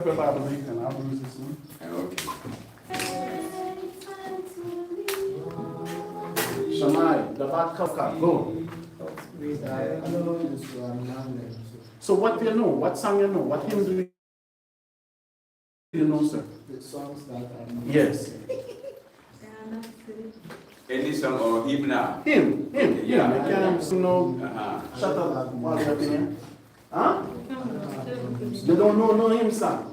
Probably, and I'll use this one. Okay. Shamai, the back cover, go. So what do you know? What song you know? What hymn do you know, sir? The songs that I know. Yes. Any song or hymn now? Hymn. Yeah. You can't sing no. Shut Uh-huh. up. What's your opinion? Huh? You don't know no hymn song.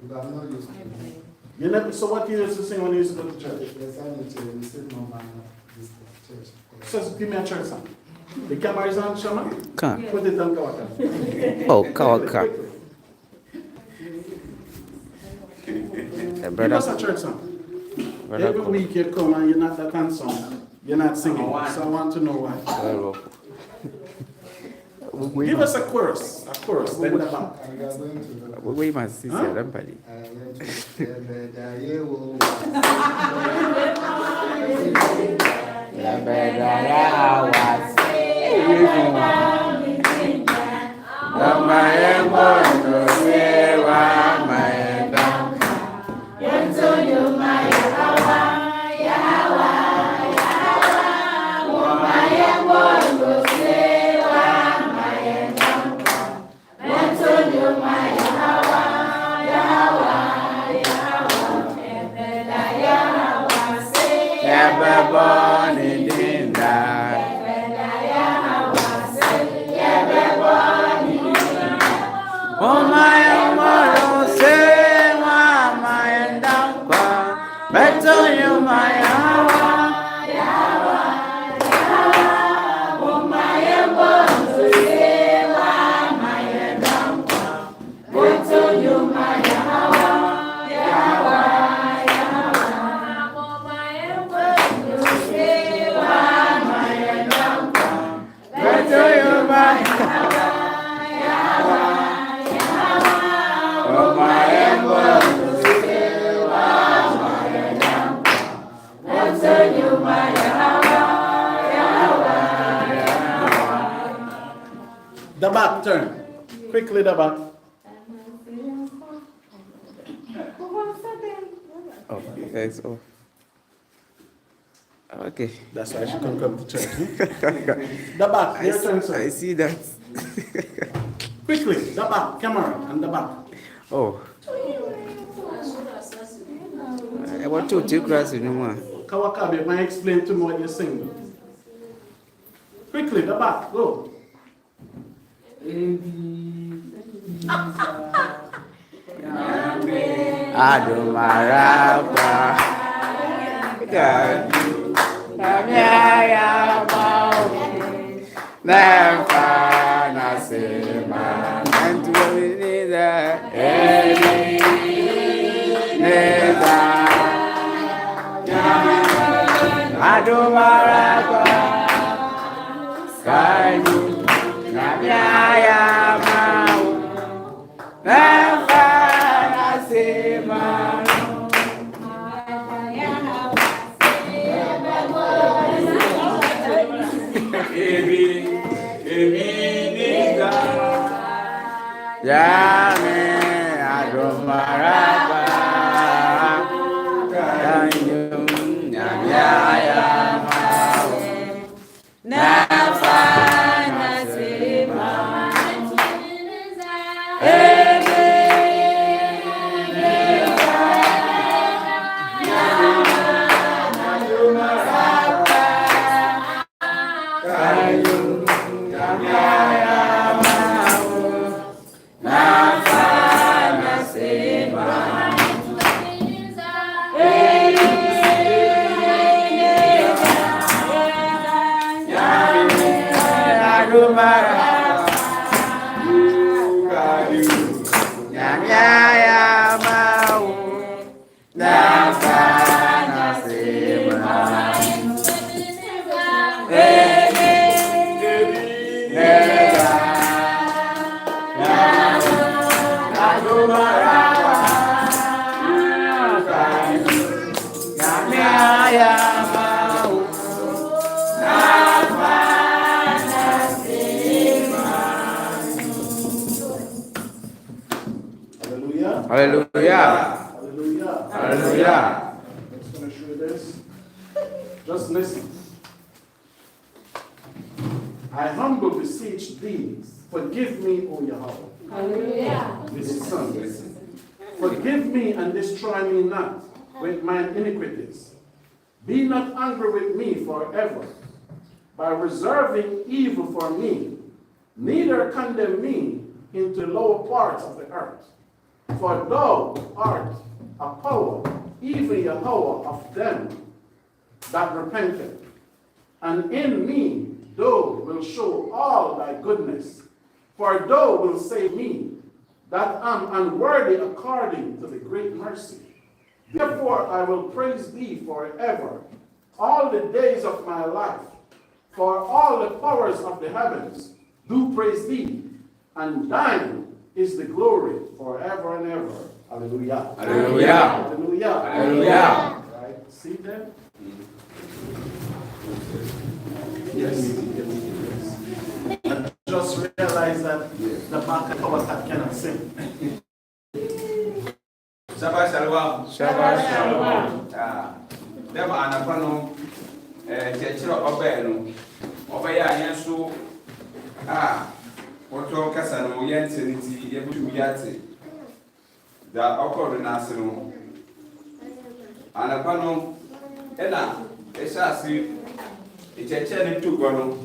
But I'm not used to it. You never. So what you used to sing when you used to go to church? Yes, I need to receive no man of this church. So give me a church song. The camera is on, Shama. Can't. Put it on Kawaka. Oh, Kawaka. Give us a church song. Brother, Every week you come and you're not that handsome. You're not singing. So I want to know why. Give us a chorus. Then the back. And we are going to we must see somebody. The back turn. Quickly the back. Oh, that's all. Okay. That's why she can come to church. The back, your turn, I sir. see that. Quickly, the back, camera, and the back. Oh. I want to take class in one. Kawakabe, may I explain to me what you're singing? Quickly, the back, go. Adumarapa. Nafana sema Hallelujah. Hallelujah. Hallelujah. I'm just going to show you this. Just listen. I humble beseech thee, forgive me, O Yahawah. Hallelujah. This is son, listen. Forgive me and destroy me not with mine iniquities. Be not angry with me forever, by reserving evil for me. Neither condemn me into the lower parts of the earth. For thou art a power, even Yahawah, of them that repented. And in me thou wilt show all thy goodness. For thou wilt save me, that am unworthy according to the great mercy. Therefore I will praise thee forever, all the days of my life. For all the powers of the heavens do praise thee, and thine is the glory forever and ever. Hallelujah. Hallelujah. Hallelujah. Hallelujah. Right? See them? Yes. And just realize that the back of our cat cannot sing. Shabbat shalom. Shabbat Shalom. Dem anapano chechiro obenu. Obeya yensu woto kasa no yente nti yebutu yate. Da okoro na ase no. Anapano ena esasi echeche ne tugo no.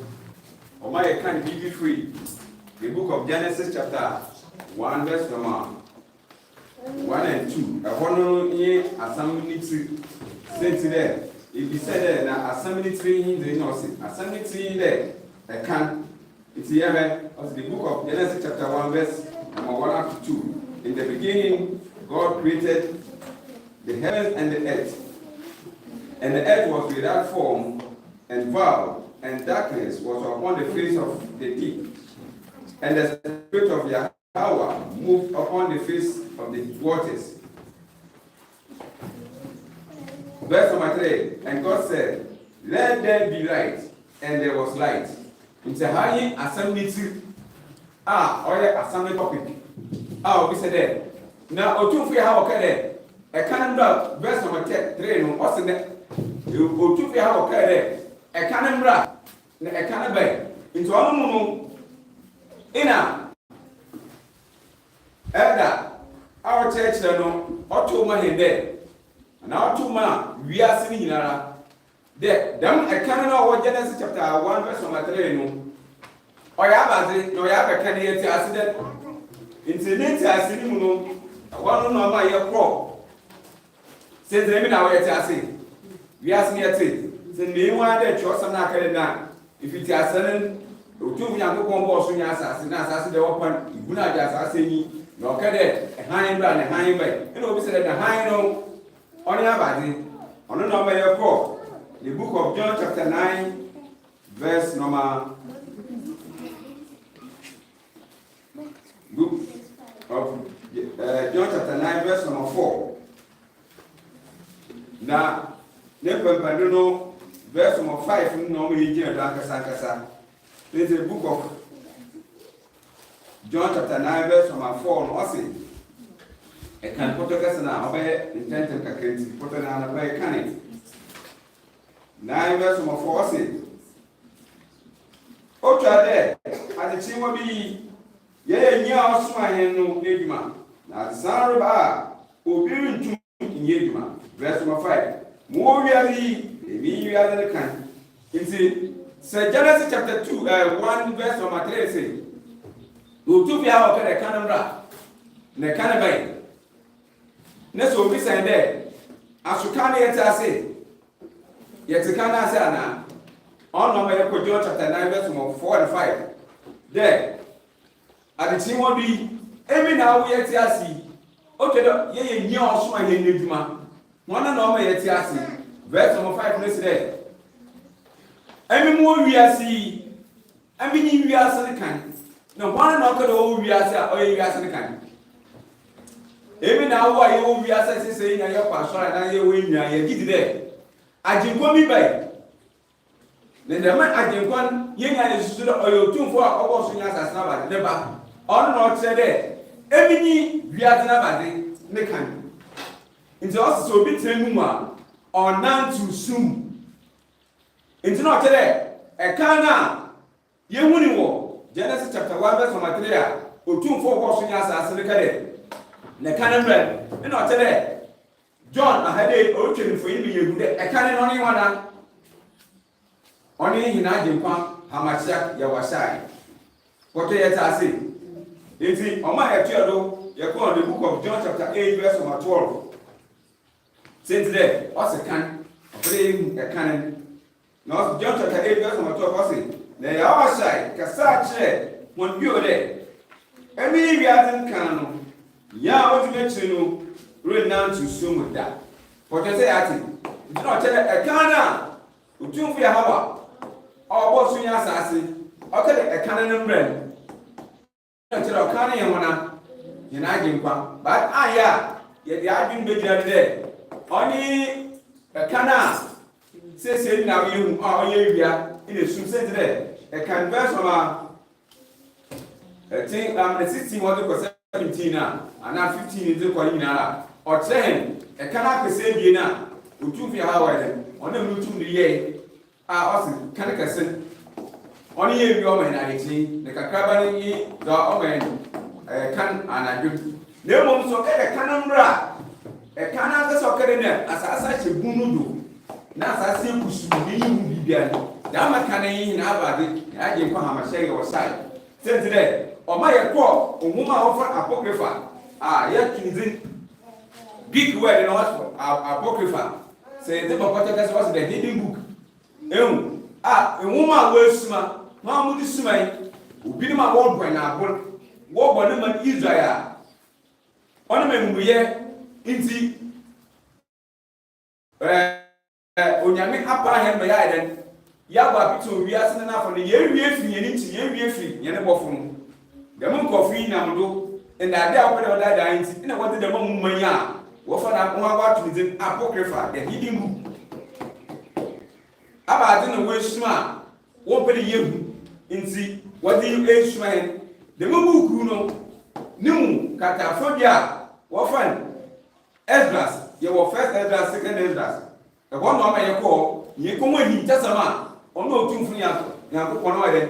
Oma ye kan be free. The book of Genesis chapter 1 verse 1 and 2. A one year assembly said there. If you said there, now assembly 3 in the north, assembly 3 there, a can. It's here of the book of Genesis chapter 1 verse 1 up to 2. In the beginning, God created the heavens and the earth. And the earth was without form and void, and darkness was upon the face of the deep. And the spirit of YAHAWAH moved upon the face of the waters. Verse number 3. And God said, let there be light, and there was light. It's a high assembly tree. Assembly topic. We said there. Now, Otufi YAHAWAH there. A cannon verse number 3. No, what's in there? Otufi YAHAWAH there. A cannon a cannon bay. Into all moon. Ina Elder, our church no Otuma here. And our two man we are sitting in our there. Them a canon of Genesis chapter 1 verse number 3 no. Oyabazi no yaba candidate accident. Incident accident no. One no my year crop. Says the name now yet I we are seeing it. The name one that you're some not if it is sudden. Otu nyanko kombo so nya asase na asase de wopan iguna ja asase ni na okede han bra na han bai ina obi se na han no oni abade ono no me yeko the book of John chapter 9 verse number book of John chapter 9 verse number 4 na ne pempando no verse number 5 no me yije do akasa there's a book of John chapter 9 verse number 4 no say e kan potokasa na obey intention kakrenti potona na obey kan 9 verse number 4 say o twade ade chiwo bi ye nya osuma hen no eduma na sanro ba obi ntum nye eduma verse number 5 mo wiari e bi wiari kan inti so Genesis chapter 2, 1 verse number 3 say, Utu biya okere kanambra, ne kanabai. Ne so bi sende, asukane yetase. Yetikana ase ana. On no me ko John chapter 9 verse 4 and 5. There. Aditi won bi emi na wo yetiase. Okedo ye nya oso ahe neduma. Wona na o me yetiase. Verse number 5 ne say Emi mo wiase emi ni wiase ne kan na wana na okada o wiase a oye wiase ne kan emi na wo aye o wiase sese nya ye kwa sora na ye we nya ye gidi de ajinkwa mi bai ne de ma ajinkwa ye nya ne susu de oyo tumfo a obo so nya asasa na ba de ba ono na o tire de emi ni wiase na ba de ne kan nti ɔsi sɛ obi tena mu a ɔnantu sum nti na ɔkyerɛ ɛkan na yɛhuni wɔ Genesis chapter 1 verse number 3 a otumfo wɔ so nya asase ne kade ne kan mmerɛ ɛna ɔkyerɛ John ahade ɔtwe mfoyin bi yɛgu dɛ ɛkan no ne wana ɔne hina agyenkwa hamachia yɛwasai kɔtɔ yɛ taase nti ɔma yɛtua do yɛkɔ the book of John chapter 8 verse number 12 since there ɔse kan ɔpere ɛkan na John chapter 8 verse number 12 ɔse na yɛwasai kasa kyerɛ wɔn bio dɛ ɛmi wiase kan no ya ɔtumi kyerɛ no renantu sum da kɔtɔ sɛ yɛate nti na ɔkyerɛ ɛkan na otumfo YAHAWAH ɔbɔ so nya asase ɔkɛde ɛkan no mbrɛ no kyerɛ ɔkan yɛ hona yɛn agyenkwa but aya yɛde adwene bɛgyina dɛ ɔne ɛkan a sɛsɛ na ɔyɛ hu a ɔyɛ wia ina sum sɛ dɛ ɛkan verse ma ɛtin 16 wɔde kɔ 17 na ana 15 de kɔ nyinaa ɔkyerɛ ɛkan akɛsɛ bie na otumfo YAHAWAH dɛ ɔne mu tum de yɛ a ɔsi kan kɛse ɔne yɛ wi ɔmɛ na akyi ne kakraba ne yi dɔ ɔmɛ kan anadwo na emom so kɛdɛ kan mbra ɛkan na kɛse ɔkɛdɛ ne asasa hyɛ bunu do na asasa ekusu ne yi hu bibia no dama kan yi na abade na agye nkwa hamahyɛ yɛ ɔsai sɛnti dɛ ɔma yɛ kɔ ohuma a ɔfa apocrypha a yɛ kinzi Greek word no what apocrypha sɛ de bɔkɔtɔ kɛse wɔsi the hidden book ehun a nwoma a wɔasuma ma mo di suma yi obi ne ma wɔbɔ na abol wɔbɔ ne ma Israel a ɔne ma nwuyɛ nti onyame apa hɛn bɛ yɛ den yabɔ apito wiase ne nafɔ ne yɛwie firi yɛn nti yɛwie firi yɛn bɔfo no dɛm nkɔfo yi nam do ndade a wɔde ɔda da nti na wɔde dɛm mu manya a wɔfa na ho awato ne apocrypha the hidden book abade na wɔasuma a wɔpɛ yehu nti wɔde esuma hɛn dɛm buku no ne mu katafo bi a wɔfa Esdras yɛwɔ first Esdras second Esdras ɛhɔ na ɔma yɛkɔ yɛkɔ wɔn ani ntasɛm a ɔno otumfo nyankopɔn no wɔde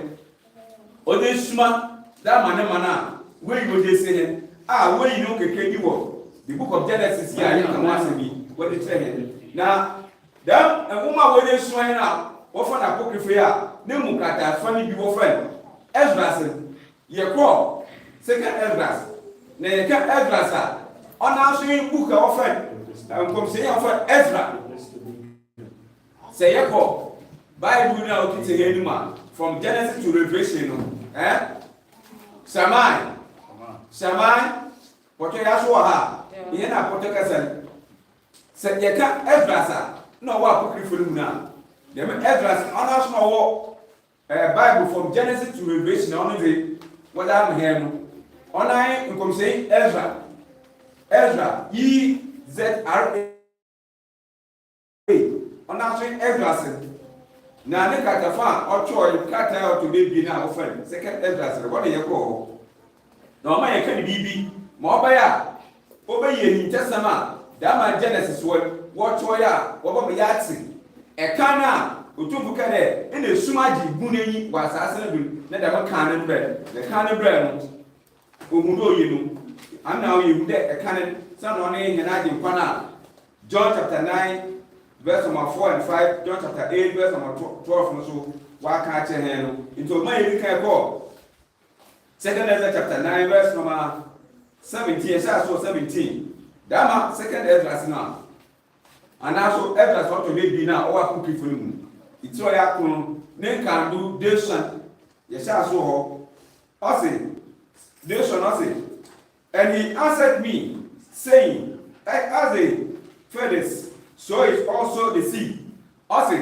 ɔde suma da ma ne ma na wɔyi wɔde se hɛn a wɔyi no keke bi wɔ the book of Genesis yɛ a yɛka ho asɛm bi wɔde kyerɛ hɛn na dɛm nwoma a wɔde suma hɛn a wɔfa na apocrypha a ne mu katafa ne bi wɔfa Esdras yɛkɔ second Esdras na yɛka Esdras a ɔna so yi book a wɔfa nkɔmsɛn a wɔfa Ezra sɛ yɛkɔ Bible na okite hɛn mu a from Genesis to Revelation no Shammai pɔtɔ yɛ aso wɔ ha yɛn na pɔtɔ kɛse sɛ yɛka Esdras a na ɔwɔ apocrypha no mu na dɛm Esdras ɔna so na ɔwɔ Bible from Genesis to Revelation ɔno de wɔde ama hɛn no ɔna nkɔmsɛn Ezra EZRA ɔna so Esdras na ne katafa ɔtwɔ kata ɔtɔ bebi na ɔfɛn second Esdras wɔde yɛ kɔ na ɔma yɛ ka ne bibi ma ɔbɛyɛ a ɔbɛyɛ hintasɛm a dama Genesis wɔtwɔ yɛ a wɔbɔ me yɛate ɛka na otumfo ka dɛ ɛna esum agye bu n'enyi wɔ asase no do na dɛm ka ne brɛ ne ka ne brɛ no ohun do oyi no ana oyi hu dɛ ɛka ne sɛ na ɔne hɛn agye nkwa na John chapter 9 verse number 4 and 5 John chapter 8 verse number 12 no so waka akyɛ hɛn no nti ɔma yɛ bi ka ɛkɔ second Ezra chapter 9 verse number 17 ɛhyɛ aso 17 dama second Ezra na anaso Ezra so to be na ɔwɔ apocrypha no mu iti ɔyɛ akono ne nkando Deson yɛhyɛ aso hɔ ɔse Deson ɔse and he answered me saying as the furnace so is also the sea ɔse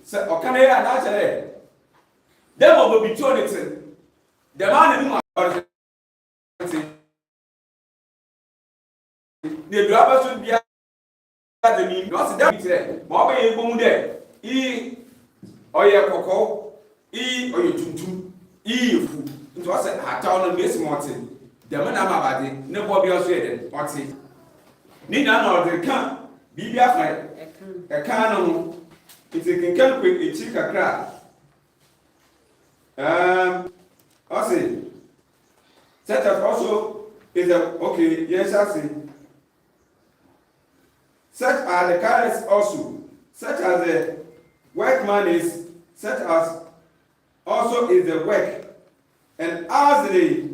sɛ ɔkana yɛ anakyerɛ dɛm ɔbɔ bi tuo ne te dɛm a ne mu ɔre te ne dua bɛ so bia de mi ɔse dɛm kyerɛ ma ɔbɛyɛ bomu dɛ ɔyɛ kɔkɔɔ ɔyɛ tuntum efu nti ɔsɛ hataw no mesi mo ɔte dɛm na ma bade ne bɔ bi ɔso yɛ dɛ ɔte Ni na no de ka bibia fa e ka no it's a kenkan quick a chick kakra. Also, such as also is a okay, yes, I see. Such are the colors also, such as the workman is, such as also is the work. And as the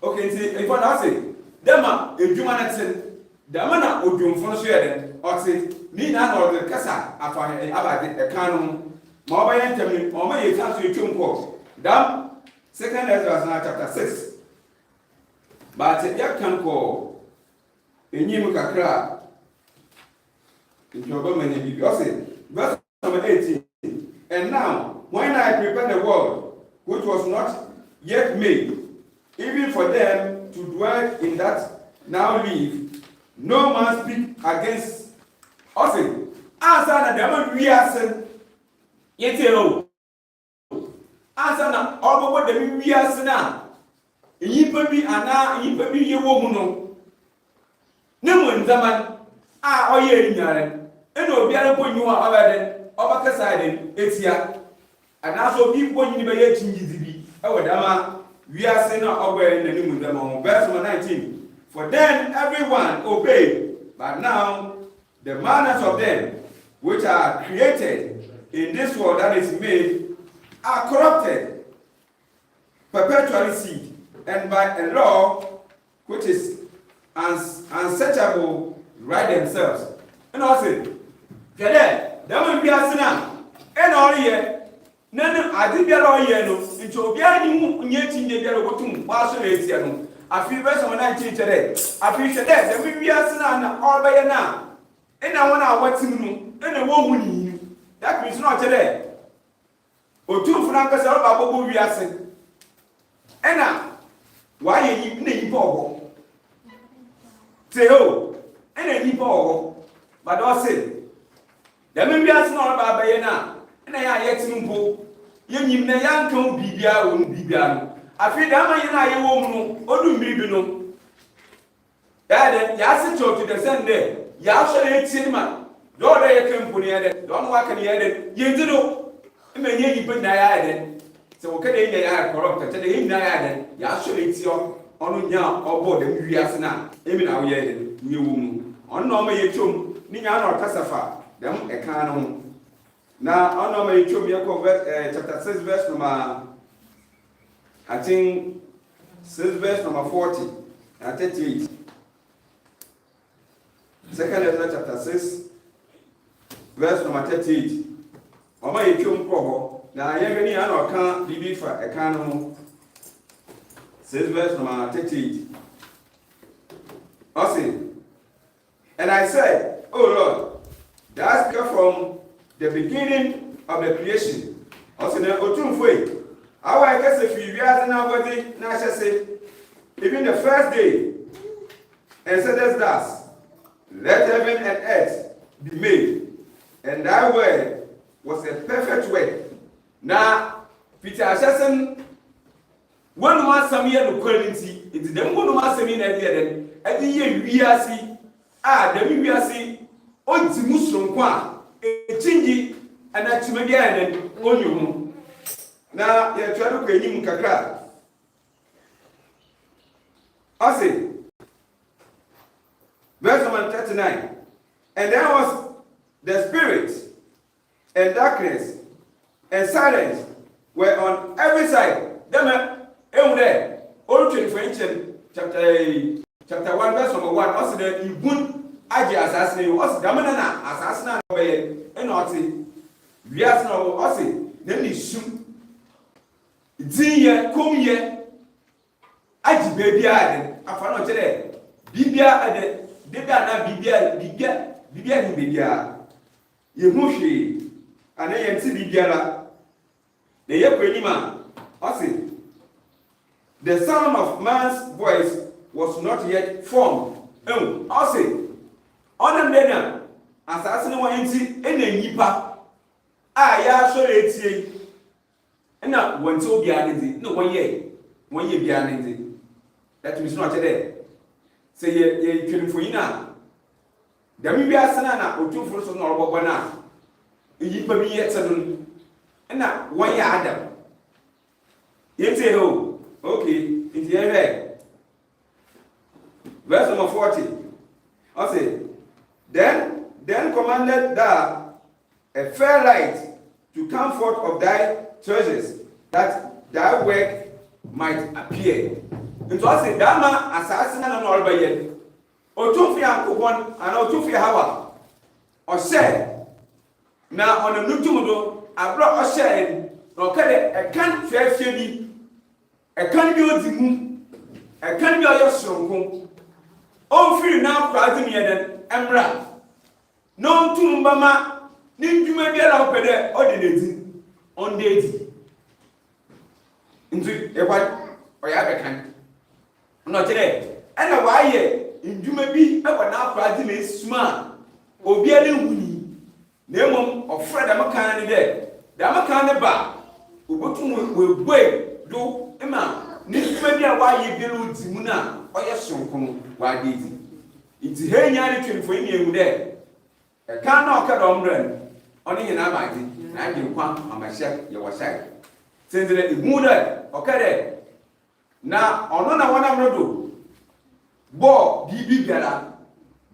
okay, see, if I say, Dema, if you want to say, Damana, would you function or say, Nina or the Casa, about the canon, Mobile Entemy, or may you come to your quote. Dam, second Ezra chapter 6. But you can call in Yimukakra in your government, verse number 18. And now, when I prepare the world, which was not yet made, even for them to dwell in that now live, no man speak against us. Answer na dem we asen yete o. Answer na obobo dem we asen a yipa bi ana yipa bi yewo mu no. Ne mo nzaman a oye nyare. E no obiara ko nyu a obeden obakasa den etia. Ana so bi ko nyi be ye chingizibi e wodama we asen na ogwe na ni mu nzaman. Verse 19. For then everyone obeyed, but now the manners of them which are created in this world that is made are corrupted, perpetually seed, and by a law which is unsearchable right themselves. And also, there will be a sinner, and all year, none I did get all year, into Obiani, yet in the Yellow, Barcelona. I feel verse 19 today. I feel that we are saying all by now. And I want to watch him and a woman. That means not today. Or 2 francs about what we are saying. And now, why are you name Paul? Say, oh, and a Paul. But I say, there may be a small barbayana, and I are yet in Paul. You need a young come Bibia won't be done. I feel that I am a woman, or do me no. Dad, Yassi to the Sunday, Yasha cinema. Don't I come for the other, don't walk in the other. You do, I mean, you put Nayad. So, okay, they are corrupt, and they Nayad, Yasha it's your on ya or board the Muriasana, even our yard, new woman. On no may chum, Nina or Casafa, them a canon. Now, on no may chum, Yako, chapter 6, verse number. I think 6 verse number 40 and 38. Second Ezra chapter 6, verse number 38. Oma yechum proho na yeveni ano kan bibi fa ekan no. 6 verse number 38. Ose, and I said, oh Lord, that's from the beginning of the creation. Ose na otumfo I guess if you realize nobody, now say, even the first day, and said as thus, let heaven and earth be made, and thy word was a perfect word. Now, Peter Ashesson, one was some year of quality, it's the one was some year, and the year we are see, the we are see, on the Muslim qua, a chingy, and a chimadian on you. Now, you try to get him kakra. I say, verse number 39. And there was the spirit, and darkness, and silence were on every side. Them, there, all 24 chapter 1, verse number 1. Also, the Ibun Aji assassin, also Damanana assassin, and also, we ask now, also, then he shoot. Diye come ye aji baby ade afano tele bibia ade bibia na bibia ni bibia ye hu hwe ana ye nti bibia la na ye kwenima ose the sound of man's voice was not yet formed ose onam dena asase no wanti enanyipa a ya so etie na wanti obi anezi no one year bi anezi that means not there say ye twelfo yina Dami bi asana na otufuru so na obobo na yipa bi yete no na won ya Adam yete ho okay it here verse number 40 I say then commanded thou a fair light to come forth of thy treasures that thy work might appear. And so I say dama assassin and all by yet Otufi Ankobon and Otufi YAHAWAH or say now on a Nutumudo I brought a share okay a can't fair fee a can't be on the moon a can't be on your strong oh free now crowding me and Embra no to Mama need you may be allowed better ordinary on daisy into a white or a can not today and a why you may be ever now crowding a smart or be a little winnie name of Fred Amakan there the Amakan bar will wait do Emma need maybe a why you build Zimuna or your son why did it's here nearly for you there. A can knock at Omren, only in Abadi, and I can come on my chef, your side. Since the mood, okay. Now, on one I'm not do. Bo, Bibi Bella,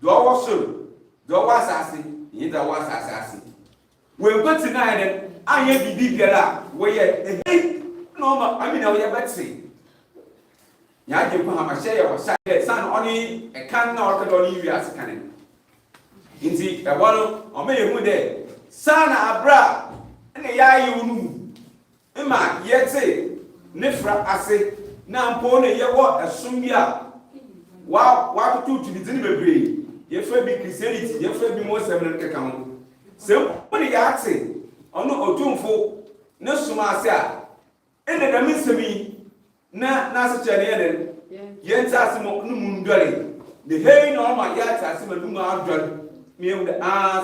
do our soul, do our assassin, either was assassin. We'll go tonight and I am Bibi Bella, where no, I mean, I will Betsy. Ya can come on my share your side, son, only a can knock at all you as a cannon. Inti ewalo omeyehu de sana abra ene ya yunu ima yete nefra ase na mpo ne yewo esumbia wa tutu bidini bebre yefa bi Christianity yefa bi Muslim keka ho se woni ya ate ono otumfo ne suma ase a ene da misemi na se chene yene yenta ase mo numu ndore the hey no ma ya ate ase ma numu adore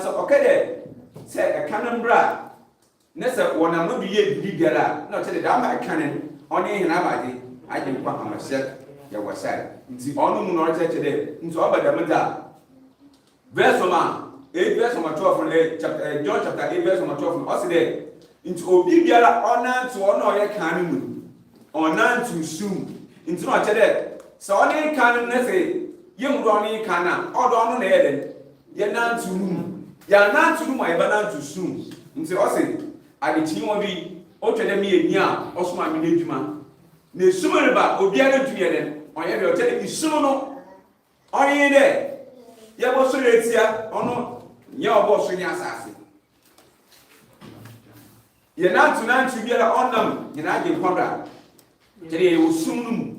so okay there say a canon bra nessa one am no be ye bigara no tell that my canon only hin abade I can kwa amashek ya wasai nti onu mu no church there nti obadamda verse 12 chapter John chapter 8 verse 12 also there nti obi biara ona to ono ye kan mu ona to sum nti no tell there so oni kan na say yem do oni kan na odo ono na ye den ya nantu num ya nantu num ay banantu sum nti o se adichi wo bi o twede me eni a o soma me nedwuma na sumere ba obi ara duye den onye be o tede isum no onye de ya bo so letia ono nya obo so nya asase ya nantu biara onam nyina age kwabra tede ye usum num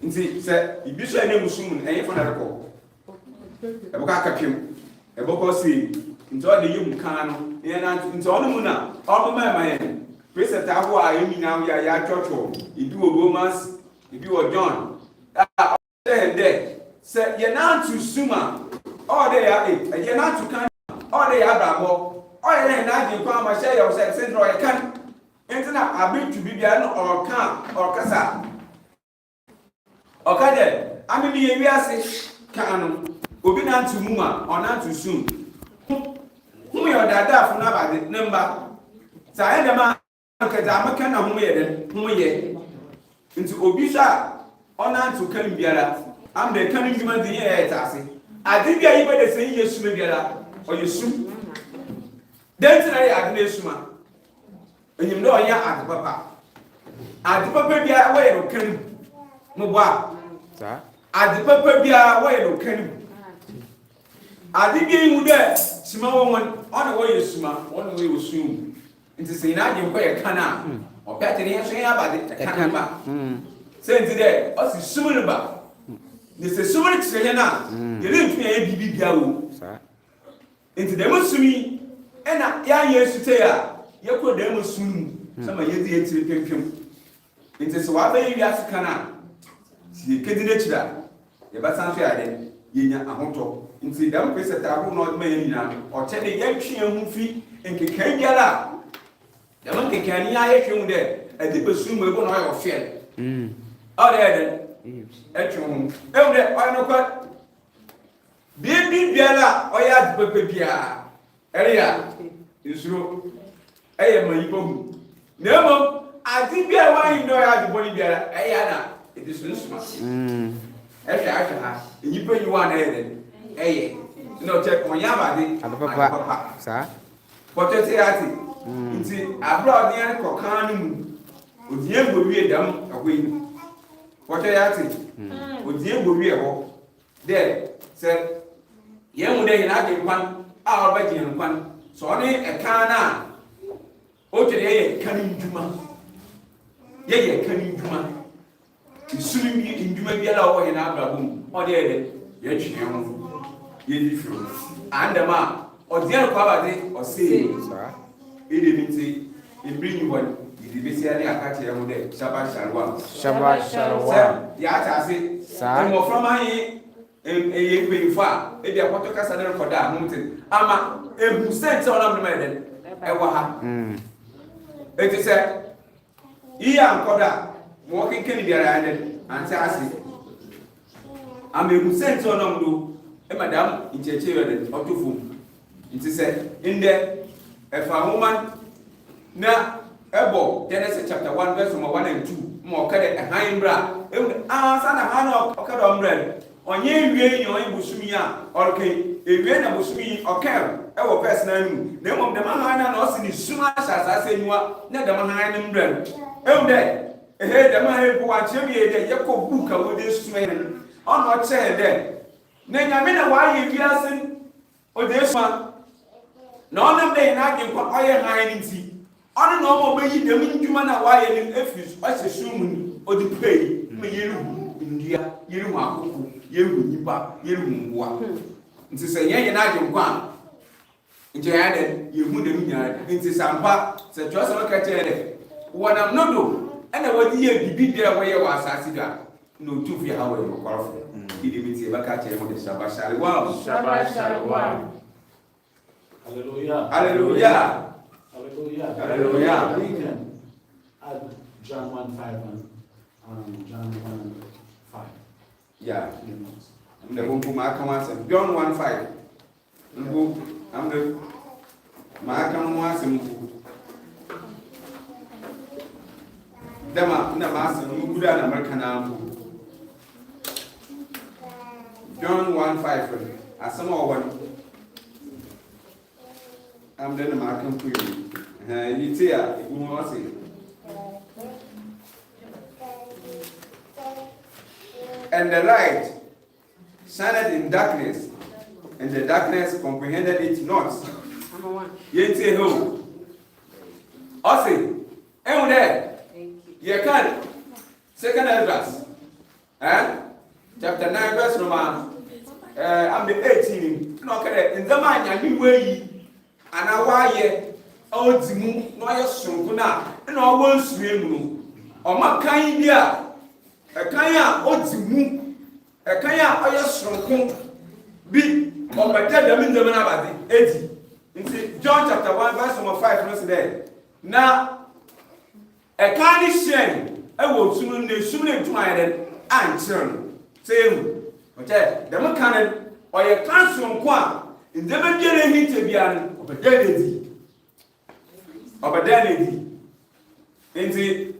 nti se ibiso ene musum enye fo na rekọ Eboka kapim eboko si nto de yum kan no ye na nto ono mu na omo ma ye preset aho a yemi na ya chocho ibi obomas ibi o John se ye na to suma all dey ya ye na to kan all dey ya brabo all ye na age kwa ma share your sex central ye kan entina abi to bibia no or kan or kasa okade ami bi ye wi ase kan no obi na ntu mu a ona ntu sum hu yo dada fu na ba de namba sa e de ma ka da maka na hu ye de hu ye ntu obi sha ona ntu kan biara am de kan nduma de ye ta ase ade bia yi be de se yesu me biara o yesu den ti na ye ade na suma enyim de onya ade papa bia wa ye no kan mo ba sa ade papa bia wa ye no kan adi bi mu de sima won on wo yesuma on wo yosum nti se na age ko ye kana o pete ne so ya ba de kana ba se nti de o si sumuru ba ni se sumuru tse na ye le ntwe ye bibi bia wo nti de musumi ena ya yesu te ya ye ko de musum sama ye di etire pempem nti se wa ba ye wi asika si kedine chira ye ba san so ya de yenya ahoto nti dam pese ta ho no ma yenya o che de yetwe hu fi nkeka biara dam nkeka ni ya yetwe hu de adi besu mu ebo no ya ofiel o de etwe hu e de o no kwa bibi biara oya pepe bia area insuro eye mayipo mu nemo adi bia wan no ya di boni biara eya na edisunusuma ha yipo yi wan eye no check on yabade papa sa potete ati nti abroad ni an kokan mu odie gbowie dam akoyi potete ati odie gbowie ho there said yemu de ina ke kwan a oba je kwan so ni ekan na o tede ye kan nduma ye kan nduma isuru bi nduma bi ala o ye na abrabum o de ye twene ho ye di firo andama o de ko abade o se sa ede minti ibri ni won idi besi ani akati ya mo de shaba shalwa ya ta se sa mo from ayi eye gbefa e dia kwato kasa na rekoda no mtin ama ebu sente ona mo meden e wa ha eti se iya nkoda mo kenkeni biara ya den ante ase ama ebu sente ona mo do e madam incheche yo den otofo nti se inde efa woman na ebo Genesis chapter 1 verse 1 and 2 mo kade han bra sana han okade ombre onye ewie ni onye busumi a orke ewie na busumi okem ewo verse na nu na mom de man na na osi ni suma asasa senyua na de man ni mbre de de man he ko anche bi de yakọ buka wo de suma ni ono che de na nyame na wa ye wiase o de suma na onam de na age kwa oye han ni nti ono na omo beyi dem ndwuma na wa ye ni efis o se sumu ni o di pay me yeru ndia yeru akoko yeru nipa yeru mboa nti se yen na age kwa nje ya de yehu dem nya nti sampa se twa se ka che de wonam nodo ena wadi ye bibi de wo ye wa asasi da no tu fi hawe ko korofo idi mi ti ba ka che mo de shaba shalwa Hallelujah. Hallelujah. Hallelujah. Hallelujah. We can add John 1:5 and John 1:5. Yeah. The book John 1:5. I'm the Markham was Dama na master good and American John 1:5. As some one. I'm then a Markham Queen. You see, you must see. And the light shined in darkness, and the darkness comprehended it not. You say who? Ossie, and there, you can. Second address, chapter 9, verse number. I'm the 18. No, in the mind, you way. And I why oh Zimu, no your sunkuna, and all one swim. Or my kind dear, a kaya, oh Zimu, a kaya, or your sunkun. Be on my dead, I mean the man 80. In John chapter 1, verse number 5, verse there. Now, a kind is shame, I will soon to my head and turn. Same, okay, the man or your classroom qua. In the beginning, he to be an obedient. In the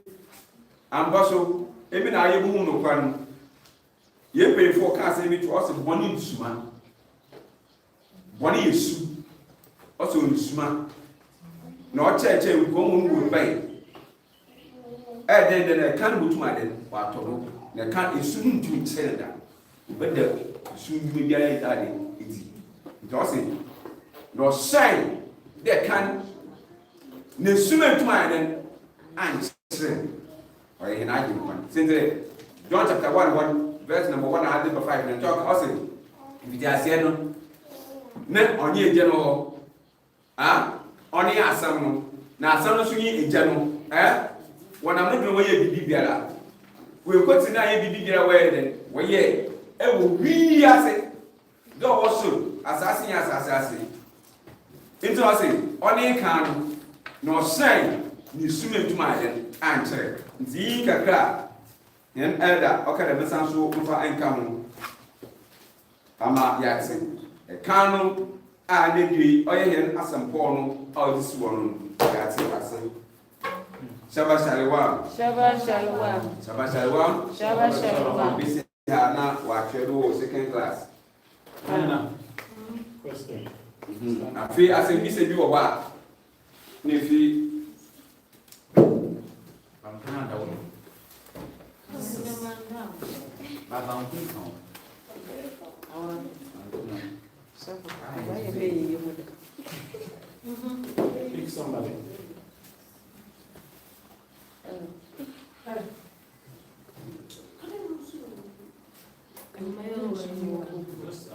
ambasso, even I am no one. Ye pay for casting me to us one in Suma. One is also in Suma. No church will go on with pay. Then I can't go to my den, but I can't soon to tell that. But soon you get it. Doesn't no shine they can ne sume to my then and or in I one since John chapter 1 verse number 1 and 5 and talk also if you are saying no on ye general on ye asam na asam so ye ejano when I'm not doing ye bibi biara we go to na ye bibi biara where then we ye e wo wi ase do also asasi into us only can no say ni sume tuma den anche nti kakra en elder okay the mesan so mfa enka ho ama yakse Kano, I need you, as some porno, or this one, that's it, I say. Shabbat Shalom. Shabbat Shalom. Shabbat Shalom. Shabbat Shalom. This is Hannah, watch your second class. Anna, question. I feel as if you do a what? If you I'm kind of Pick somebody.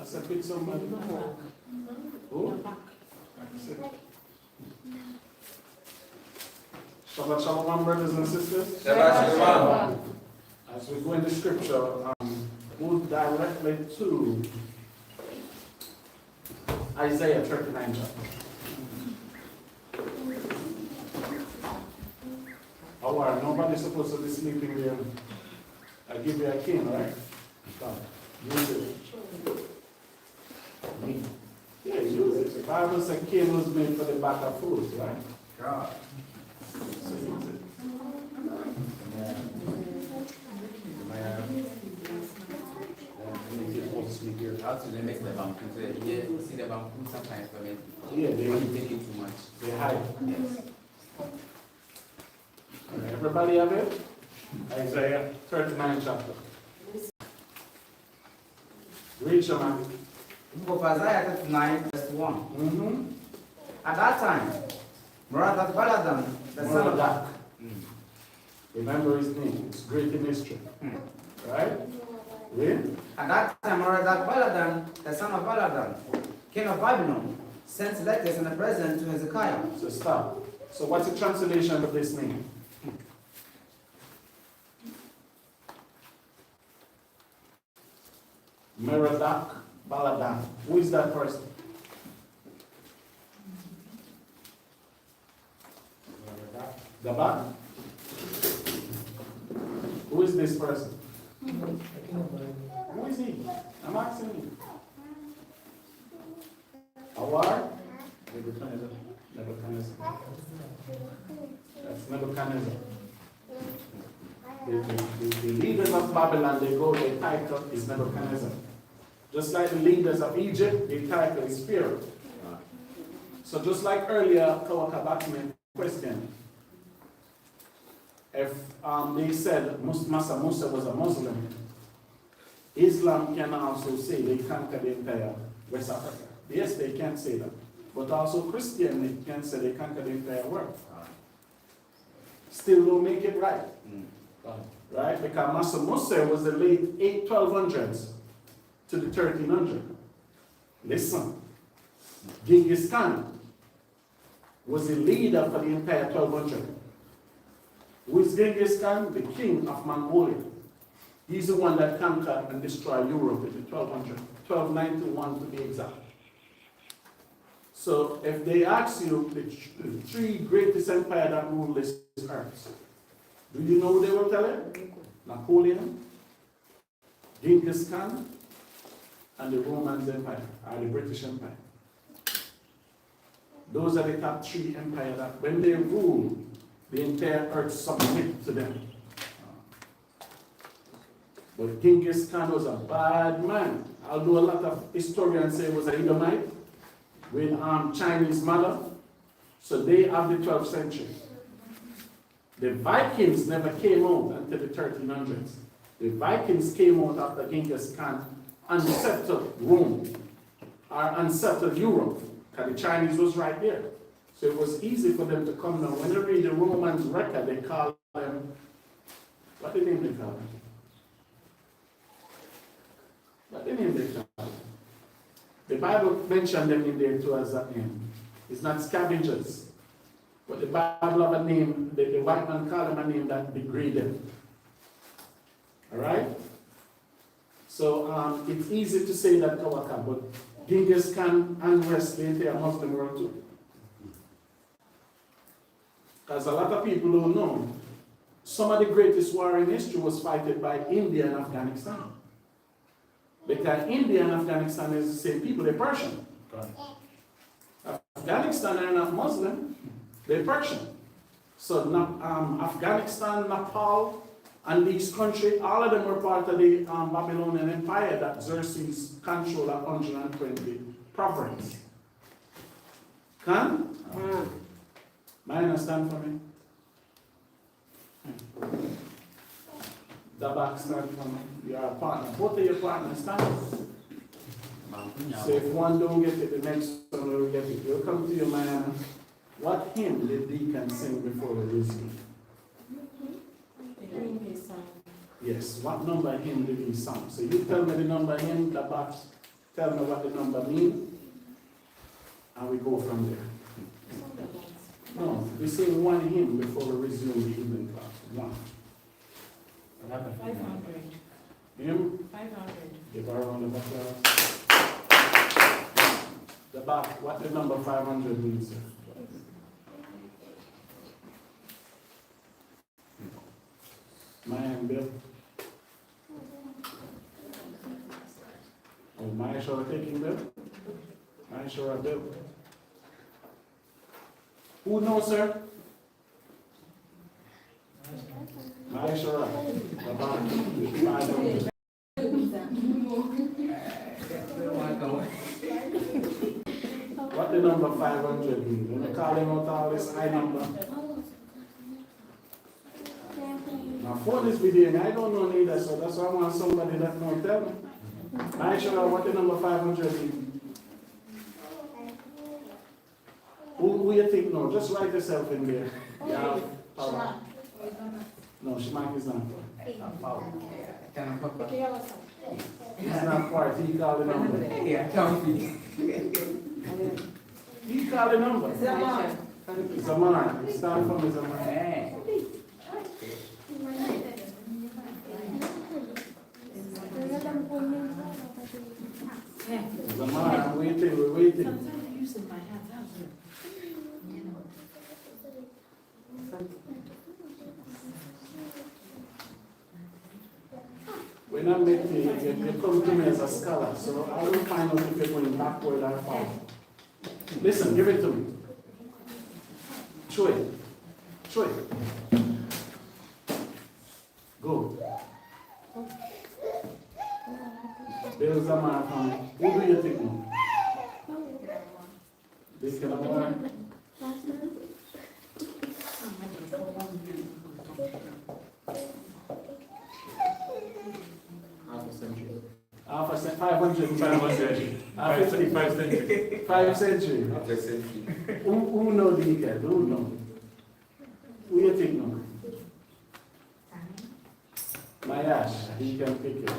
I said pick somebody. Who? Shabbat Shalom, brothers and sisters. Shabbat Shalom. As we go in the scripture, move directly to Isaiah 39 chapter. Oh, wow, nobody's supposed to be sleeping there. I give you a king, right? Come, use it. Yeah, use it. The Bible says king was made for the back of fools, right? God. So use it. How to mix the bamboo? Yeah, see the bamboo sometimes for me. Yeah, They don't take it too much. they hide. Yes. Everybody have it? Isaiah 39 chapter. Read your man. Book of Isaiah 39, verse 1. Mm-hmm. At that time, Baladan, the son of Morodak. Remember his name. It's great in history. Right? Read. At that time, Baladan, the son of Baladan, king of Babylon, sent letters and a present to Hezekiah. So stop. So what's the translation of this name? Morodak Baladan. Who is that person? The back? Who is this person? Who is he? I'm asking you. Awar? Nebuchadnezzar. Nebuchadnezzar. That's Nebuchadnezzar. The leaders of Babylon, their title is Nebuchadnezzar. Just like the leaders of Egypt, their title is Pharaoh. So just like earlier, Kawakabatman question, if they said Massa Musa was a Muslim, Islam can also say they conquered the entire West Africa. Yes, they can say that. But also Christianity can say they conquered the entire world. Still don't make it right. Right? Because Massa Musa was the late 1200s to the 1300s. Listen, Genghis Khan was the leader for the entire 1200. Who is Genghis Khan? The king of Mongolia. He's the one that conquered and destroyed Europe in the 1200, 1291 to be exact. So if they ask you the three greatest empires that ruled this earth, do you know who they will tell you? Napoleon, Genghis Khan, and the Roman Empire, or the British Empire. Those are the top three empires that when they rule, the entire earth submit to them. But Genghis Khan was a bad man. Although a lot of historians say he was a Edomite with Chinese mother. So they have the 12th century. The Vikings never came out until the 1300s. The Vikings came out after Genghis Khan unsettled Rome or unsettled Europe, because the Chinese was right there. So it was easy for them to come down. When you read the Romans' record, they call them, what the name they call them? What the name they call them? The Bible mentioned them in there too as that name. It's not scavengers. But the Bible have a name, the white man call them a name that degrade them. Alright? So it's easy to say that Kawaka, but Genghis Khan unrest the entire Muslim world too. Because a lot of people don't know, some of the greatest war in history was fought by India and Afghanistan. Because India and Afghanistan is the same people, they're Persian. Afghanistan are not Muslim, they're Persian. So Afghanistan, Nepal, and these countries, all of them were part of the Babylonian Empire that Xerxes controlled at 120 provinces. Can? May I understand for me? The back stand for me. You are a partner. Both of your partners stand. So if one don't get it, the next one will get it. You'll come to your man. What hymn did deacon sing before the listening? Yes, what number hymn did he sing? So you tell me the number hymn, the back, tell me what the number means, and we go from there. No, we sing one hymn before we resume the evening class. One. 500. Hymn? 500. Give her a round of applause. The back, what the number 500 means, sir? Bill. Oh, Maya Shora taking Bill? Maya Shora Bill. Who knows, sir? Maya Shora. What the number 500 mean? You know, calling out all this high number. My phone is videoing, I don't know neither, so that's why I want somebody that knows tell me. Maya Shora, what the number 500 mean? Who you think no? Just write yourself in there. Yeah. No, Shmak is not. He's not part. He called the number. He called the number. Zaman. Stand for me, Zaman. Zaman, we're waiting. When I met you, you come to me as a scholar, so I will find out if you're going backward or forward. Listen, give it to me. Show it. Show it. Go. There's a man from, who do you think now? This kind of one? Half a century. 500. 5 century. 5 century. Half a century. Who know the guy? Who know? Who you think know? Mayash, he can pick it.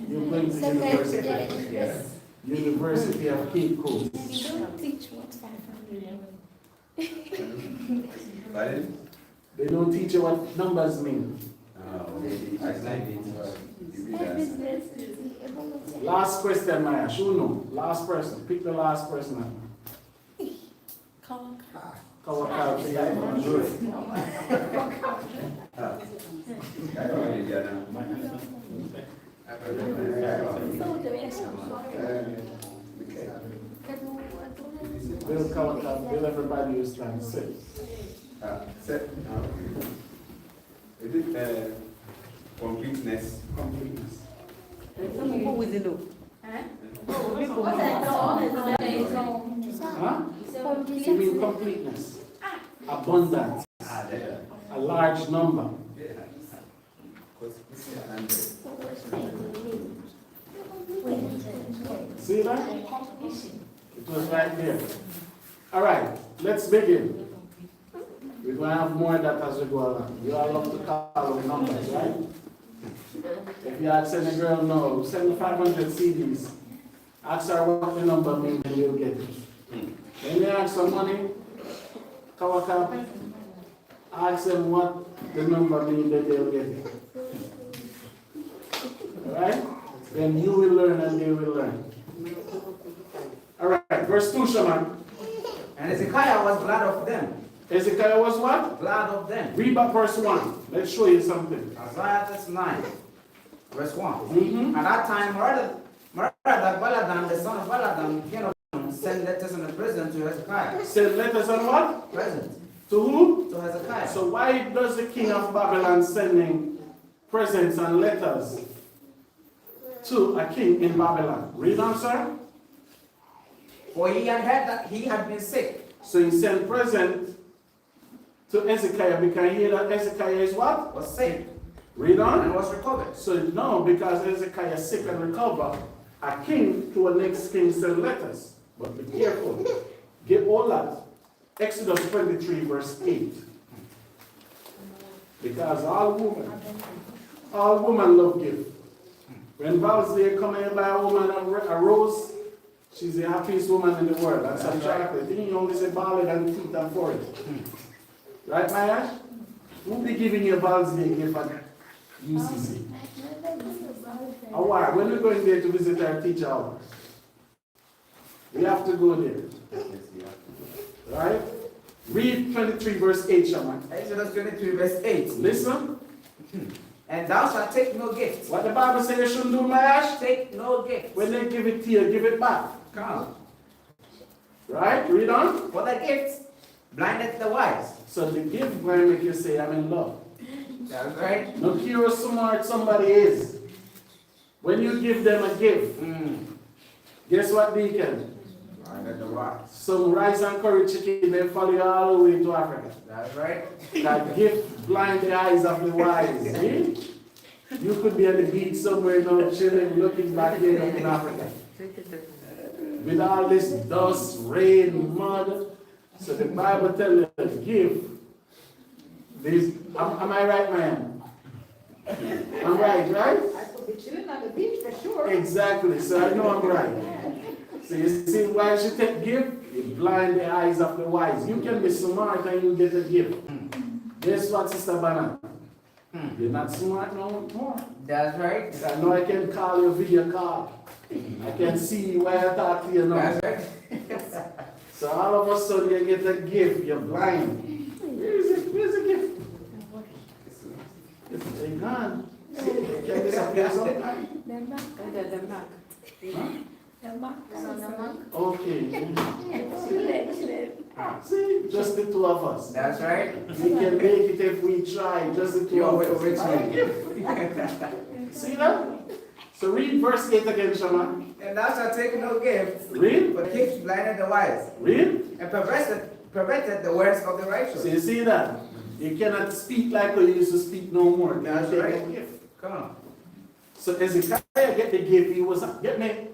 You're going to university. Yes. University of Cape Coast. We don't teach what 500. Pardon? They don't teach you what numbers mean. I like it. Last question, Mayash. Who know? Last person. Pick the last person up. Kawakar. Bill Kawakar. Bill everybody who's trying to sit. Is it completeness? Completeness. Who will you know? Huh? You mean completeness, abundance, a large number. See that? It was right there. All right, let's begin. We're going to have more of that as we go along. You all love to call numbers, right? If you had send a girl no, send the 500 CDs. Ask her what the number means and you'll get it. Then you ask for money, Kawaka, ask them what the number means that they'll get it. Alright? Then you will learn and they will learn. Alright, verse 2, Shaman. And Hezekiah was glad of them. Hezekiah was what? Glad of them. Read back verse 1. Let's show you something. Isaiah 9. verse 1. Mhm. At that time, Merodach Baladan, the son of Baladan, king of Edom, sent letters and a present to Hezekiah. Send letters on what? Present To who? to Hezekiah. So why does the king of Babylon sending presents and letters to a king in Babylon? Read on, sir. For he had heard that he had been sick. So he sent present to Hezekiah because he heard that Hezekiah is what? Was sick Read and on. was recovered. So no, because Hezekiah is sick and recover, a king to a next king send letters. But be careful. Get all that. Exodus 23 verse 8. Because all women love gift. When Val's Day come and buy a woman a rose, she's the happiest woman in the world. That's some chocolate. You only say ballad and feet and forehead. Right, Maya? Who be giving you Val's Day gift at UCC? Why? When we're going there to visit our teacher hour, we have to go there. Right? Read 23 verse 8, Shaman. Exodus 23 verse 8. Listen. And thou shalt take no gift. What the Bible says you shouldn't do, Mayash? Take no gift. When they give it to you, give it back. Come. Right? Read on. For the gift blindeth the wise. So the gift will make you say, I'm in love. That's right. No care how smart somebody is. When you give them a gift, guess what, Deacon? Blindeth the wise. Some rice and curry chicken, they follow you all the way to Africa. That's right. That gift blind the eyes of the wise. Eh? You could be at the beach somewhere now, chilling, looking back here in Africa. With all this dust, rain, mud. So the Bible tells you, give. Am I right, man? I'm right? I could be chilling on the beach for sure. Exactly. So I know I'm right. So you see why she take give? You blind the eyes of the wise. You can be smart and you get a gift. Guess what, Sister Banana? You're not smart no more. That's right. I know I can call you video call. I can see why I talk to you now. That's right. So all of a sudden you get a gift. You're blind. Where is it? Where's the gift? It's gone. It can disappear sometime. They're back. Huh? Okay. See, just the two of us. That's right. We can make it if we try, just the two of us. See that? So read verse 8 again, Shaman. And thou shalt take no gift. Read. For the gift blinded the wise. Read. And perverted the words of the righteous. So you see that? You cannot speak like you used to speak no more. That's You take right. a gift. Come on. So Hezekiah get the gift, he was, get me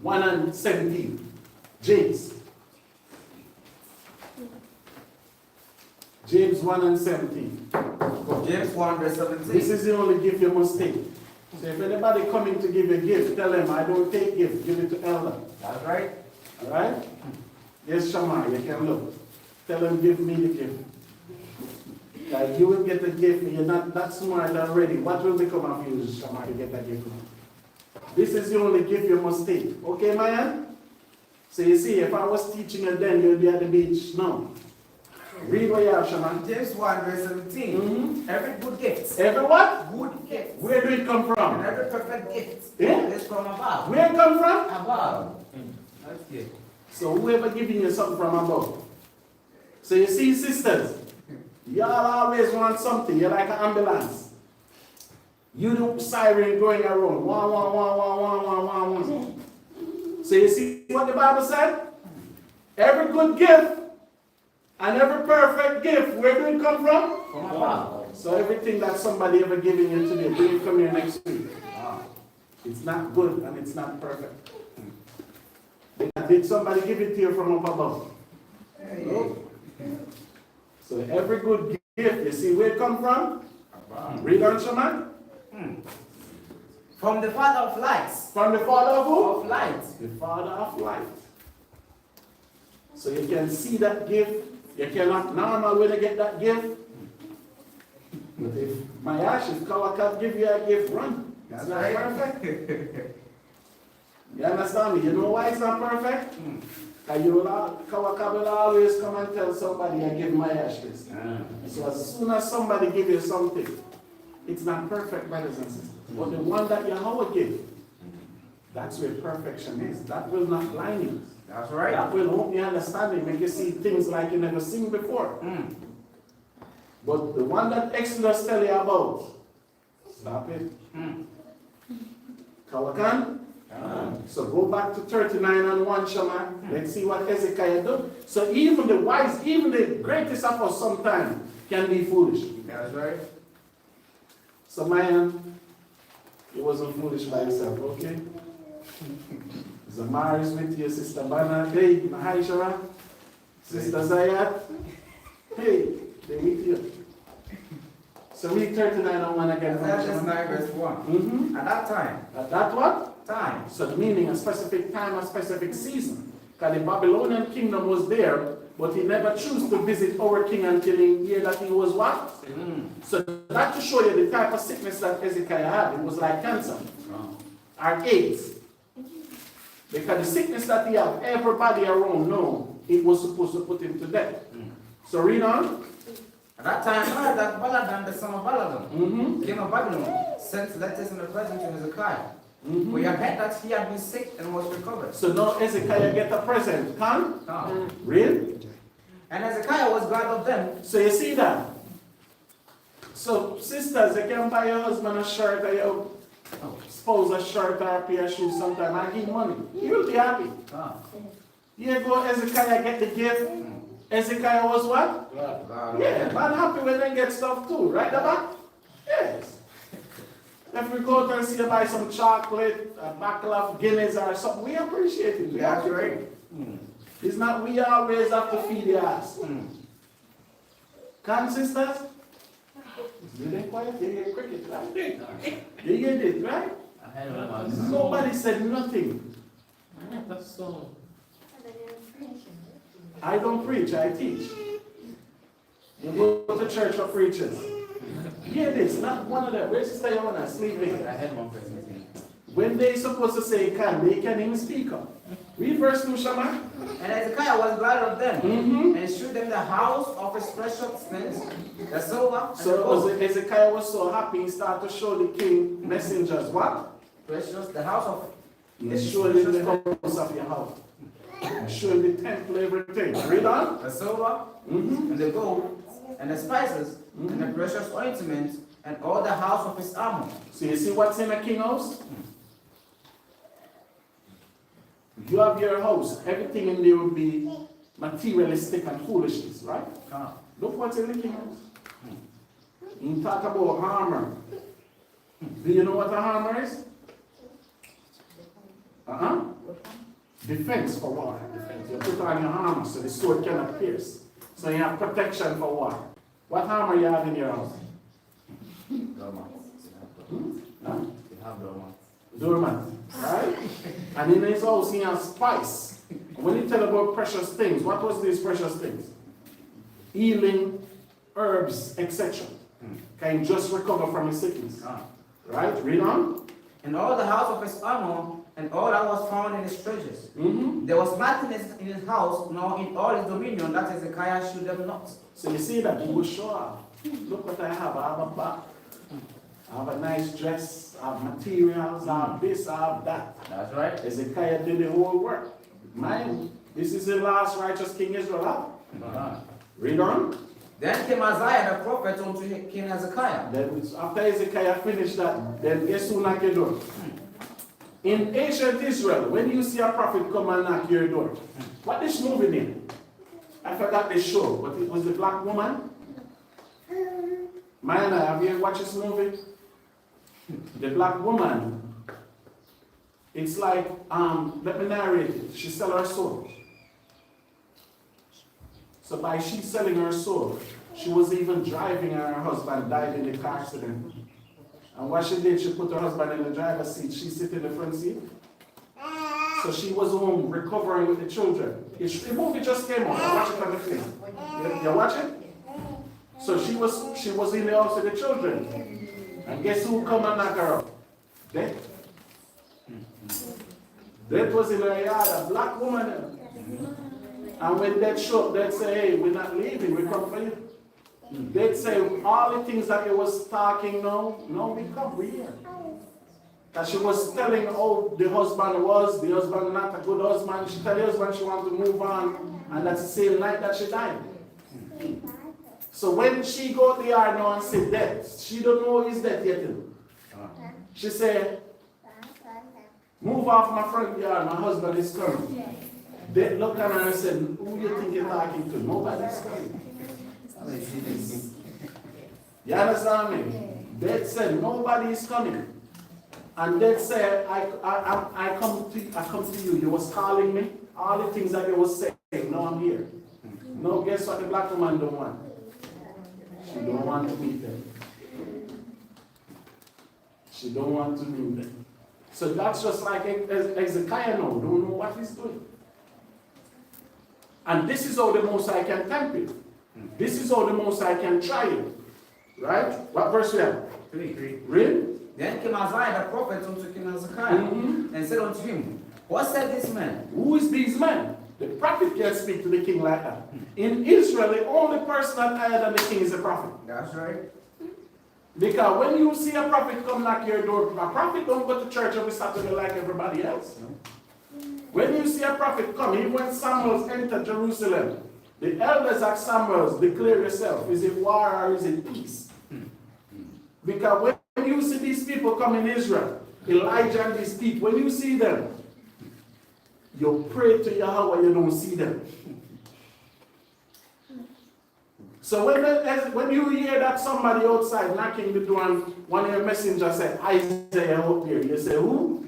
1 and 17. James. James 1 and 17. James 1 verse 17. This is the only gift you must take. So if anybody coming to give a gift, tell them, I don't take gift, give it to elder. That's right. All right? Yes, Shammai, you can look. Tell them, give me the gift. Like you will get a gift, and you're not that smart already. What will become of you, Shammai, to get that gift now? This is the only gift you must take. Okay, Mayan? So you see, if I was teaching you then, you'll be at the beach now. Read what you have, Shaman. James 1 verse 17. Every good gift. Every what? Good gift. Where do it come And from? every perfect gift Yeah? is from above. Where it come from? Above. That's good. So whoever giving you something from above. So you see, sisters, y'all always want something. You're like an ambulance. You do siren going around. Wah, wah, wah, wah, wah, wah, wah, wah. So you see what the Bible said? Every good gift and every perfect gift, where do it come from? From above. So everything that somebody ever giving you today, bring it come here next week. It's not good and it's not perfect. Did somebody give it to you from up above? No. So every good gift, you see where it come from? Read on, Shaman. From the Father of lights. From the Father of who? Of light. The Father of light. So you can see that gift. You cannot normal when you get that gift. But if my ashes, Kawakab give you a gift, run. That's not perfect. You understand me? You know why it's not perfect? Because Kawakab will always come and tell somebody, I give my ashes. So as soon as somebody give you something, It's not perfect, brothers and sisters. But the one that Yahweh gave, that's where perfection is. That will not blind you. That's right. That will open your understanding, make you see things like you never seen before. But the one that Exodus tell you about, stop it. Kawakan? So go back to 39 and 1, Shama. Let's see what Hezekiah do. So even the wise, even the greatest of us sometimes can be foolish. That's right. So man, he wasn't foolish by himself, okay? Zamar is with you, Sister Bana. Hey, Mahaishara. Sister Zayat. Hey, they're with you. So read 39 and 1 again. Exodus 9 verse 1. At that time. At that what? Time. So meaning a specific time, a specific season. Because the Babylonian kingdom was there, but he never chose to visit our king until he heard that he was what? So that to show you the type of sickness that Hezekiah had. It was like cancer or AIDS. Because the sickness that he had, everybody around know it was supposed to put him to death. So read on. At that time, heard that Baladan, the son of Baladan, king of Babylon, sent letters in the present to Hezekiah. We had heard that he had been sick and was recovered. So now Hezekiah get a present. Come? Read. And Hezekiah was glad of them. So you see that? So sisters, you can buy your husband a shirt or your spouse a shirt or a pair of shoes sometime and give money. He will be happy. Here go Hezekiah get the gift. Hezekiah was what? Yeah, man happy when they get stuff too. Right, the back? Yes. If we go out and see you buy some chocolate, a bottle of Guinness or something, we appreciate it. That's right. It's not we always have to feed the ass. Come, sisters? You didn't quiet, you get cricket, right? You get it, right? Nobody said nothing. I don't preach, I teach. You go to church for preachers. Hear this, not one of them. Where's Sister Yona sleeping? I had one person saying. When they supposed to say can, they can't even speak up. Read verse 2, Shama. And Hezekiah was glad of them, and showed them the house of his precious things, the silver, and the So gold. Hezekiah was so happy, he started to show the king messengers what? Precious, the house of He showed him the house of your house. He showed him the temple, everything. Read on. the silver, and the gold, and the spices, and the precious ointments, and all the house of his armor. So you see what's in the king house? You have your house, everything in there will be materialistic and foolishness, right? Look what's in the king house. You talk about armor. Do you know what a armor is? Defense for war. You put on your armor so the sword cannot pierce. So you have protection for war. What armor you have in your house? Doormat, right? And in his house he has spice. When you tell about precious things, what was these precious things? Healing, herbs, etc. Can just recover from his sickness. Right? Read on. And all the house of his armor, and all that was found in his treasures. There was nothing in his house, nor in all his dominion, that Hezekiah showed them not. So you see that he will show off. Look what I have. I have a bag. I have a nice dress. I have materials. I have this. I have that. That's right. Hezekiah did the whole work. Mind, this is the last righteous king Israel. Read on. Then came Isaiah the prophet unto King Hezekiah. Then after Hezekiah finished that, then guess who knocked your door? In ancient Israel, when you see a prophet come and knock your door, what this movie name? I forgot the show, but it was the black woman. Mayana, have you watched this movie? The black woman. It's like, let me narrate it. She sell her soul. So by she selling her soul, she was even driving and her husband died in the car accident. And what she did, she put her husband in the driver's seat, she sit in the front seat. So she was home recovering with the children. The movie just came out. I watch it on the film. You watch it? So she was in the house with the children. And guess who come and knock her up? Death. Death was in her yard, a black woman. And when Death showed up, Death said, hey, we're not leaving, we come for you. They'd say all the things that he was talking, no, we come, we here. That she was telling how the husband was, the husband not a good husband. She tell the husband she want to move on, and that's the same night that she died. So when she go there now and say death, she don't know he's dead yet. She said, move off my front yard, my husband is coming. They look at her and said, who do you think you're talking to? Nobody's coming. You understand me? They said, nobody is coming. And they said, I come to you. You was calling me. All the things that you was saying, now I'm here. No, guess what the black woman don't want? She don't want to meet them. She don't want to meet them. So that's just like Hezekiah now, don't know what he's doing. And this is how the Most High can tempt you. This is how the Most High can try you. Right? What verse we have? 3. Read. Then came Isaiah the prophet unto King Hezekiah, and said unto him, what said this man? Who is these men? The prophet can't speak to the king like that. In Israel, the only person that higher than the king is a prophet. That's right. Because when you see a prophet come knock your door, a prophet don't go to church every Saturday like everybody else. When you see a prophet come, even when Samuel entered Jerusalem, the elders ask Samuel, declare yourself. Is it war or is it peace? Because when you see these people come in Israel, Elijah and these people, when you see them, you pray to Yahawah, you don't see them. So when you hear that somebody outside knocking the door and one of your messengers say, Isaiah out there, you say, who?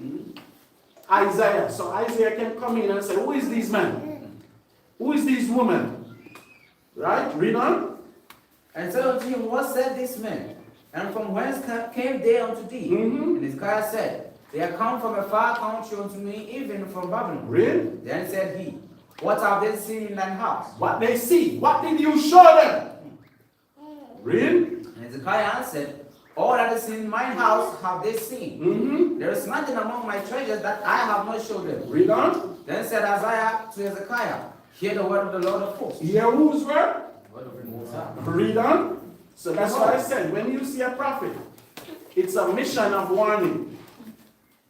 Isaiah. So Isaiah can come in and say, who is these men? Who is these women? Right? Read on. And said unto him, what said this man? And from whence came they unto thee? And Hezekiah said, they are come from a far country unto me, even from Babylon. Read. Then said he, what have they seen in thine house? What they see. What did you show them? Read. And Hezekiah answered, all that is in mine house have they seen. There is nothing among my treasures that I have not showed them. Read on. Then said Isaiah to Hezekiah, hear the word of the Lord of hosts. Hear whose word? Word of the Most High. Read on. So that's why I said, when you see a prophet, it's a mission of warning.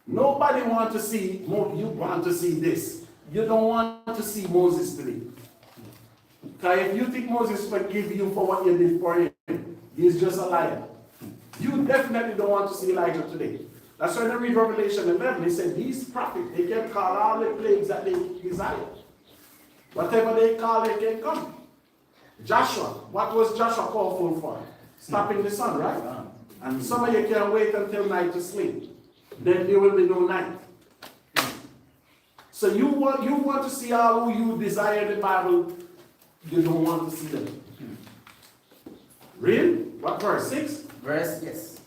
Nobody want to see, you want to see this. You don't want to see Moses today. Because if you think Moses forgive you for what you did for him, he's just a liar. You definitely don't want to see Elijah today. That's why I read Revelation 11, he said, these prophets, they can call all the plagues that they desire. Whatever they call, they can come. Joshua, what was Joshua powerful for? Stopping the sun, right? And some of you can wait until night to sleep. Then there will be no night. So you want to see all who you desire in the Bible, you don't want to see them. Read? What verse? 6? Verse, yes.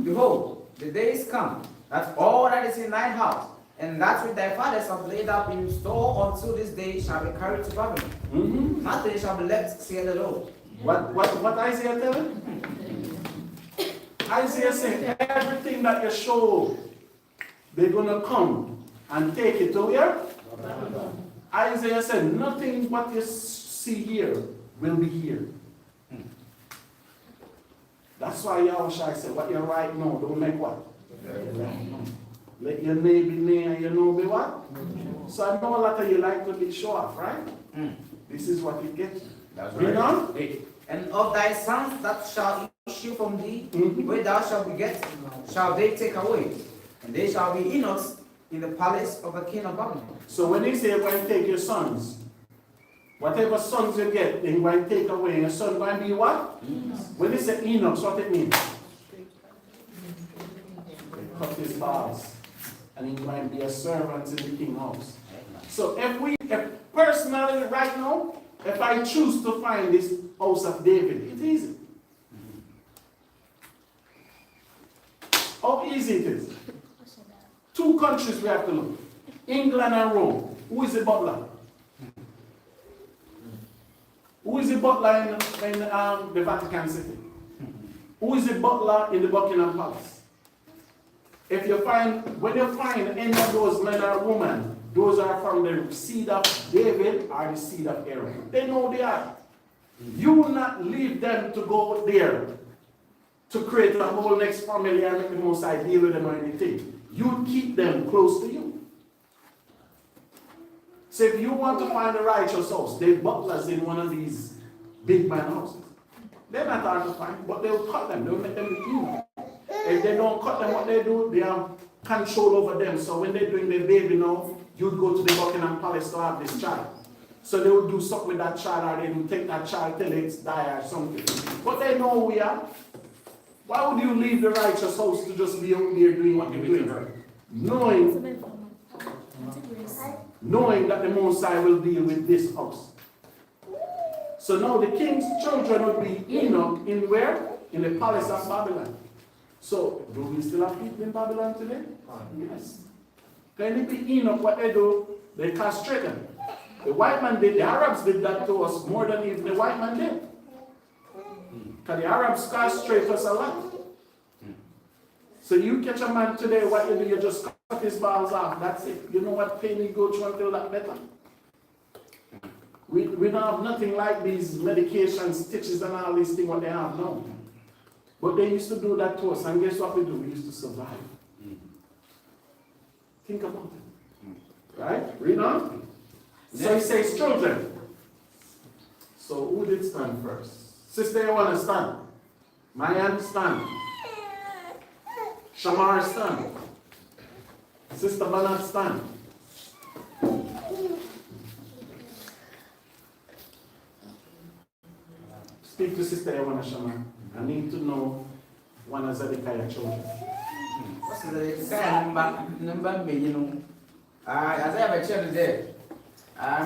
Behold, the days come, that all that is in thine house, and that which thy fathers have laid up in store until this day shall be carried to Babylon. Nothing shall be left, saith the Lord. What Isaiah telling? Isaiah saying everything that you show, they're gonna come and take it to where? Isaiah said nothing what you see here will be here. That's why Yahushua said, what you right now, don't make what? Let your neighbor near and your know be what? So I know a lot of you like to be show off, right? This is what you get. Read on. And of thy sons that shall issue from thee, where thou shalt beget, shall they take away, and they shall be eunuchs in the palace of the king of Babylon. So when he say, when you take your sons, whatever sons you get, they going to take away. Your son going to be what? When they say eunuchs, what it means? They cut his bars, and he's going to be a servant in the king's house. So if personally right now, if I choose to find this house of David, it's easy. How easy it is. 2 countries we have to look. England and Rome. Who is the butler? Who is the butler in the Vatican City? Who is the butler in the Buckingham Palace? When you find any of those men or women, those are from the seed of David or the seed of Aaron. They know they are. You will not leave them to go there to create a whole next family and make the Most High deal with them or anything. You keep them close to you. So if you want to find a righteous house, they butlers in one of these big man houses. They're not hard to find, but they'll cut them. They'll make them eat. If they don't cut them, what they do, they have control over them. So when they're doing their baby now, you'd go to the Buckingham Palace to have this child. So they would do something with that child, or they would take that child till it's die or something. But they know who we are. Why would you leave the righteous house to just be out there doing what you're doing? Knowing that the Most High will deal with this house. So now the king's children will be Enoch in where? In the palace of Babylon. So, do we still have people in Babylon today? Yes. Can it be Enoch? What they do? They castrate them. The white man did, the Arabs did that to us more than even the white man did. Because the Arabs castrate us a lot. So you catch a man today, what you do, you just cut his balls off. That's it. You know what pain you go through until that better. We don't have nothing like these medications, stitches and all these things what they have now. But they used to do that to us, and guess what we do? We used to survive. Think about it. Right? Read on. So he says children. So who did stand first? Sister, you want to stand? Mayan, stand. Shamar, stand. Sister Banat, stand. Speak to Sister Yawana Shamar. I need to know one of Zedekiah children. What's the number me, you know? As I have a child there.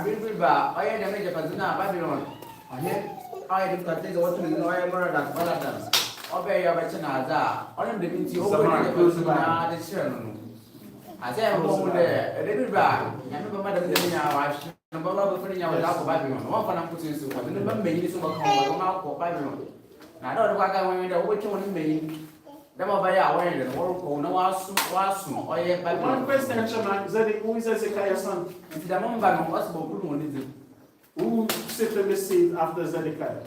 Bring back. I am a major Pazuna, Babylon. I have got this what to do. I am more than Paladins. Obey your Bachana. On the means you over the children. As I am home there, a little back. I remember Madame Denia, number of friends out of Babylon. One for them putting so much. Number many so much out for Babylon. I don't know what I want to which one mean. Them over there, where the world no was One question, Shaman, who is Zedekiah's son? It's the moment by possible good one. Who sit in the seat after Zedekiah?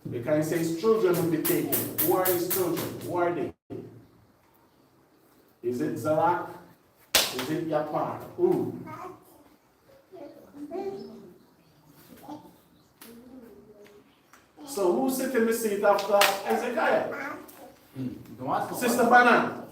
Because he says children will be taken. Who are his children? Who are they? Is it Zarak? Is it Yapar? Who? So who sit in the seat after Ezekiah? Sister Banan.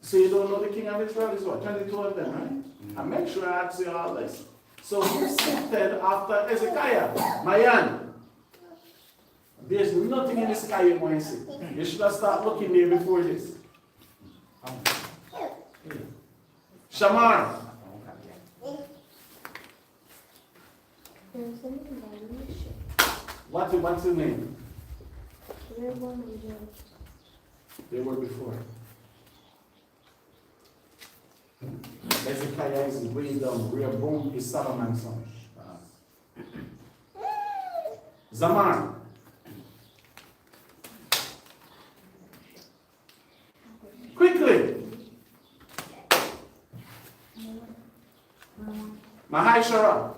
So you don't know the king of Israel is what? 22 of them, right? I make sure I ask you all this. So who seated after Ezekiah? Mayan. There's nothing in the sky you want to see. You should have started looking there before this. Shamar. What's his name? They were before. Ezekiah is way down. Rehoboam is Solomon's son. Zamar. Quickly. Mahaishara.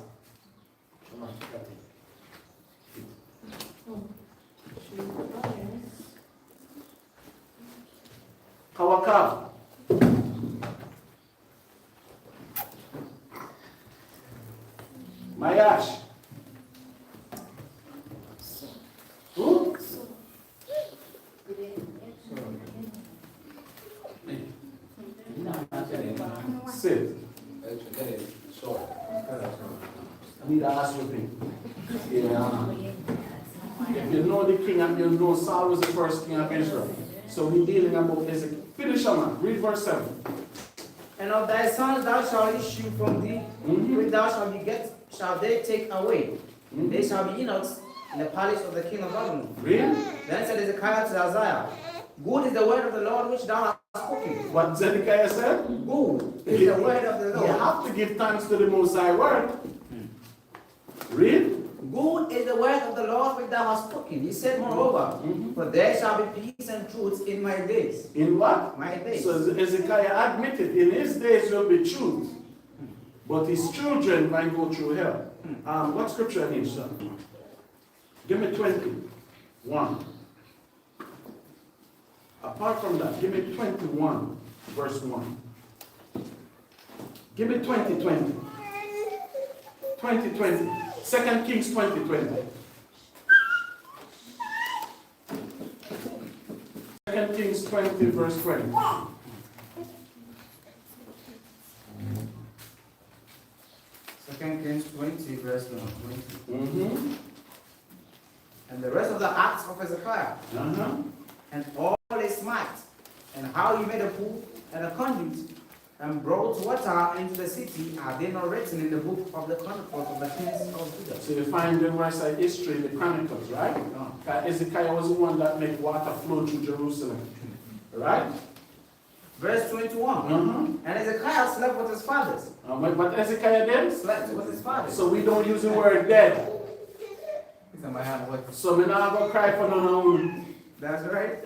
Kawakab. Mayash. Who? Sit. I need to ask you a thing. Yeah. You know the king and you know Saul was the first king of Israel. So we're dealing about Ezekiel. Finish on, read verse 7. And of thy sons thou shalt issue from thee, which thou shalt beget, shall they take away. They shall be eunuchs in the palace of the king of Babylon. Read. Then said Ezekiah to Isaiah, good is the word of the Lord which thou hast spoken. What Zedekiah said? Good is the word of the Lord. You have to give thanks to the Most High word. Read. Good is the word of the Lord which thou hast spoken. He said, moreover, for there shall be peace and truth in my days. In what? My days. So Ezekiah admitted, in his days will be truth. but his children might go through hell. What scripture I need, sir? Give me 21. Apart from that, give me 21, verse 1. Give me 20, 20. 20, 20. 2 Kings 20, 20. 2 Kings 20, verse 20. Second Kings 20, verse 20. Mm-hmm. And the rest of the acts of Hezekiah, and all his might, and how he made a pool and a conduit, and brought water into the city, are they not written in the book of the Chronicles of the Kings of Judah? So you find the rest of history in the Chronicles, right? Hezekiah was the one that made water flow through Jerusalem. Right? Verse 21. And Hezekiah slept with his fathers. But Hezekiah did? Slept with his fathers. So we don't use the word dead. So we not going to cry for no one. That's right.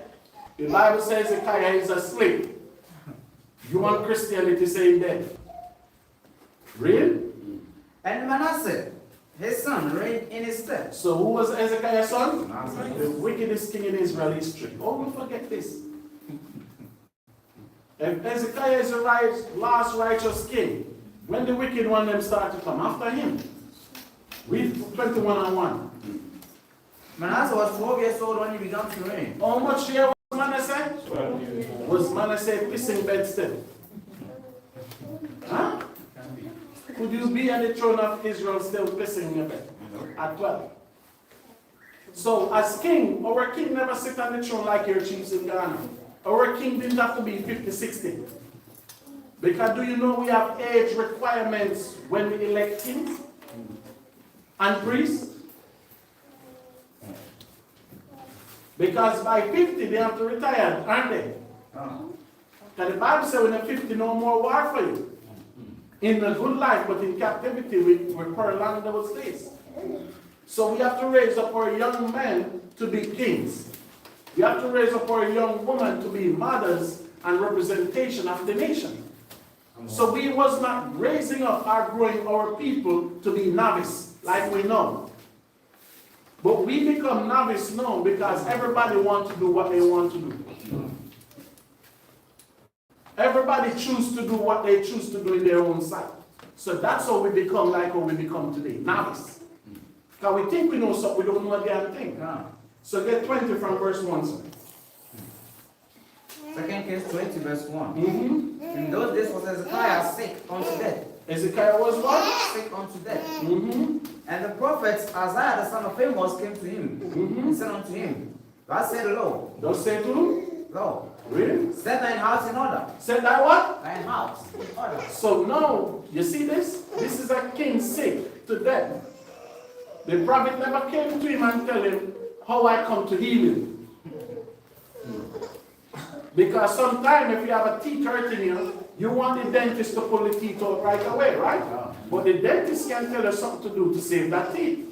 The Bible says Hezekiah is asleep. You want Christianity saying dead? Real? And Manasseh, his son, reigned in his stead. So who was Hezekiah's son? Manasseh. The wickedest king in Israel history. Oh, we forget this. If Hezekiah is the last righteous king, when the wicked one them start to come after him? Read 21 and 1. Manasseh was 12 years old when he began to reign. How much year was Manasseh? 12 years. Was Manasseh pissing bed still? Huh? Could you be on the throne of Israel still pissing in your bed? At 12. So as king, our king never sit on the throne like your chiefs in Ghana. Our king didn't have to be 50, 60. Because do you know we have age requirements when we elect kings and priests? Because by 50 they have to retire, aren't they? Because the Bible says when you're 50, no more war for you. In a good life, but in captivity, we prolong those days. So we have to raise up our young men to be kings. We have to raise up our young women to be mothers and representation of the nation. So we was not raising up or growing our people to be novice like we know. But we become novice now because everybody wants to do what they want to do. Everybody chooses to do what they choose to do in their own sight. So that's how we become like how we become today, novice. Because we think we know something, we don't know a damn thing. So get 20 from verse 1, sir. 2 Kings 20, verse 1. Mm-hmm. In those days was Hezekiah sick unto death. Hezekiah was what? Sick unto death. Mm-hmm. And the prophet Isaiah the son of Amos came to him. Mm-hmm. He said unto him, Thus said the Lord. Don't say to him? Lord, Really? set thine house in order. Said that what? Thine house in order. So now, you see this? This is a king sick to death. The prophet never came to him and tell him how I come to heal him. Because sometimes if you have a teeth hurting you, you want the dentist to pull the teeth out right away, right? But the dentist can tell you something to do to save that teeth.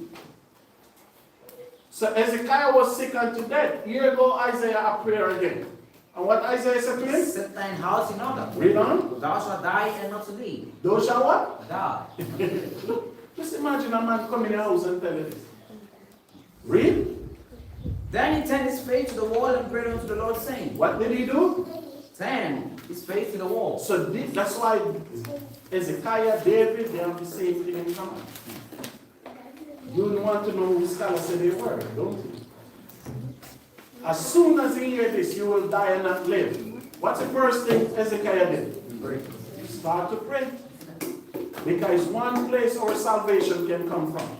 So Hezekiah was sick unto death. Here go Isaiah up here again. And what Isaiah said to him? Set thine house in order. Read on. Thou shalt die and not live. Thou shalt what? Die. Look, just imagine a man come in your house and tell you this. Read. Then he turned his face to the wall and prayed unto the Lord, saying, What did he do? Turn his face to the wall. So that's why Hezekiah, David, they have the same thing in common. You want to know who scholars say they were, don't you? As soon as you hear this, you will die and not live. What's the first thing Hezekiah did? Pray. Start to pray. Because one place our salvation can come from.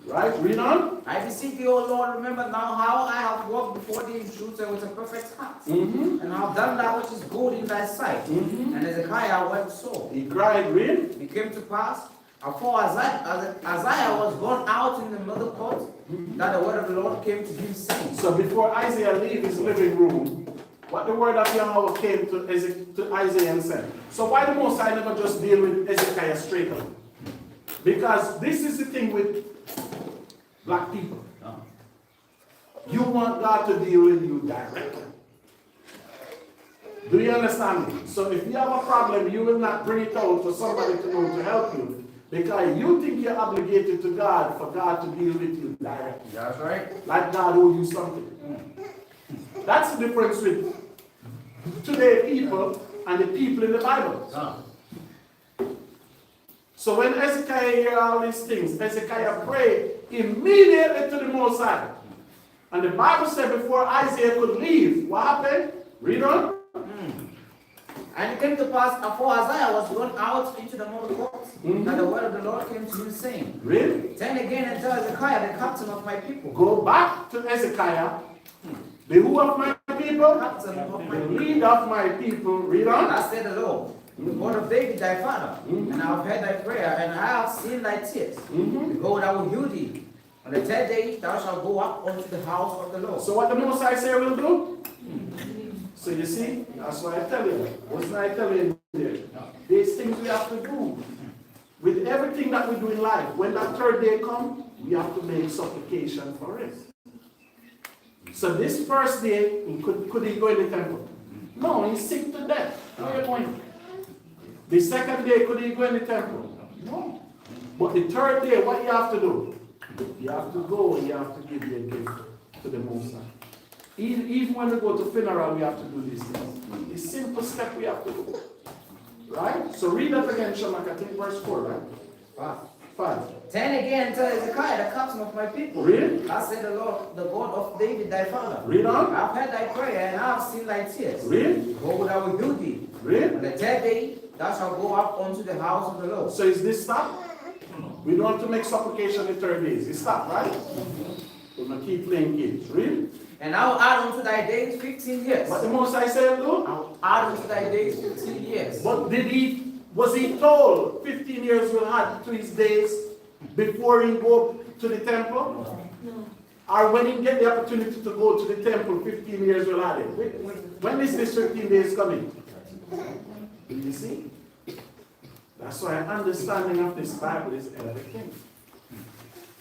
Right? Read on. I beseech thee, O Lord, remember now how I have walked before thee in truth and with a perfect heart, and have done that which is good in thy sight. And Hezekiah wept sore. He cried, read. It came to pass, afore Isaiah was gone out in the middle court, that the word of the Lord came to him, saying. So before Isaiah leave his living room, what the word of YAHAWAH came to Isaiah and said. So why the Most High never just deal with Hezekiah straight up? Because this is the thing with black people. You want God to deal with you directly. Do you understand me? So if you have a problem, you will not bring it out for somebody to know to help you. Because you think you're obligated to God for God to deal with you directly. That's right. Like God owes you something. That's the difference with today people and the people in the Bible. So when Hezekiah heard all these things, Hezekiah prayed immediately to the Most High. And the Bible said before Isaiah could leave, what happened? Read on. And it came to pass, after Isaiah was gone out into the mortal courts, that the word of the Lord came to him, saying, Read. Turn again and tell Hezekiah, the captain of my people. Go back to Hezekiah. The who of my people? Captain of my The people. lead of my people. Read on. Thus said the Lord, the God of David thy father, and I have heard thy prayer, and I have seen thy tears. Behold, I will heal thee. On the third day thou shalt go up unto the house of the Lord. So what the Most High say will do? So you see, that's why I tell you. What's I tell you there? These things we have to do. With everything that we do in life, when that third day comes, we have to make supplication for it. So this first day, could he go in the temple? No, he's sick to death. Where are you going? The second day, could he go in the temple? No. But the third day, what you have to do? You have to go and you have to give your gift to the Most High. Even when we go to funeral, we have to do these things. The simple step we have to do. Right? So read that again, Shamak, I think verse 4, right? 5. Turn again and tell Hezekiah, the captain of my people. Read. Thus said the Lord, the God of David thy father. Read on. I have heard thy prayer, and I have seen thy tears. Read. Behold, I will heal thee. Read. On the third day thou shalt go up unto the house of the Lord. So is this stop? We don't have to make supplication in 30 days. It's stop, right? We're going to keep playing games. Read. And I will add unto thy days 15 years. What the Most High said, do? I will add unto thy days 15 years. But was he told 15 years will add to his days before he go to the temple? No. Or when he get the opportunity to go to the temple, 15 years will add it? When is this 15 days coming? Do you see? That's why understanding of this Bible is everything.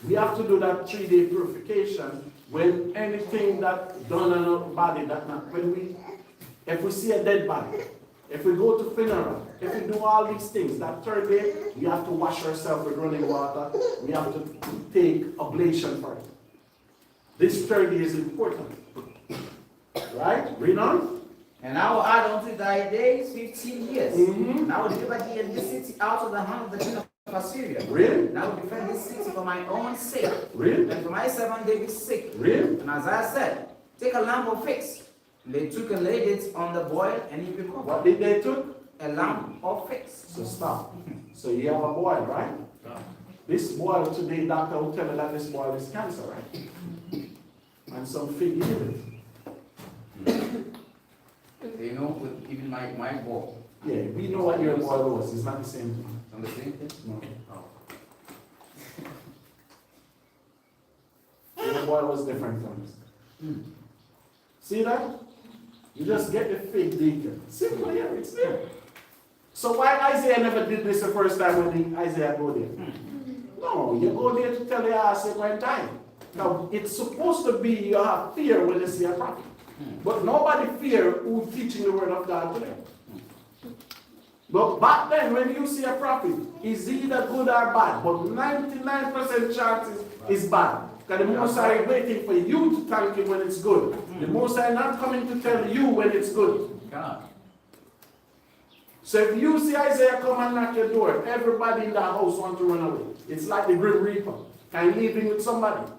We have to do that 3-day purification when anything that done on our body, if we see a dead body, if we go to funeral, if we do all these things, that third day, we have to wash ourselves with running water. We have to take oblation for it. This third day is important. Right? Read on. And I will add unto thy days 15 years. And I will deliver thee and this city out of the hand of the king of Assyria. Read. And I will defend this city for my own sake. Read. And for my servant David's sake. Read. And Isaiah said, take a lamp of figs. And they took and laid it on the boil, and he recovered. What did they took? A lamp of figs. So stop. So you have a boil, right? This boil today, doctor will tell you that this boil is cancer, right? And some fig heal it. You know, with even my ball. Yeah, we know what your boil was. It's not the same thing. On the same thing? No. Your boil was different from this. See that? You just get the fig deacon. Simple here, it's there. So why Isaiah never did this the first time when Isaiah go there? No, you go there to tell your ass at one time. Now, it's supposed to be you have fear when you see a prophet. But nobody fear who's teaching the word of God to them. But back then, when you see a prophet, is either good or bad, but 99% chances is bad. Because the Most High is waiting for you to thank him when it's good. The Most High not coming to tell you when it's good. God. So if you see Isaiah come and knock your door, everybody in that house want to run away. It's like the Grim Reaper. Can you leave him with somebody?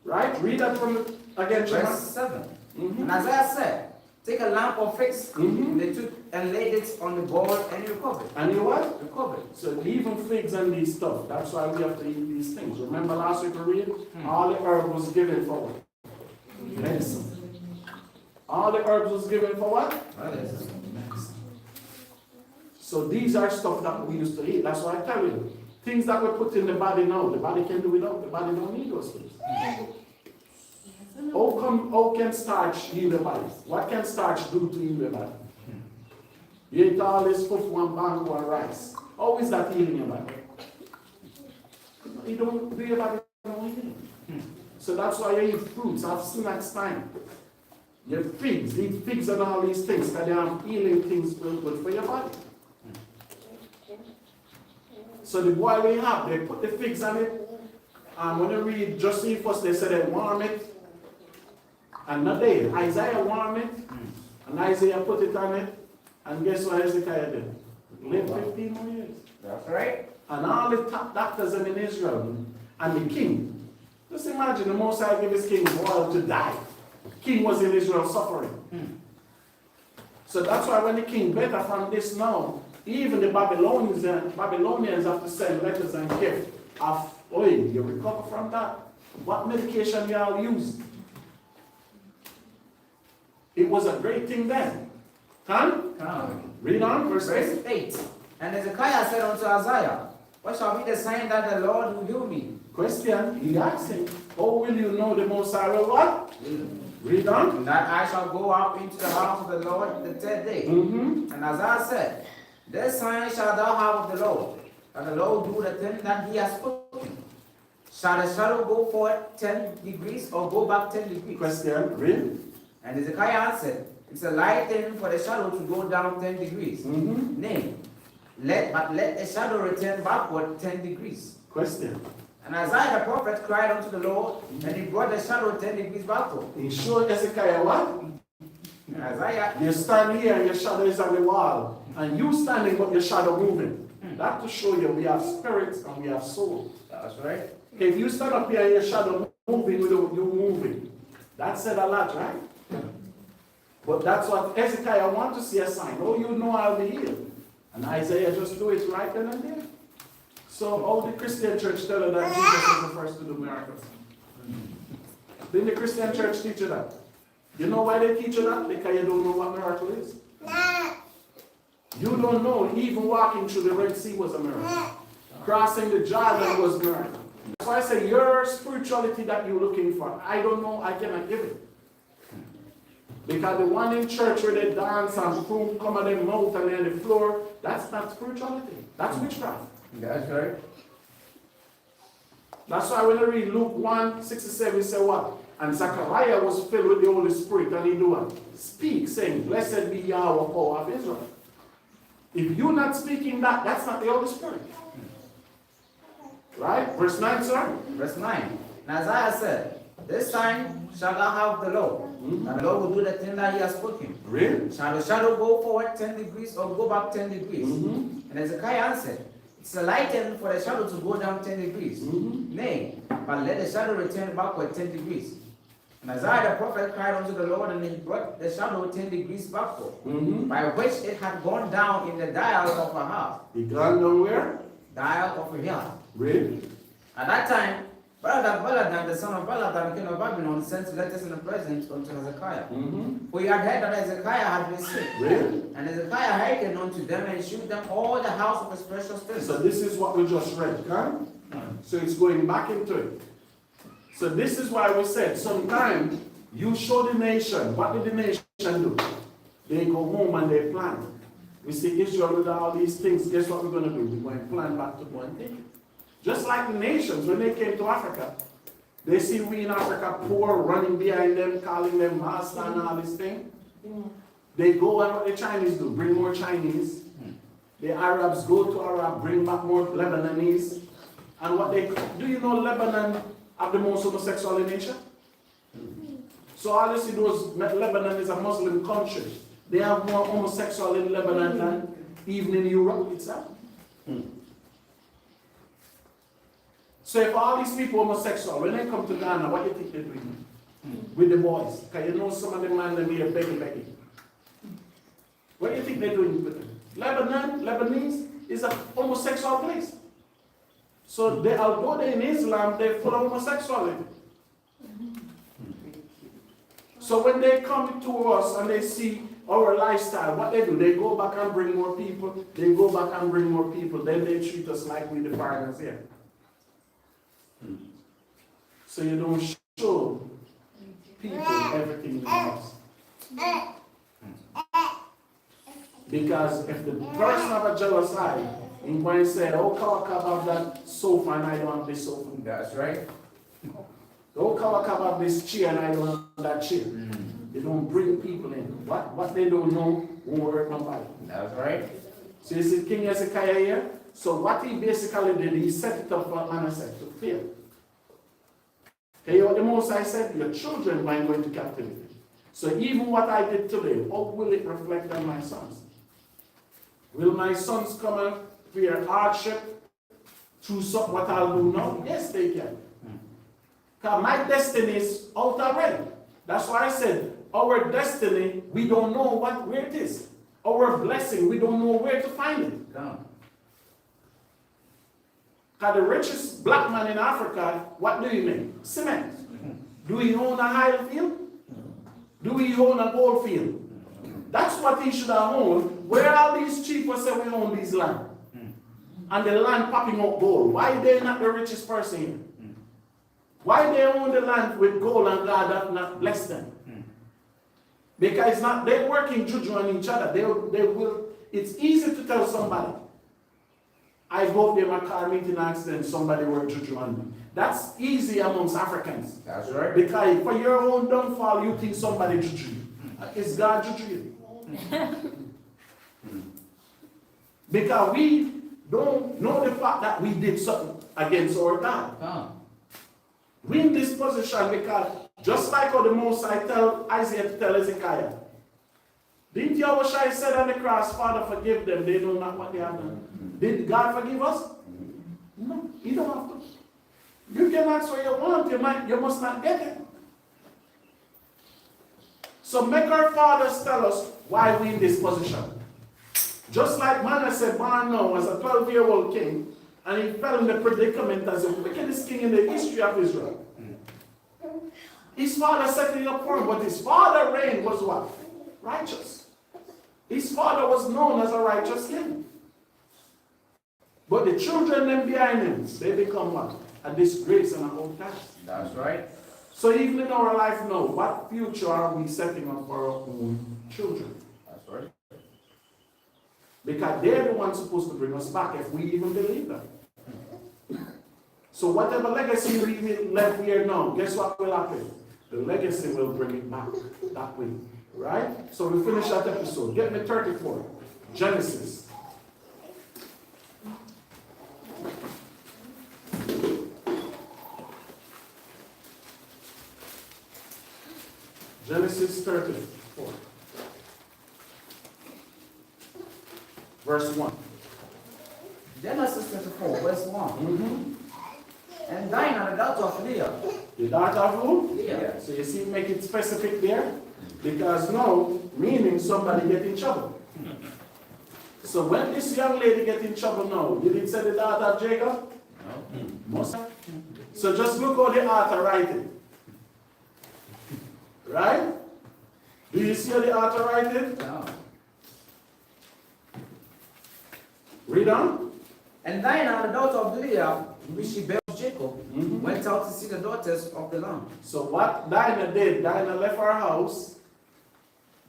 Right? Read that from again, Verse 7. And Isaiah said, take a lamp of figs. And they took and laid it on the boil, and he recovered. And you what? Recovered. So even figs and these stuff, that's why we have to eat these things. Remember last week we read? All the herb was given for what? Medicine. All the herbs was given for what? Medicine. So these are stuff that we used to eat. That's why I tell you. Things that we put in the body now, the body can do without. The body don't need those things. How can starch heal the body? What can starch do to heal the body? You eat all this fufu and bango and rice. How is that healing your body? You don't do your body no healing. So that's why you eat fruits, have snacks time. Your figs, eat figs and all these things, because they have healing things good for your body. So the boy we have, they put the figs on it. And when you read Josephus, they say they warm it. And not they. Isaiah warm it. And Isaiah put it on it. And guess what Hezekiah did? Lived 15 more years. That's right. And all the top doctors in Israel and the king. Just imagine the Most High gave his king oil to die. King was in Israel suffering. So that's why when the king better from this now, even the Babylonians have to send letters and gifts of oil. You recover from that. What medication y'all use? It was a great thing then. Read on, verse 8. 8. And Hezekiah said unto Isaiah, what shall be the sign that the Lord will heal me? Question, he asked him, how will you know the Most High will what? Read on. And that I shall go up into the house of the Lord the third day. And Isaiah said, this sign shall thou have of the Lord, that the Lord do the thing that he has spoken. Shall the shadow go forward 10 degrees or go back 10 degrees? Question, read. And Hezekiah answered, it's a light thing for the shadow to go down 10 degrees. Nay, let the shadow return backward 10 degrees. Question. And Isaiah the prophet cried unto the Lord, and he brought the shadow 10 degrees backward. He showed Hezekiah what? Isaiah, You stand here and your shadow is on the wall. And you standing but your shadow moving. That to show you we have spirits and we have soul. that's right. Okay, if you stand up here and your shadow moving without you moving, that said a lot, right? But that's what Hezekiah wants to see a sign. Oh, you know I'll be healed. And Isaiah just do it right then and there. So all the Christian church tell you that Jesus is the first to do miracles. Didn't the Christian church teach you that? You know why they teach you that? Because you don't know what miracle is. You don't know. Even walking through the Red Sea was a miracle. Crossing the Jordan was a miracle. That's why I say your spirituality that you're looking for, I don't know, I cannot give it. Because the one in church where they dance and food come out of their mouth and they're on the floor, that's not spirituality. That's witchcraft. That's right. That's why when I read Luke 1:67, it says what? And Zechariah was filled with the Holy Spirit, and he do what? Speak, saying, blessed be Yahweh, power of Israel. If you're not speaking that, that's not the Holy Spirit. Right? Verse 9, sir? Verse 9. And Isaiah said, this sign shall thou have of the Lord, and the Lord will do the thing that he has spoken. Really? Shall the shadow go forward 10 degrees or go back 10 degrees? And Hezekiah answered, it's a lighten for the shadow to go down 10 degrees. Nay, but let the shadow return backward 10 degrees. And Isaiah the prophet cried unto the Lord, and he brought the shadow 10 degrees backward, by which it had gone down in the dial of a house. He gone down where? Dial of a hill. Really? At that time, Baladan, the son of Baladan, king of Babylon, sent letters and a present unto Hezekiah. For he had heard that Hezekiah had been sick. Really? And Hezekiah hearkened unto them and shewed them all the house of his precious things. So this is what we just read, huh? So it's going back into it. So this is why we said, sometimes you show the nation. What did the nation do? They go home and they plan. We see Israel with all these things. Guess what we're going to do? We're going to plan back to one thing. Just like the nations, when they came to Africa, they see we in Africa poor, running behind them, calling them master and all this thing. They go and what the Chinese do, bring more Chinese. The Arabs go to Arab, bring back more Lebanese. And what they do, you know Lebanon have the most homosexual in Asia? So all you see those, Lebanon is a Muslim country. They have more homosexual in Lebanon than even in Europe itself. So if all these people are homosexual, when they come to Ghana, what do you think they're doing with the boys? Because you know some of them man them here begging. What do you think they're doing with them? Lebanese is a homosexual place. So they, although they're in Islam, they're full of homosexuality. So when they come to us and they see our lifestyle, what they do, they go back and bring more people, they go back and bring more people, then they treat us like we the foreigners here. So you don't show people everything in the house. Because if the person have a jealous eye, he's going to say, oh, Kawakab have that sofa and I don't have this sofa. That's right. Oh, Kawakab have this chair and I don't have that chair. They don't bring people in. What they don't know won't hurt nobody. That's right. So you see King Hezekiah here? So what he basically did, he set it up for Manasseh to fail. Hey, what the Most High said, your children might go into captivity. So even what I did today, how will it reflect on my sons? Will my sons come and fear hardship through what I'll do now? Yes, they can. Because my destiny is out already. That's why I said, our destiny, we don't know where it is. Our blessing, we don't know where to find it. No. Because the richest black man in Africa, what do you make? Cement. Do he own a oil field? Do he own a gold field? That's what he should have owned. Where are these chiefs say we own these land? And the land popping up gold. Why they not the richest person here? Why they own the land with gold and God have not blessed them? Because it's not, they're working juju on each other. They will, it's easy to tell somebody, I go up there, my car meeting accident, somebody work juju on me. That's easy amongst Africans. That's right. Because for your own downfall, you think somebody juju you. It's God juju you. Because we don't know the fact that we did something against our God. We in this position because just like how the Most High tell Isaiah to tell Hezekiah, didn't YAHAWAH said on the cross, Father, forgive them, they know not what they have done. Did God forgive us? No, you don't have to. You can ask what you want, you must not get it. So make our fathers tell us why we in this position. Just like Manasseh born now was a 12-year-old king, and he fell in the predicament as the wickedest king in the history of Israel. His father set him up for him, but his father's reign was what? Righteous. His father was known as a righteous king. But the children then behind him, they become what? A disgrace and an outcast. That's right. So even in our life now, what future are we setting up for our own children? That's right. Because they're the ones supposed to bring us back if we even believe them. So whatever legacy we left here now, guess what will happen? The legacy will bring it back that way. Right? So we finish that episode. Get me 34. Genesis. Genesis 34. Verse 1. Genesis 34, verse 1. And Dinah, the daughter of Leah. The daughter of who? Leah. So you see, make it specific there. Because no, meaning somebody get in trouble. So when this young lady get in trouble now, did it say the daughter of Jacob? No. So just look how the author write it. Right? Do you see how the author write it? No. Read on. And Dinah, the daughter of Leah, which she bare Jacob, went out to see the daughters of the land. So what Dinah did, Dinah left her house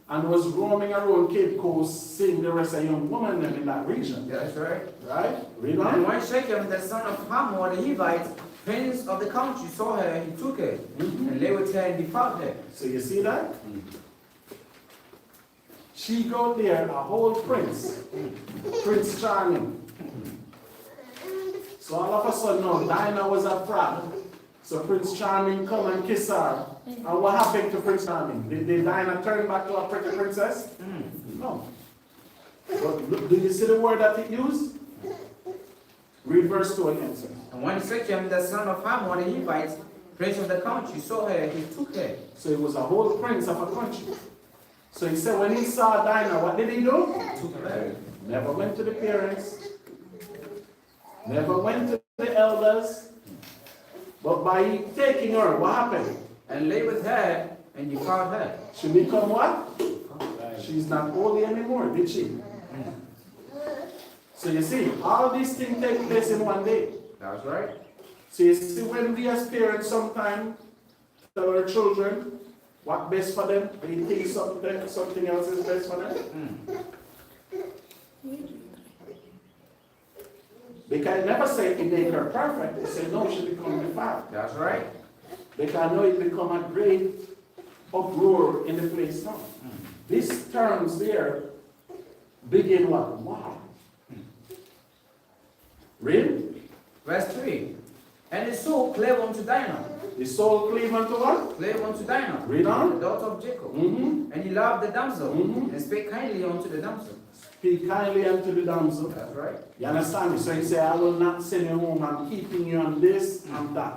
and was roaming around Cape Coast, seeing the rest of young women in that region. That's right. Right? Read And on. when Shechem, the son of Hamor the Hivite, prince of the country, saw her, he took her, and lay with her and defiled her. So you see that? She got there, a whole prince, Prince Charming. So all of a sudden now, Dinah was a fraud. So Prince Charming come and kiss her. And what happened to Prince Charming? Did Dinah turn back to a pretty princess? No. But look, do you see the word that it used? Read verse 2 again, sir. And when Shechem, the son of Hamor the Hivite, prince of the country, saw her, he took her. So it was a whole prince of a country. So he said when he saw Dinah, what did he do? Took her. Never went to the parents. Never went to the elders. But by taking her, what happened? And lay with her, and defiled her. She become what? She's not holy anymore, did she? So you see, all these things take place in one day. That's right. So you see, when we as parents sometimes tell our children what best for them, they think something else is best for them. Because it never say it make her perfect. They say no, she become defiled. That's right. Because I know it become a great uproar in the place now. These terms there begin what? Wow. Read. Verse 3. And his soul clave unto Dinah. The soul cleave unto what? Clave unto Dinah, Read on. the daughter of Jacob. Mm-hmm. And he loved the damsel, Mhm. and spake kindly unto the damsel. Speak kindly unto the damsel. That's right. You understand me? So he said, I will not send you home. I'm keeping you on this and that.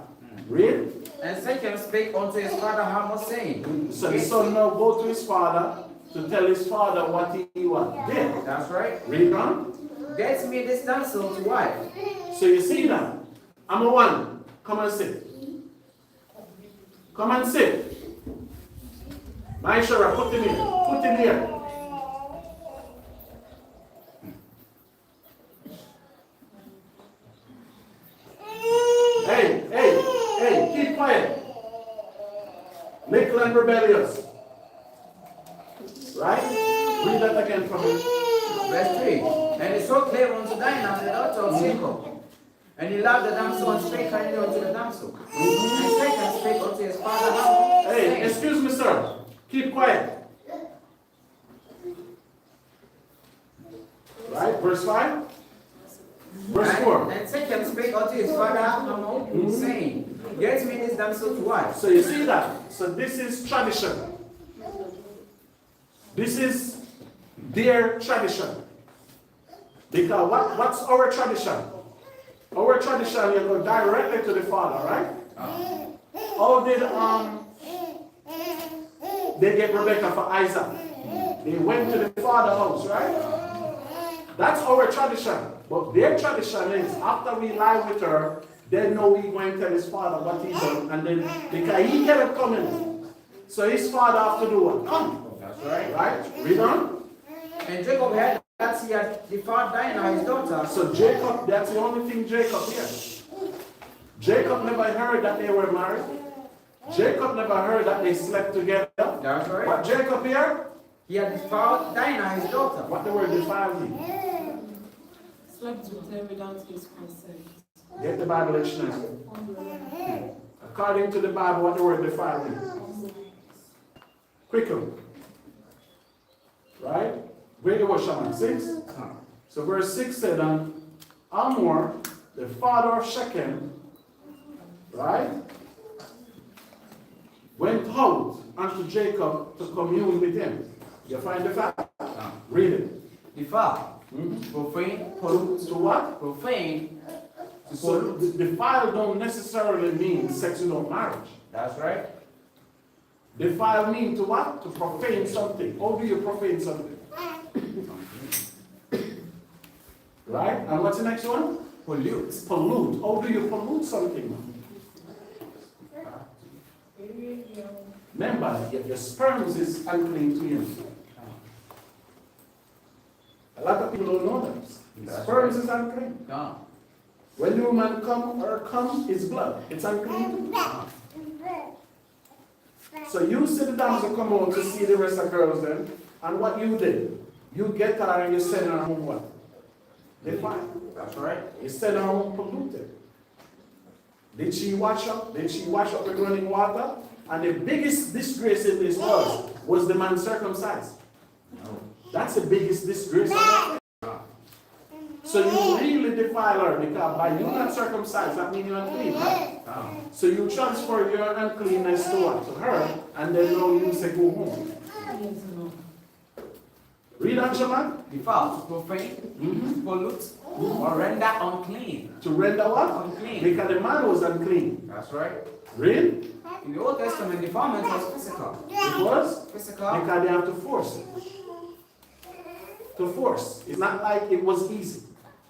Read. And Shechem spake unto his father Hamor, saying, So the son now go to his father to tell his father what he what did. That's right. Read on. Get me this damsel to wife. So you see that? I'm a one. Come and sit. Come and sit. Maishara, put him in. Put him here. Hey, keep quiet. Little and rebellious. Right? Read that again for me. Verse 3. And his soul clave unto Dinah, the daughter of Jacob. And he loved the damsel, and spake kindly unto the damsel. And Shechem spake unto his father Hamor, Hey, saying, excuse me, sir. Keep quiet. Right? Verse 5. Verse 4. And Shechem spake unto his father Hamor, saying, Get me this damsel to wife. So you see that? So this is tradition. This is their tradition. Because what's our tradition? Our tradition, you go directly to the father, right? How did they get Rebecca for Isaac? They went to the father's house, right? That's our tradition. But their tradition is after we lie with her, then know we going to tell his father what he done, and then because he cannot come in. So his father have to do what? Come. That's right. Right? Read on. And Jacob heard that he had defiled Dinah, his daughter. So Jacob, that's the only thing Jacob hears. Jacob never heard that they were married. Jacob never heard that they slept together. That's right. What Jacob heard? He had defiled Dinah, his daughter. What the word defiled mean? Slept with her without his consent. Get the Bible dictionary. According to the Bible, what the word defiled means? Quickly. Right? Where was Shaman? 6? So verse 6 said, and Hamor, the father of Shechem, right, went out unto Jacob to commune with him. You find the fact? Read it. Defile. Profane, pollute. To what? Profane. To So pollute. defile don't necessarily mean sex without marriage. That's right. Defile mean to what? To profane something. How do you profane something? Right? And what's the next one? Pollute. Pollute. How do you pollute something? Remember, your sperms is unclean to you. A lot of people don't know that. Sperms is unclean. No. When the woman come is blood. It's unclean. So you see the damsel come out to see the rest of girls then, and what you did, you get her and you send her home what? Defiled. That's right. You send her home polluted. Did she wash up? Did she wash up with running water? And the biggest disgrace in this was the man circumcised. No. That's the biggest disgrace. So you really defile her because by you not circumcised, that means you're unclean, right? So you transfer your uncleanness to what? To her, and then now you say go home. Read on, Shaman. Defile. To profane. To pollute. Or render unclean. To render what? Unclean. Because the man was unclean. That's right. Read. In the Old Testament, defilement was physical. It was Physical. because they have to force it. To force. It's not like it was easy.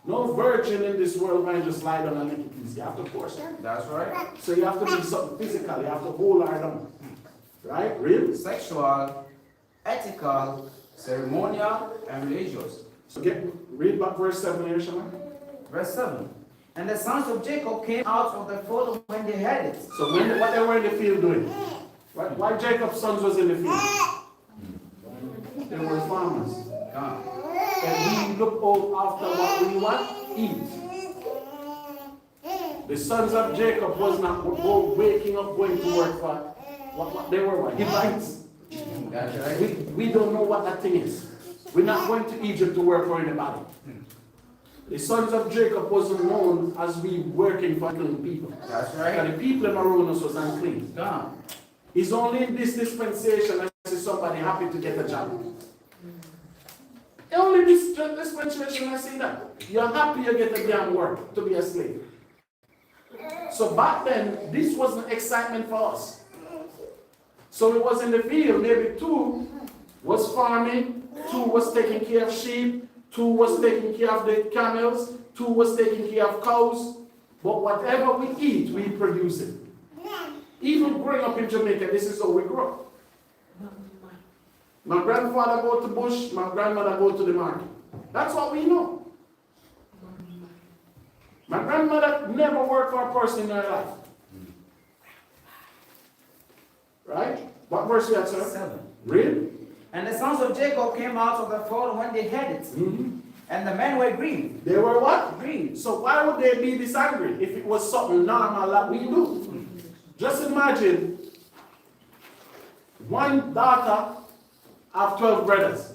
No virgin in this world might just lie down and make it easy. You have to force it. That's right. So you have to do something physical. You have to hold her down. Right? Read. Sexual, ethical, ceremonial, and religious. So read back verse 7 here, Shaman. Verse 7. And the sons of Jacob came out of the fold when they heard it. So what they were in the field doing? Why Jacob's sons was in the field? They were farmers. And we look out after what we want, eat. The sons of Jacob was not waking up going to work for What they were, what? Hivites. That's right. We don't know what that thing is. We're not going to Egypt to work for anybody. The sons of Jacob wasn't known as we working for unclean people. That's And right. the people in around us was unclean. Come. It's only in this dispensation I see somebody happy to get a job. Only this dispensation I see that. You're happy you get a damn work to be a slave. So back then, this wasn't excitement for us. So it was in the field, maybe 2 was farming, 2 was taking care of sheep, 2 was taking care of the camels, 2 was taking care of cows. But whatever we eat, we produce it. Even growing up in Jamaica, this is how we grew up. My grandfather go to bush, my grandmother go to the market. That's what we know. My grandmother never worked for a person in her life. Right? What verse you at, sir? 7. Read. And the sons of Jacob came out of the fold when they heard it. And the men were grieved. They were what? Grieved. So why would they be this angry if it was something normal that we do? Just imagine one daughter have 12 brothers.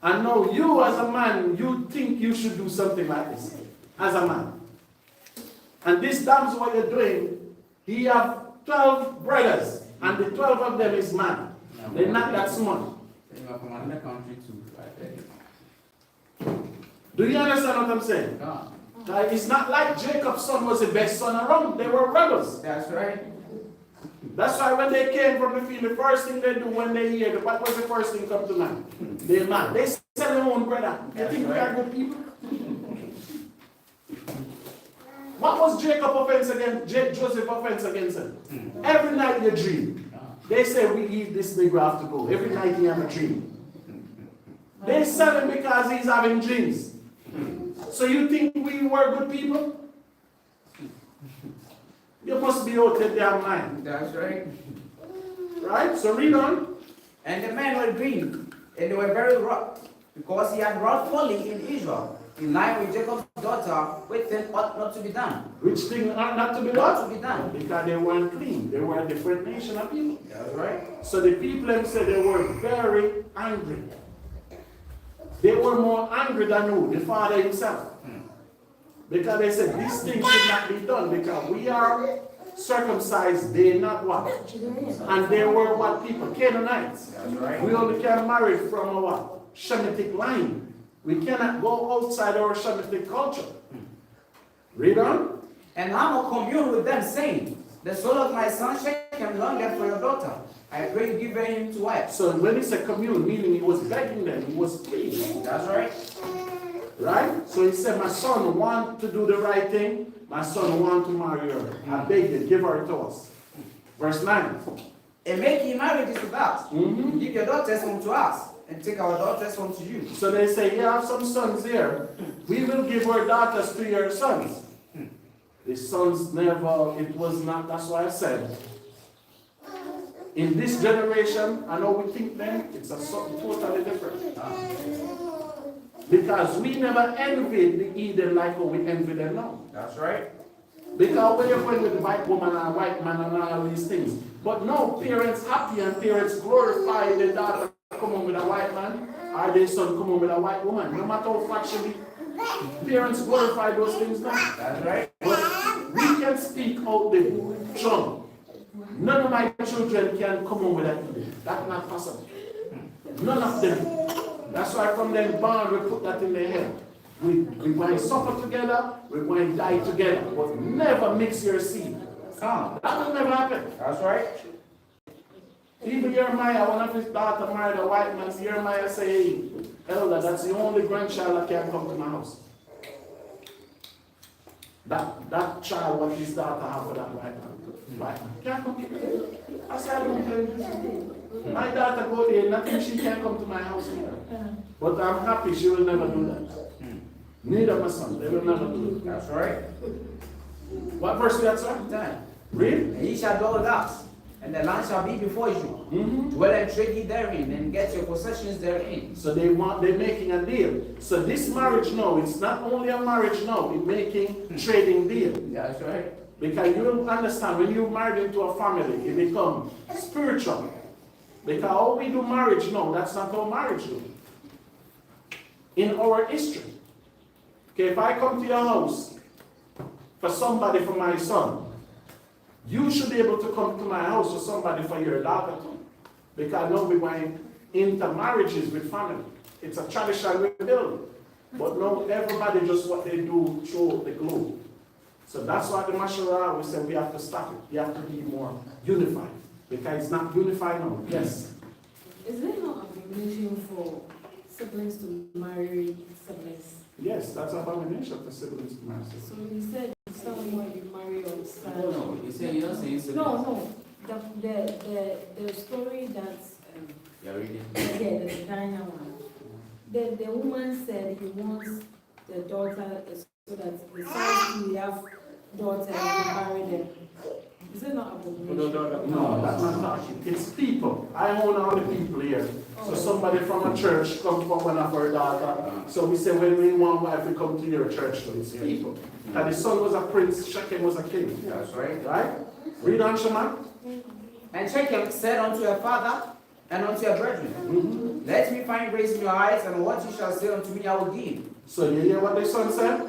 And now you as a man, you think you should do something like this as a man. And this damn what you're doing, he have 12 brothers, and the 12 of them is man. They're not that smart. You are from another country too, right? Do you understand what I'm saying? Come. Like, it's not like Jacob's son was the best son around. They were rebels. That's right. That's why when they came from the field, the first thing they do when they hear, what was the first thing come to mind? They're mad. They sell their own brother. You think we are good people? What was Jacob's offense against, Joseph's offense against him? Every night you dream. They say we eat this big, we have to go. Every night he have a dream. They sell him because he's having dreams. So you think we were good people? You must be out of their mind. That's right. Right? So read on. And the men were grieved, and they were very wroth, because he had wrought folly in Israel, in line with Jacob's daughter, which thing ought not to be done. Which thing ought not to be Not done? to be done. Because they weren't clean. They were a different nation of people. That's right. So the people them said they were very angry. They were more angry than who? The father himself. Because they said this thing should not be done because we are circumcised, they not what? And they were what people? Canaanites. That's right. We only can marry from a what? Shemitic line. We cannot go outside our Shemitic culture. Read on. And Hamor communed with them, saying, the soul of my son Shechem longeth for your daughter. I pray you give him to wife. So when he said commune, meaning he was begging them, he was pleading. That's right. Right? So he said, my son want to do the right thing. My son want to marry her. I beg you, give her to us. Verse 9. And make ye marriages with us. Give your daughters home to us, and take our daughters home to you. So they say, you have some sons here. We will give our daughters to your sons. The sons never, it was not, that's why I said. In this generation, I know we think then, it's a something totally different. Because we never envied the Eden like how we envy them now. That's right. Because we're going with the white woman and white man and all these things. But no, parents happy and parents glorify their daughter come home with a white man or their son come home with a white woman. No matter how fat she be, parents glorify those things now. That's right. But we can speak out the tongue. None of my children can come home with that. That's not possible. None of them. That's why from them born we put that in their head. We want to suffer together, we want to die together, but never mix your seed. Come. That will never happen. That's right. Even Jeremiah, one of his daughters married a white man. Jeremiah say, hey, elder, that's the only grandchild that can come to my house. That child, what his daughter have for that white man. White man can't come. I said, I don't play. My daughter go there, nothing she can come to my house either. But I'm happy she will never do that. Neither my son, they will never do it. That's right. What verse we at, sir? 10. Read. And ye shall dwell thus, and the land shall be before you. Dwell and trade ye therein, and get your possessions therein. So they're making a deal. So this marriage now, it's not only a marriage now, it's making trading deal. That's right. Because you will understand when you marry into a family, it becomes spiritual. Because how we do marriage now, that's not how marriage do. In our history. Okay, if I come to your house for somebody for my son, you should be able to come to my house for somebody for your daughter too. Because now we're going into marriages with family. It's a tradition we build. But now everybody just what they do through the globe. So that's why the Mashara, we said we have to stop it. We have to be more unified. Because it's not unified now. Yes. Is there no abomination for siblings to marry siblings? Yes, that's abomination for siblings to marry siblings. So you said someone you marry or son. No, you say you're saying so. No. The story that You're reading. the Diana one. The woman said he wants the daughter so that the son will have daughters and marry them. Is it not abomination? No, that's not talking. It's people. I own all the people here. So somebody from a church come for one of our daughter. So we say when we want wife, we come to your church. So it's people. And the son was a prince, Shechem was a king. That's right. Right? Read on, Shema. And Shechem said unto her father and unto her brethren, Let me find grace in your eyes, and what you shall say unto me I will give. So you hear what the son said?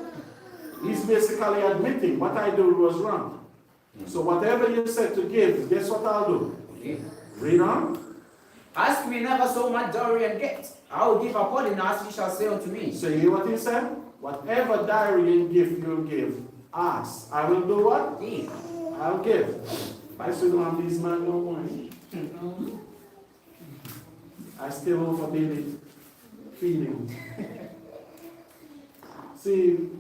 He's basically admitting what I did was wrong. So whatever you said to give, guess what I'll do? Read on. Ask me never so much dowry and gift. I will give according as you shall say unto me. So you hear what he said? Whatever dowry and gift you'll give, ask. I will do what? Give. I'll give. I still don't have these men no more. I still offer daily feeding. See,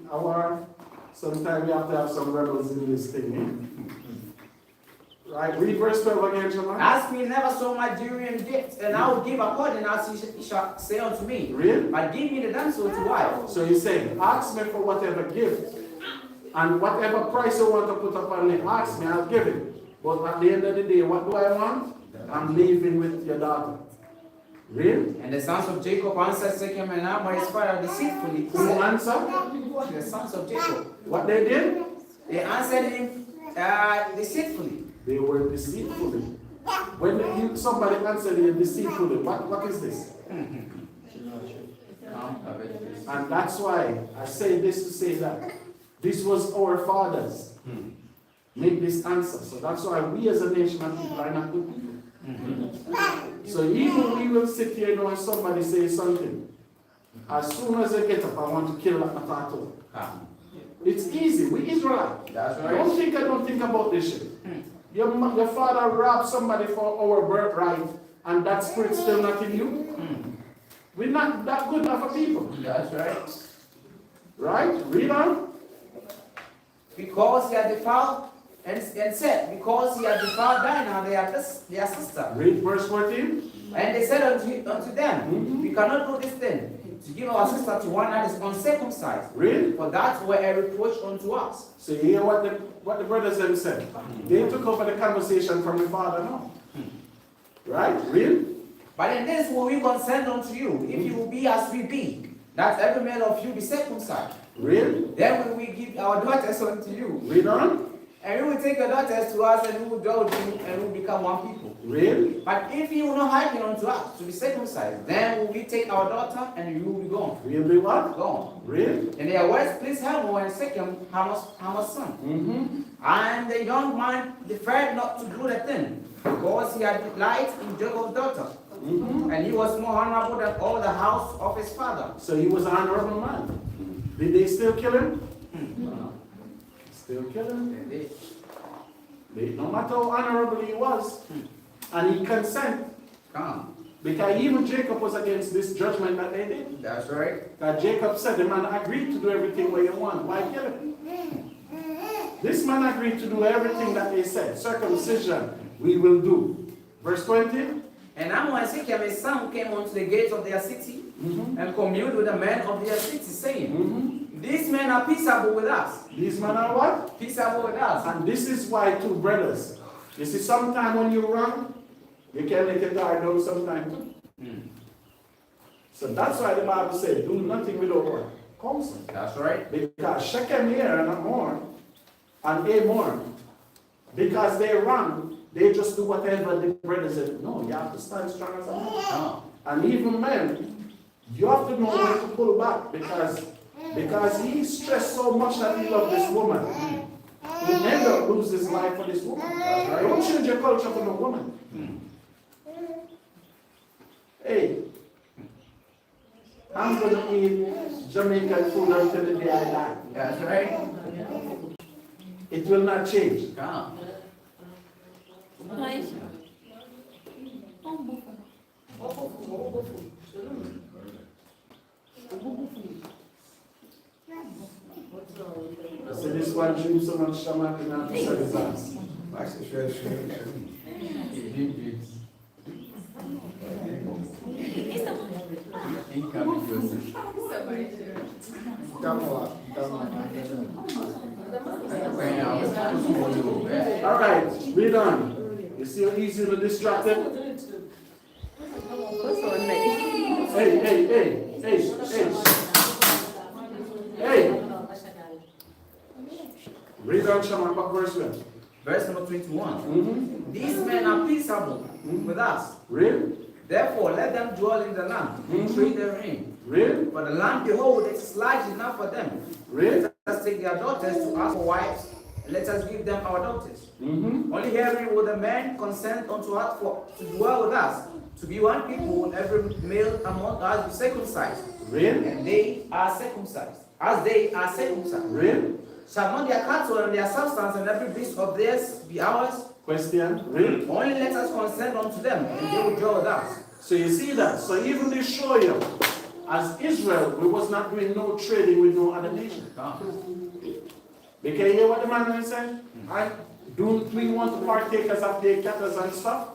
sometimes we have to have some rebels in this thing. Right? Read verse 12 again, Jamal. Ask me never so much dowry and gift, and I will give according as you shall say unto me. Read. But give me the damsel to wife. So he's saying, ask me for whatever gift, and whatever price you want to put upon it, ask me, I'll give it. But at the end of the day, what do I want? I'm leaving with your daughter. Read. And the sons of Jacob answered Shechem and Hamor his father deceitfully. Who answered? The sons of Jacob. What they did? They answered him deceitfully. They were deceitfully. When somebody answered you deceitfully, what is this? And that's why I say this to say that this was our fathers make this answer. So that's why we as a nation of people are not good people. So even we will sit here and when somebody says something, as soon as I get up, I want to kill that potato. It's easy. We Israelites. That's right. Don't think about this shit. Your father robbed somebody for our birthright, and that spirit's still not in you. We're not that good enough for people. That's right. Right? Read on. Because he had defiled, and said, because he had defiled Dinah, their sister. Read verse 14. And they said unto them, we cannot do this thing, to give our sister to one that is uncircumcised. Read. For that were a reproach unto us. So you hear what the brothers them said. They took over the conversation from the father now. Right? Read. But in this will we consent unto you, if you will be as we be, that every man of you be circumcised. Read. Then will we give our daughters unto you. Read on. And we will take your daughters to us, and we will dwell with you, and we will become one people. Read. But if you will not hearken unto us to be circumcised, then will we take our daughter, and you will be gone. We'll be what? Gone. Read. And their words pleased Hamor and Shechem, Hamor's son. And the young man deferred not to do the thing, because he had delight in Jacob's daughter. And he was more honorable than all the house of his father. So he was an honorable man. Did they still kill him? Still kill him. No matter how honorable he was, and he consent. Because even Jacob was against this judgment that they did. That's right. That Jacob said, the man agreed to do everything what you want. Why kill him? This man agreed to do everything that they said. Circumcision, we will do. Verse 20. And Hamor and Shechem, his son, came unto the gates of their city, and communed with the men of their city, saying, These men are peaceable with us. These men are what? Peaceable with us. And this is why two brothers. You see, sometime when you run, you can let your guard down sometime too. So that's why the Bible says, do nothing without what? Counsel. That's right. Because Shechem here and Hamor and A more. Because they run, they just do whatever the brothers say. No, you have to stand strong as a man. And even men, you have to know when to pull back because he stressed so much that he loved this woman. He ended up losing his life for this woman. Don't change your culture for no woman. Hey, I'm going to eat Jamaican food until the day I die. That's right. It will not change. Right. So this one dream so much shaman in our service. All right, read on. You see how easy to distract it? Hey. Read on, Shaman, what verse one? Verse number 21. These men are peaceable with us. Read. Therefore, let them dwell in the land, and trade therein. Read. For the land, behold, it is large enough for them. Read. Let us take their daughters to ask for wives, and let us give them our daughters. Only herein will the men consent unto us to dwell with us, to be one people, and every male among us be circumcised. Read. And they are circumcised, as they are circumcised. Read. Shall not their cattle and their substance and every beast of theirs be ours? Question. Read. Only let us consent unto them, and they will dwell with us. So you see that. So even they show you, as Israel, we was not doing no trading with no other nation. Because you hear what the man said? Don't we want to partakers of their cattle and stuff?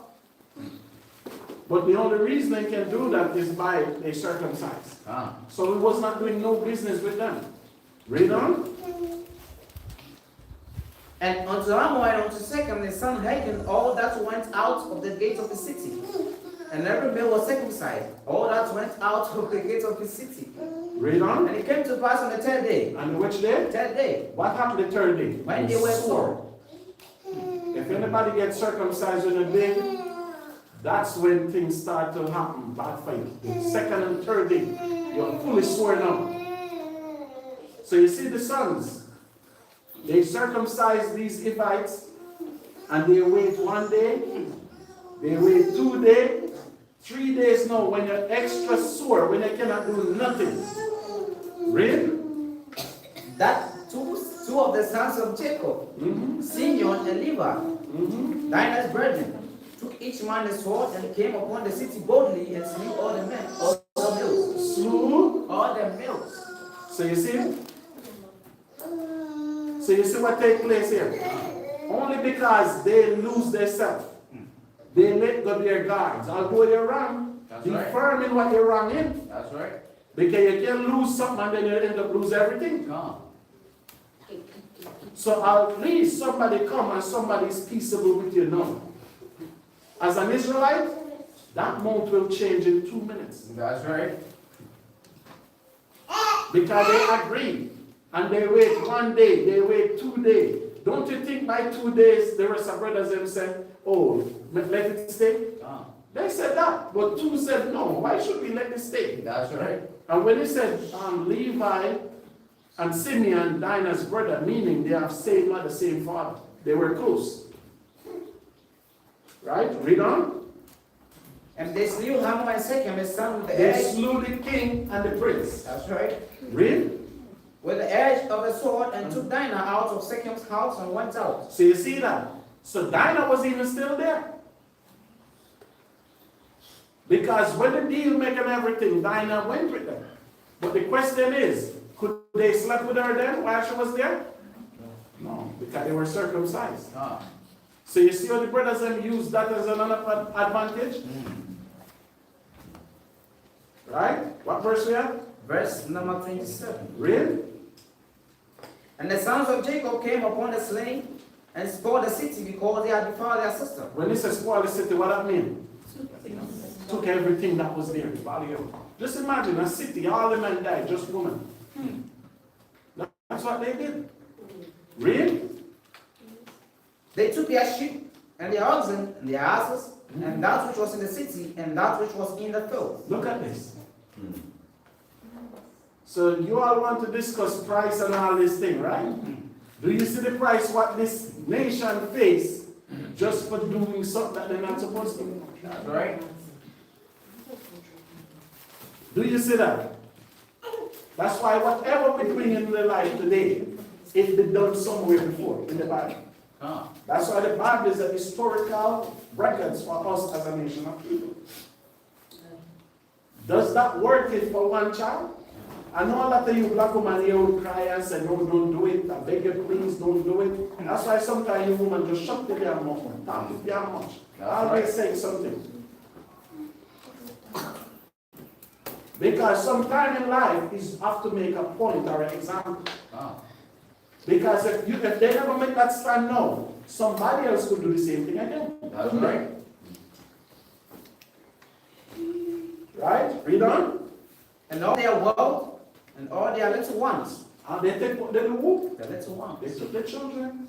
But the only reason they can do that is by they circumcised. So we was not doing no business with them. Read on. And unto Hamor and unto Shechem the son Hagen, all that went out of the gate of the city. And every male was circumcised, all that went out of the gate of the city. Read on. And it came to pass on the third day. And which day? Third day. What happened the third day? When they were sore. If anybody gets circumcised in a day, that's when things start to happen, bad fight. The second and third day, you're fully sworn out. So you see the sons, they circumcise these Hivites, and they wait 1 day, they wait 2 days, 3 days now, when you're extra sore, when you cannot do nothing. Read. That two of the sons of Jacob, Simeon and Levi, Dinah's brethren, took each man a sword and came upon the city boldly and slew all the men, all the males. Slew all the males. So you see? So you see what takes place here? Only because they lose themselves. They let go their guards. Although you're wrong, be firm in what you're wrong in. That's right. Because you can lose something and then you end up lose everything. So at least somebody come and somebody is peaceable with you now. As an Israelite, that mount will change in 2 minutes. That's right. Because they agree. And they wait 1 day, they wait 2 days. Don't you think by 2 days the rest of brothers them said, oh, let it stay? They said that, but 2 said no. Why should we let it stay? That's right. And when he said Levi and Simeon, Dinah's brother, meaning they have same mother, same father, they were close. Right? Read on. And they slew Hamor and Shechem, his son, with the They edge. slew the king and the prince. That's right. Read. With the edge of a sword, and took Dinah out of Shechem's house and went out. So you see that? So Dinah was even still there. Because when the deal making everything, Dinah went with them. But the question is, could they sleep with her then while she was there? No, because they were circumcised. So you see how the brothers them use that as another advantage? Right? What verse we have? Verse number 27. Read. And the sons of Jacob came upon the slain and spoiled the city because they had defiled their sister. When he says spoil the city, what that mean? Took everything that was there. Just imagine a city, all the men died, just women. That's what they did. Read. They took their sheep and their oxen and their asses, and that which was in the city and that which was in the field. Look at this. So you all want to discuss price and all this thing, right? Do you see the price what this nation face just for doing something that they're not supposed to? That's right. Do you see that? That's why whatever we bring in the life today, it's been done somewhere before in the Bible. That's why the Bible is a historical records for us as a nation of people. Does that work it for one child? I know a lot of you black women here will cry and say, no, don't do it. I beg you, please don't do it. And that's why sometimes you women just shut the damn mouth and talk the damn much. Always say something. Because sometime in life is have to make a point or an example. Because if they never make that stand now, somebody else could do the same thing again. That's right. Right? Read on. And all their wealth and all their little ones. And they take what they do. The little ones. They took the children.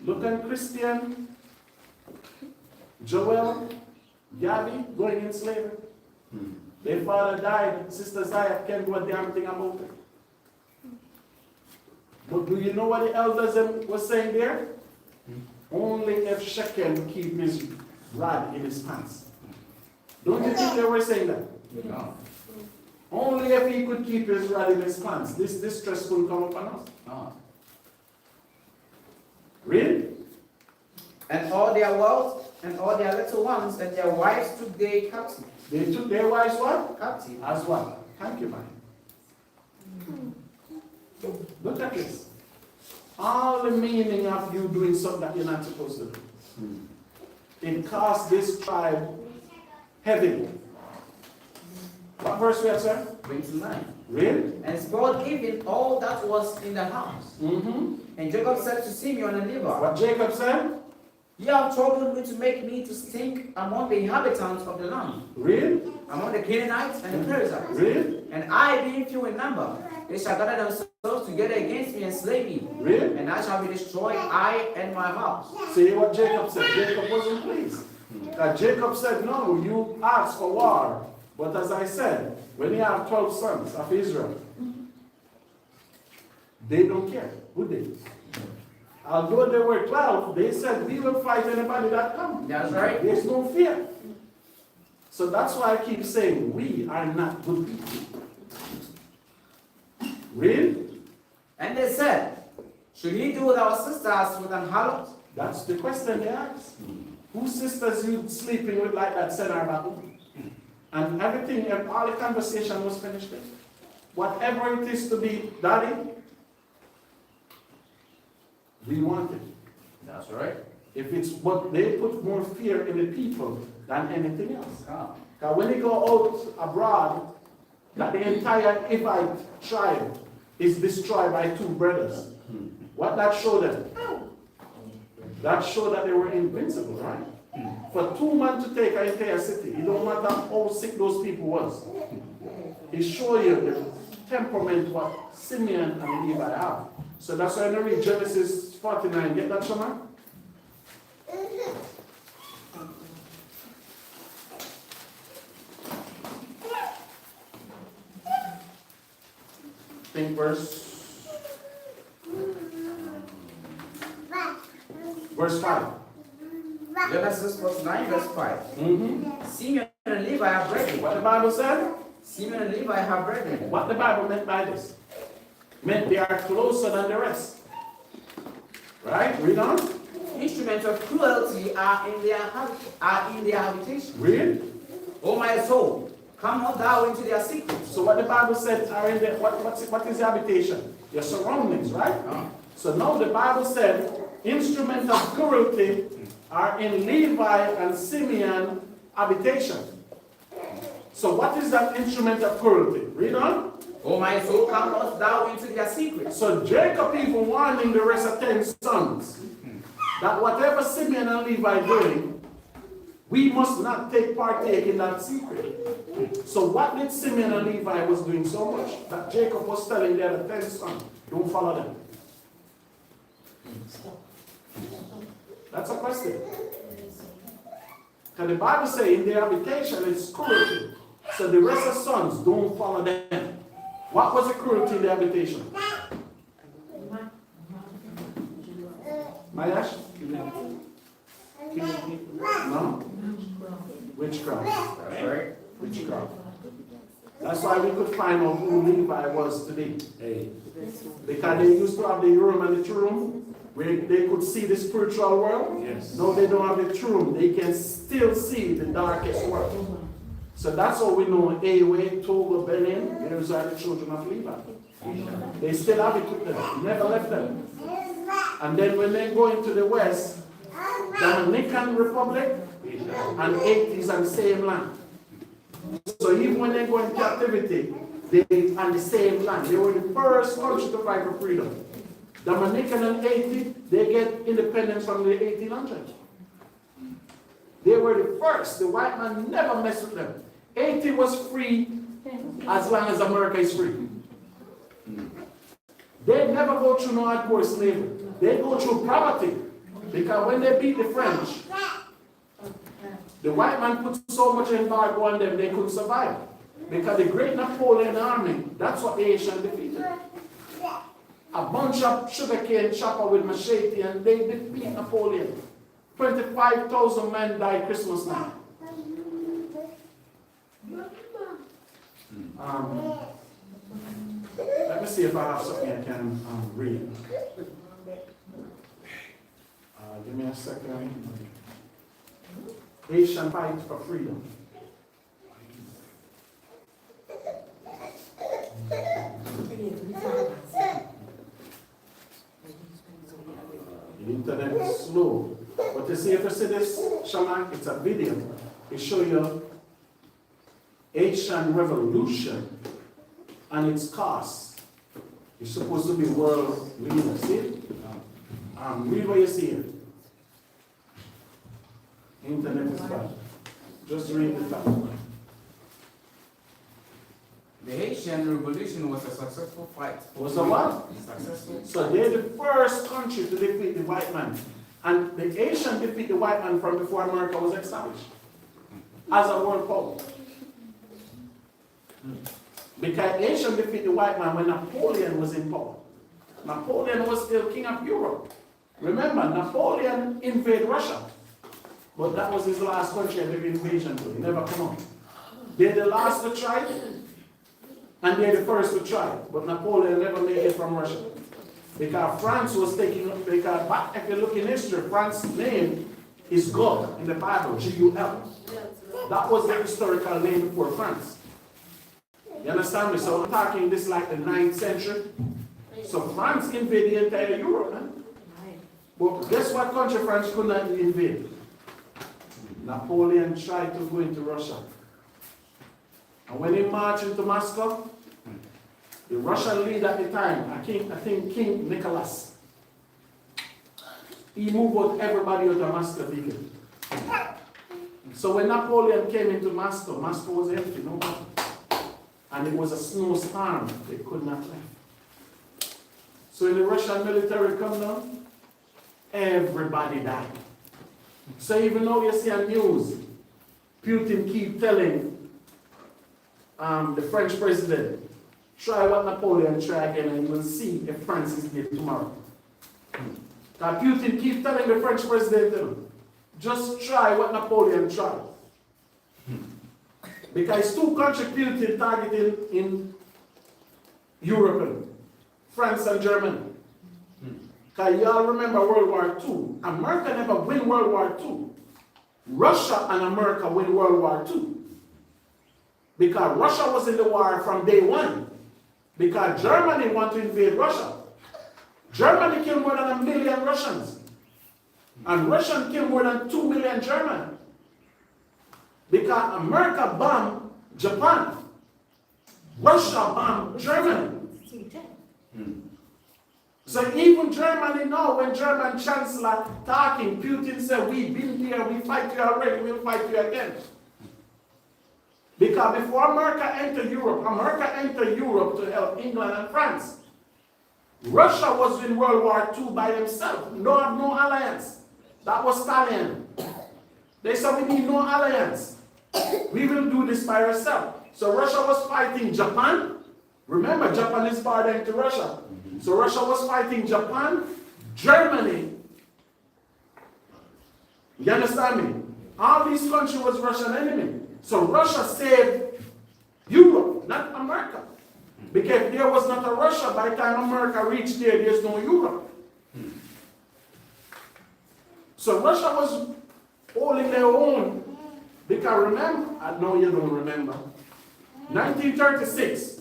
Look at Christian, Joel, Gabby going in slavery. Their father died. Sister Zayat can't do a damn thing about it. But do you know what the elders were saying there? Only if Shechem keep his rod in his pants. Don't you think they were saying that? No. Only if he could keep his rod in his pants. This distress couldn't come upon us. No. Read. And all their wealth and all their little ones and their wives took they captive. They took their wives what? Captive. As what? Thank you, man. Look at this. All the meaning of you doing something that you're not supposed to do. It cost this tribe heavily. What verse we have, sir? 29. Read. And God gave him all that was in the house. And Jacob said to Simeon and Levi, What Jacob said? ye have troubled me to make me to stink among the inhabitants of the land, Read. among the Canaanites and the Perizzites. Read. And I, being few in number, they shall gather themselves together against me and slay me. Read. And I shall be destroyed, I and my house. See what Jacob said. Jacob wasn't pleased. Jacob said, no, you asked for war. But as I said, when you have 12 sons of Israel, they don't care, would they? Although there were 12, they said, we will fight anybody that comes. That's right. There's no fear. So that's why I keep saying, we are not good people. Read. And they said, should he do with our sisters with an harlot? That's the question they asked. Whose sisters you sleeping with like that? Send her back home. And everything, all the conversation was finished there. Whatever it is to be daddy, we want it. That's right. If it's what they put more fear in the people than anything else. Because when they go out abroad, that the entire Hivite tribe is destroyed by two brothers. What that showed them? That showed that they were invincible, right? For 2 months to take an entire city, it don't matter how sick those people was. It showed you the temperament what Simeon and Levi have. So that's why I read Genesis 49. Get that, Shama? Think verse 5. Genesis 49, verse 5. Simeon and Levi are brethren. What the Bible said? Simeon and Levi have brethren. What the Bible meant by this? Meant they are closer than the rest. Right? Read on. Instruments of cruelty are in their habitation. Read. O my soul, come not thou into their secrets. So what the Bible said are in the, what is the habitation? Your surroundings, right? So now the Bible said instruments of cruelty are in Levi and Simeon habitation. So what is that instrument of cruelty? Read on. O my soul, come not thou into their secrets. So Jacob even warning the rest of 10 sons that whatever Simeon and Levi doing, we must not partake in that secret. So what did Simeon and Levi was doing so much that Jacob was telling the other 10 sons, don't follow them. That's a question. Because the Bible says in their habitation it's cruelty. So the rest of sons don't follow them. What was the cruelty in the habitation? Mayash? No? Witchcraft. Right? Witchcraft. That's why we could find out who Levi was today. Because they used to have the Urim and the Thummim, where they could see the spiritual world. Yes. No, they don't have the Thummim. They can still see the darkest world. So that's how we know Yahawah, Toga, Benin, those are the children of Levi. They still have it with them. Never left them. And then when they go into the west, Dominican Republic and Haiti is on the same land. So even when they go in captivity, they on the same land. They were the first country to fight for freedom. Dominican and Haiti, they get independence from the 1800s. They were the first. The white man never messed with them. Haiti was free as long as America is free. They never go through no hardcore slavery. They go through poverty. Because when they beat the French, the white man put so much embargo on them, they couldn't survive. Because the great Napoleon army, that's what the Haitians defeated. A bunch of sugarcane chopper with machete, and they defeat Napoleon. 25,000 men died Christmas night. Let me see if I have something I can read. Give me a second. Haitian fight for freedom. The internet is slow. But you see, if you see this, Shaman, it's a video. It shows you Haitian revolution and its cost. It's supposed to be world leader. See it? Read what you see here. Internet is bad. Just read the fact. The Haitian Revolution was a successful fight. Was a what? Successful. So they're the first country to defeat the white man. And the Haitian defeat the white man from before America was established as a world power. Because Haitian defeat the white man when Napoleon was in power. Napoleon was still king of Europe. Remember, Napoleon invaded Russia. But that was his last country and the invasion. He never come out. They're the last to try it, and they're the first to try it. But Napoleon never made it from Russia. Because France was taking up, because back if you look in history, France's name is God in the Bible, G-U-L. That was the historical name before France. You understand me? So I'm talking this like the 9th century. So France invaded the entire Europe, man. But guess what country France could not invade? Napoleon tried to go into Russia. And when he marched into Moscow, the Russian leader at the time, I think King Nicholas, he moved out everybody out of Moscow vegan. So when Napoleon came into Moscow, Moscow was empty, nobody. And it was a snowstorm, they could not leave. So when the Russian military come down, everybody died. So even though you see on news, Putin keep telling the French president, try what Napoleon tried again and we'll see if France is dead tomorrow. Now Putin keep telling the French president, just try what Napoleon tried. Because two countries Putin targeting in Europe, France and Germany. Because y'all remember World War II. America never win World War II. Russia and America win World War II. Because Russia was in the war from day one. Because Germany wanted to invade Russia. Germany killed more than 1 million Russians. And Russia killed more than 2 million Germans. Because America bombed Japan. Russia bombed Germany. So even Germany now, when German Chancellor talking, Putin said, we've been here, we fight you already, we'll fight you again. Because before America entered Europe to help England and France. Russia was in World War II by himself, no alliance. That was Stalin. They said we need no alliance. We will do this by ourselves. So Russia was fighting Japan. Remember, Japan is bordering to Russia. So Russia was fighting Japan, Germany. You understand me? All these countries was Russian enemy. So Russia saved Europe, not America. Because if there was not a Russia, by the time America reached there, there's no Europe. So Russia was holding their own. Because remember, I know you don't remember, 1936,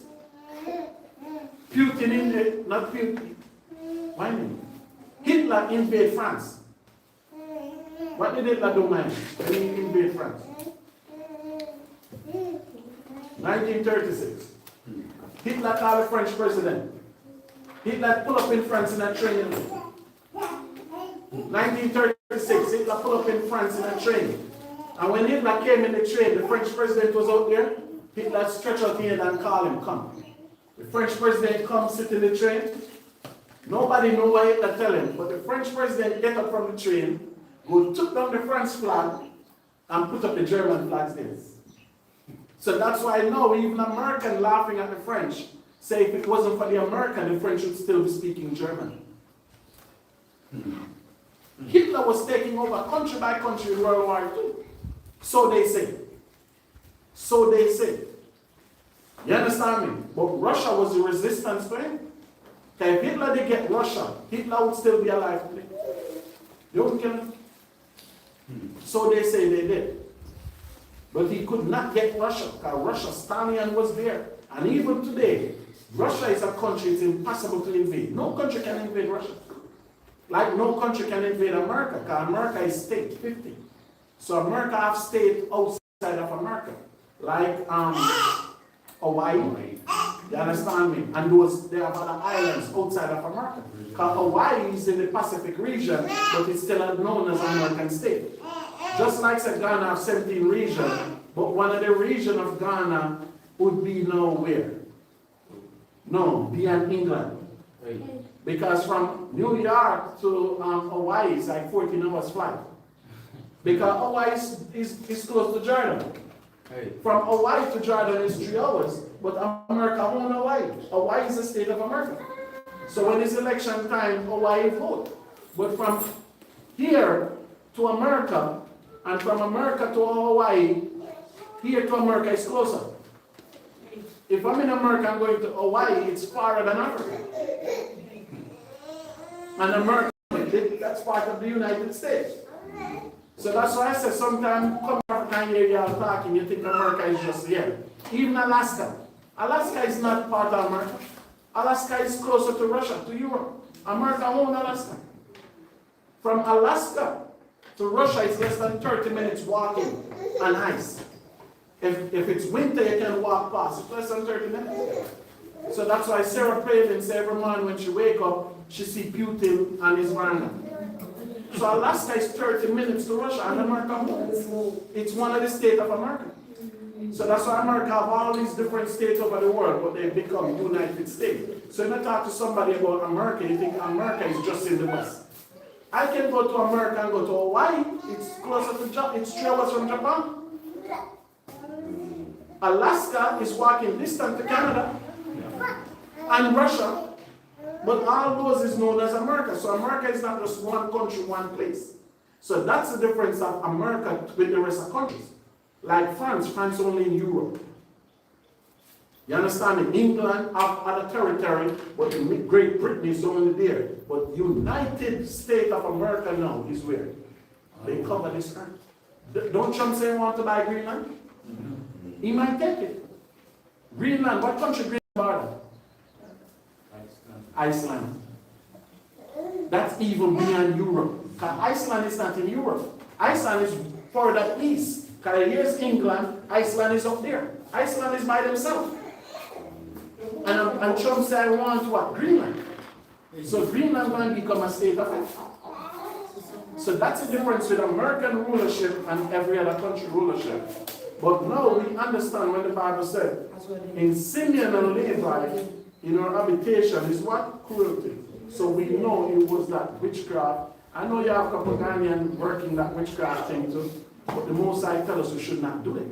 Hitler invaded France. What did Hitler do, man, when he invaded France? 1936. Hitler called the French president. Hitler pulled up in France in a train. 1936, Hitler pulled up in France in a train. And when Hitler came in the train, the French president was out there. Hitler stretched out his hand and called him, come. The French president comes, sit in the train. Nobody knew what Hitler tell him, but the French president get up from the train, go took down the French flag, and put up the German flags there. So that's why now even American laughing at the French, say if it wasn't for the American, the French would still be speaking German. Hitler was taking over country by country in World War II. So they say. So they say. You understand me? But Russia was the resistance to him. If Hitler did get Russia, Hitler would still be alive today. They wouldn't kill him. So they say they did. But he could not get Russia, because Russia, Stalin was there. And even today, Russia is a country it's impossible to invade. No country can invade Russia. Like no country can invade America, because America is state 50. So America have state outside of America. Like Hawaii. You understand me? And they have other islands outside of America. Because Hawaii is in the Pacific region, but it's still known as an American state. Just like said, Ghana have 17 regions, but one of the regions of Ghana would be nowhere. No, beyond England. Because from New York to Hawaii is like 14 hours flight. Because Hawaii is close to Jordan. From Hawaii to Jordan is 3 hours, but America owns Hawaii. Hawaii is a state of America. So when it's election time, Hawaii vote. But from here to America, and from America to Hawaii, here to America is closer. If I'm in America, I'm going to Hawaii, it's farther than Africa. And America, that's part of the United States. So that's why I said sometimes come African area talking, you think America is just here. Even Alaska. Alaska is not part of America. Alaska is closer to Russia, to Europe. America owns Alaska. From Alaska to Russia, it's less than 30 minutes walking on ice. If it's winter, you can walk past. It's less than 30 minutes. So that's why Sarah Palin says every morning when she wake up, she see Putin and his veranda. So Alaska is 30 minutes to Russia, and America it's one of the states of America. So that's why America have all these different states over the world, but they become United States. So when I talk to somebody about America, you think America is just in the West. I can go to America and go to Hawaii. It's closer to Japan. It's 3 hours from Japan. Alaska is walking distance to Canada and Russia. But all those is known as America. So America is not just one country, one place. So that's the difference of America with the rest of countries. Like France only in Europe. You understand me? England have other territory, but Great Britain is only there. But United States of America now is where? They cover this earth. Don't Trump say he want to buy Greenland? He might take it. Greenland, what country Greenland border? Iceland. That's even beyond Europe. Because Iceland is not in Europe. Iceland is further east. Because here's England, Iceland is up there. Iceland is by themselves. And Trump said, I want what? Greenland. So Greenland going to become a state of it. So that's the difference with American rulership and every other country rulership. But now we understand when the Bible said, in Simeon and Levi, in our habitation is what? Cruelty. So we know it was that witchcraft I know you have a couple of Ghanaians working that witchcraft thing too, but the Most High tell us we should not do it.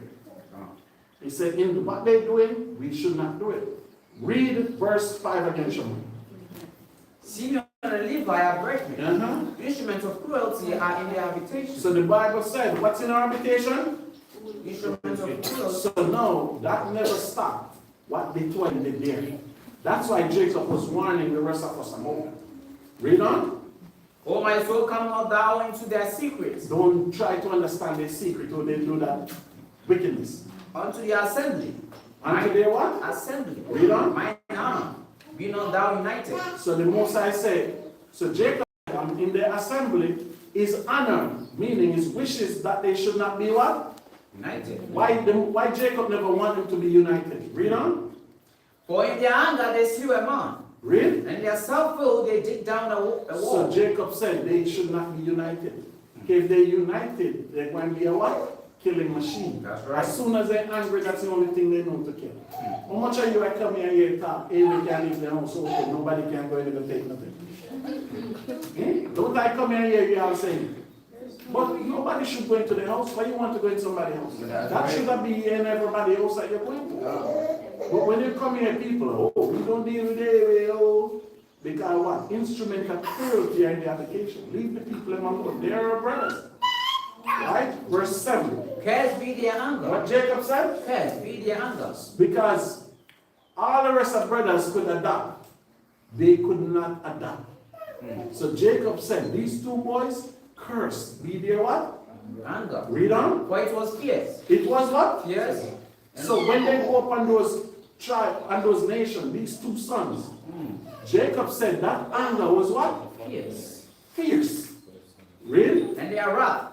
He said, in what they're doing, we should not do it. Read verse 5 again, Shimon. Simeon and Levi are brethren. Instruments of cruelty are in their habitation. So the Bible said, what's in our habitation? Instruments of cruelty. So no, that never stopped what they told and did there. That's why Jacob was warning the rest of us about that. Read on. O my soul, come not thou into their secrets. Don't try to understand their secret or they do that wickedness. Unto the assembly. Unto their what? Assembly. Read on. Mine honor. Be not thou united. So the Most High said, so Jacob in the assembly is honor, meaning his wishes that they should not be what? United. Why Jacob never wanted them to be united? Read on. For in their anger they slew a man. Read. And their self-will they dig down a wall. So Jacob said they should not be united. If they're united, they're going to be a what? Killing machine. That's right. As soon as they're angry, that's the only thing they know to kill. How much of you are coming here and talk, hey, we can't leave the house open, nobody can go in and take nothing. Don't I come here you are saying? But nobody should go into the house. Why you want to go in somebody's house? That should not be in everybody's house that you're going to. But when you come here, people, oh, we don't deal with it, oh. Because what? Instrument of cruelty are in the application. Leave the people alone. They are our brothers. Right? Verse 7. Cursed be their anger. What Jacob said? Cursed be their anger. Because all the rest of brothers could adopt. They could not adopt. So Jacob said, these two boys, cursed be their what? Anger. Read on. For it was fierce. It was what? Yes. So when they go up on those tribes, on those nations, these two sons, Jacob said that anger was what? Fierce. Fierce. Read. And their wrath.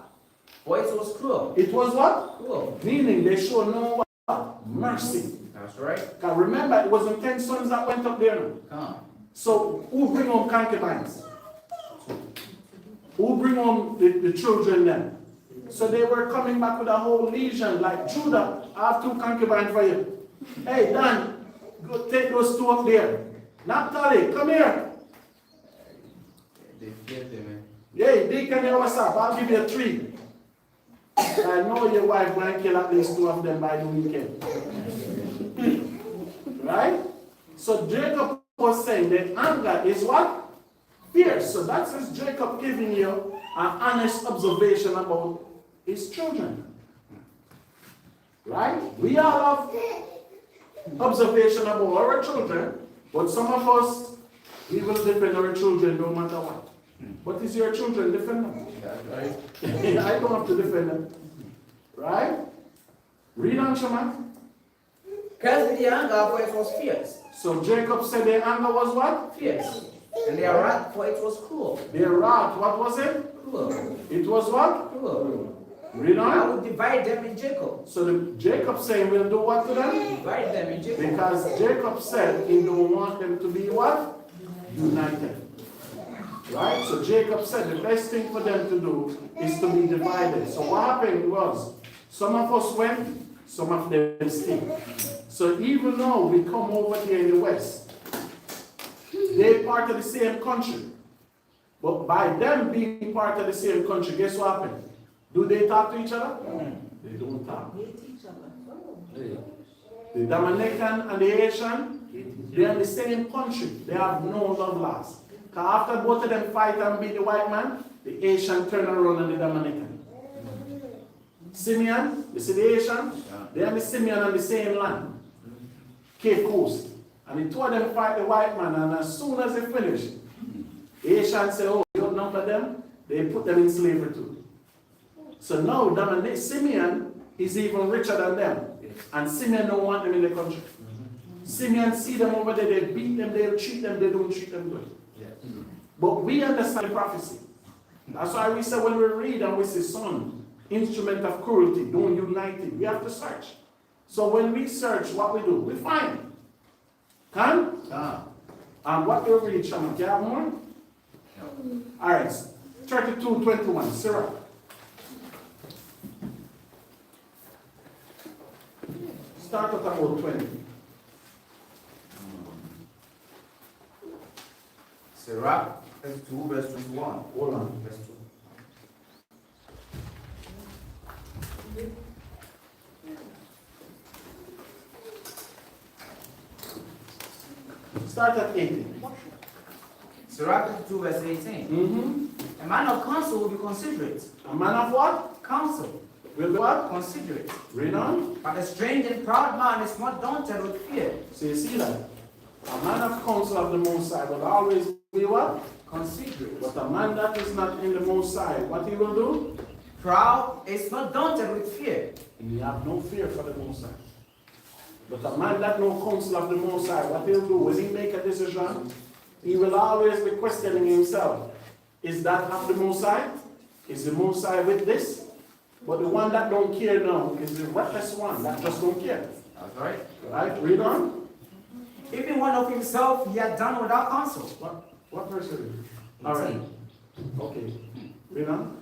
For it was cruel. It was what? Cruel. Meaning they show no what? Mercy. That's right. Because remember, it wasn't 10 sons that went up there. Come. So who bring home concubines? Who bring home the children then? So they were coming back with a whole legion, like Judah, I have 2 concubines for you. Hey, Dan, go take those 2 up there. Naphtali, come here. They fear them, man. Hey, Deacon, what's up? I'll give you 3. I know your wife might kill at least 2 of them by the weekend. Right? So Jacob was saying that anger is what? Fierce. So that's just Jacob giving you an honest observation about his children. Right? We all have observation about our children, but some of us, we will defend our children no matter what. What is your children? Defend them. Right. I don't have to defend them. Right? Read on, Shaman. Cursed be their anger, for it was fierce. So Jacob said their anger was what? Fierce. And their wrath, for it was cruel. Their wrath, what was it? Cruel. It was what? Cruel. Read I on. will divide them in Jacob. So Jacob saying we'll do what to them? Divide them in Jacob. Because Jacob said he don't want them to be what? United. Right? So Jacob said the best thing for them to do is to be divided. So what happened was, some of us went, some of them stayed. So even though we come over here in the West, they're part of the same country. But by them being part of the same country, guess what happened? Do they talk to each other? They don't talk. The Dominican and the Haitian, they're in the same country. They have no love lost. Because after both of them fight and beat the white man, the Haitian turn around on the Dominican. Simeon, you see the Haitian? They and the Simeon on the same land. Cape Coast. And the 2 of them fight the white man, and as soon as they finish, the Haitian say, oh, you outnumber them, they put them in slavery too. So now Simeon is even richer than them. And Simeon don't want them in the country. Simeon see them over there, they beat them, they treat them, they don't treat them good. But we understand the prophecy. That's why we say when we read and we say, son, instrument of cruelty, don't unite it. We have to search. So when we search, what we do? We find. Can? And what we read, Shaman? Do you have more? All right. 32:21. Sarah. Start at about 20. Sirach Verse 2, verse 21. Hold on. Verse 2. Start at 18. Sirach 2, verse 18. Mm-hmm. A man of counsel will be considerate. A man of what? Counsel. Will be what? Considerate. Read on. But a strange and proud man is not daunted with fear. So you see that? A man of counsel of the Most High will always be what? Considerate. But a man that is not in the Most High, what he will do? Proud is not daunted with fear. He have no fear for the Most High. But a man that no counsel of the Most High, what he'll do when he make a decision, he will always be questioning himself. Is that of the Most High? Is the Most High with this? But the one that don't care now is the reckless one that just don't care. That's right. Right? Read on. Even one of himself he had done without counsel. What verse is it? All right. Okay. Read on.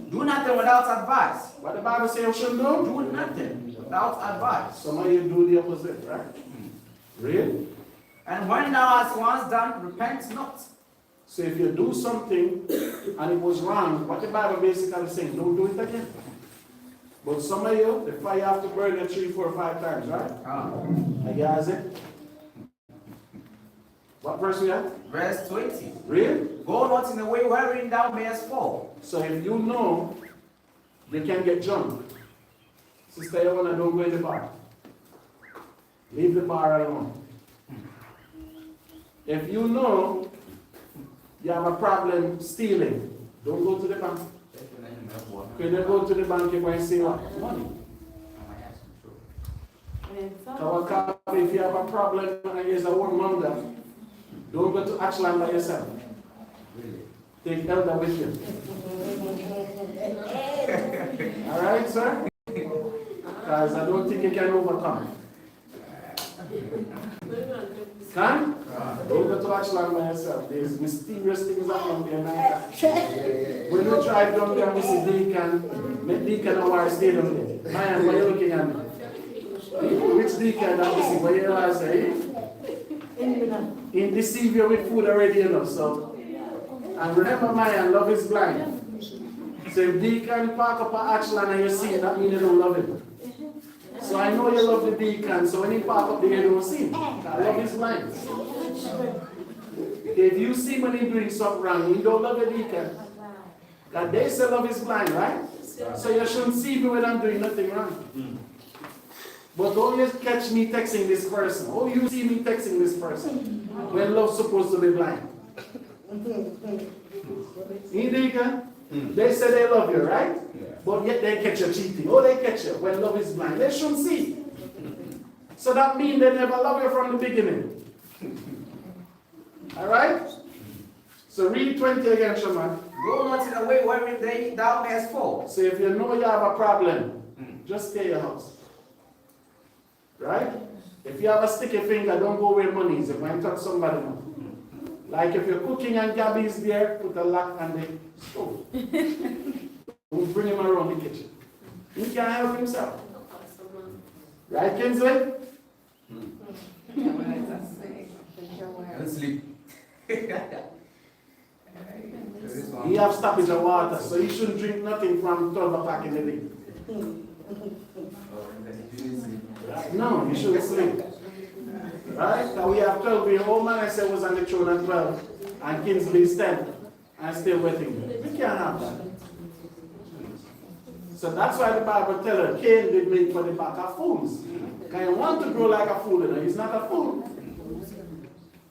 Do nothing without advice. What the Bible says you should do? Do nothing without advice. Some of you do the opposite, right? Read. And when thou hast once done, repent not. So if you do something and it was wrong, what the Bible basically saying, don't do it again. But some of you, the fire have to burn you 3, 4, 5 times, right? And you has it. What verse we have? Verse 20. Read. Go not in the way wherein thou mayest fall. So if you know you can get drunk, Sister Yawana, don't go in the bar. Leave the bar alone. If you know you have a problem stealing, don't go to the bank. When you go to the bank, you're going to say what? Money. If you have a problem and there's a warmonger, don't go to Ashland by yourself. Take elder with you. All right, sir? Because I don't think you can overcome. Can? Don't go to Ashland by yourself. There's mysterious things happening there. When you drive down there, we see Deacon, make Deacon a war stay down there. Man, what are you looking at me? Which Deacon that we see? What you are saying? He deceive you with food already, you know. So, and remember, man, love is blind. So if Deacon park up at Ashland and you see it, that means you don't love him. So I know you love the Deacon, so when he park up there, you don't see him. Love is blind. If you see when he doing something wrong, you don't love the Deacon. Because they say love is blind, right? So you shouldn't see me when I'm doing nothing wrong. But don't you catch me texting this person. Oh, you see me texting this person. When love's supposed to be blind. Deacon? They say they love you, right? But yet they catch you cheating. Oh, they catch you when love is blind. They shouldn't see. So that means they never love you from the beginning. Alright? So read 20 again, Shaman. Go not in the way wherein thou mayest fall. So if you know you have a problem, just stay in your house. Right? If you have a sticky finger, don't go where money is. You might touch somebody now. Like if you're cooking and Gabby is there, put a lock on the stove. Don't bring him around the kitchen. He can't help himself. Right, Kinsley? Don't sleep. He have stoppage of water, so he shouldn't drink nothing from 12 o'clock in the day. No, you shouldn't sleep. Right? Now we have 12 years old man I said was on the throne at 12, and Kinsley is 10, and still waiting. We can't have that. So that's why the Bible tells her, Cain did make for the back of fools. Because he want to grow like a fool, you know. He's not a fool.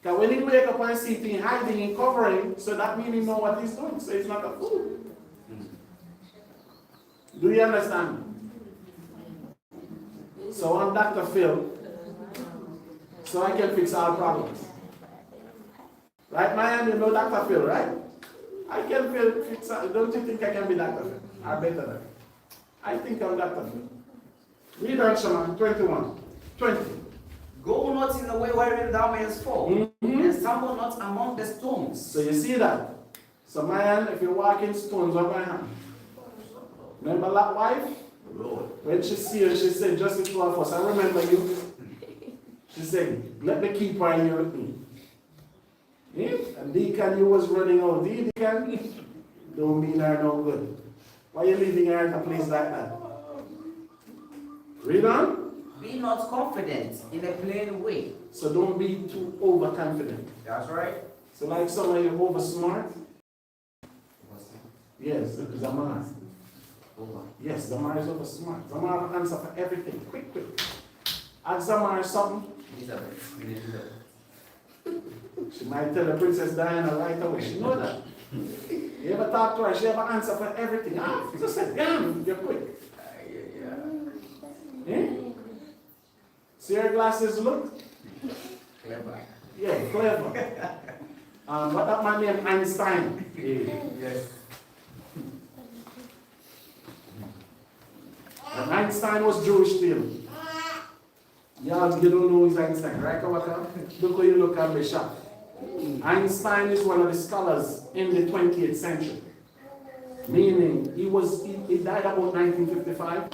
Because when he wake up and see things hiding and covering, so that means he know what he's doing. So he's not a fool. Do you understand? So I'm Dr. Phil, so I can fix our problems. Right, man? You know Dr. Phil, right? I can fix. Don't you think I can be Dr. Phil? I better than. I think I'm Dr. Phil. Read on, Shaman, 21. 20. Go not in the way wherein thou mayest fall, and stumble not among the stones. So you see that? So man, if you walk in stones, what my hand? Remember that wife? Lord. When she see her, she said, just the two of us, I remember you. She said, let me keep her in here with me. Yeah? And deacon, you was running out. The deacon don't mean her no good. Why you leaving her in a place like that? Read on. Be not confident in a plain way. So don't be too overconfident. That's right. So like some of you over smart. Yes, Zamar. Yes, Zamar is over smart. Zamar will answer for everything. Quick. Ask Zamar something. She might tell the Princess Diana right away. She know that. You ever talk to her, she ever answer for everything. Just say, damn, you're quick. Yeah? See her glasses look? Clever. Yeah, clever. What that man named Einstein? Yes. And Einstein was Jewish still. Y'all, you don't know who's Einstein, right? Look how you look at the shop. Einstein is one of the scholars in the 20th century. Meaning, he died about 1955.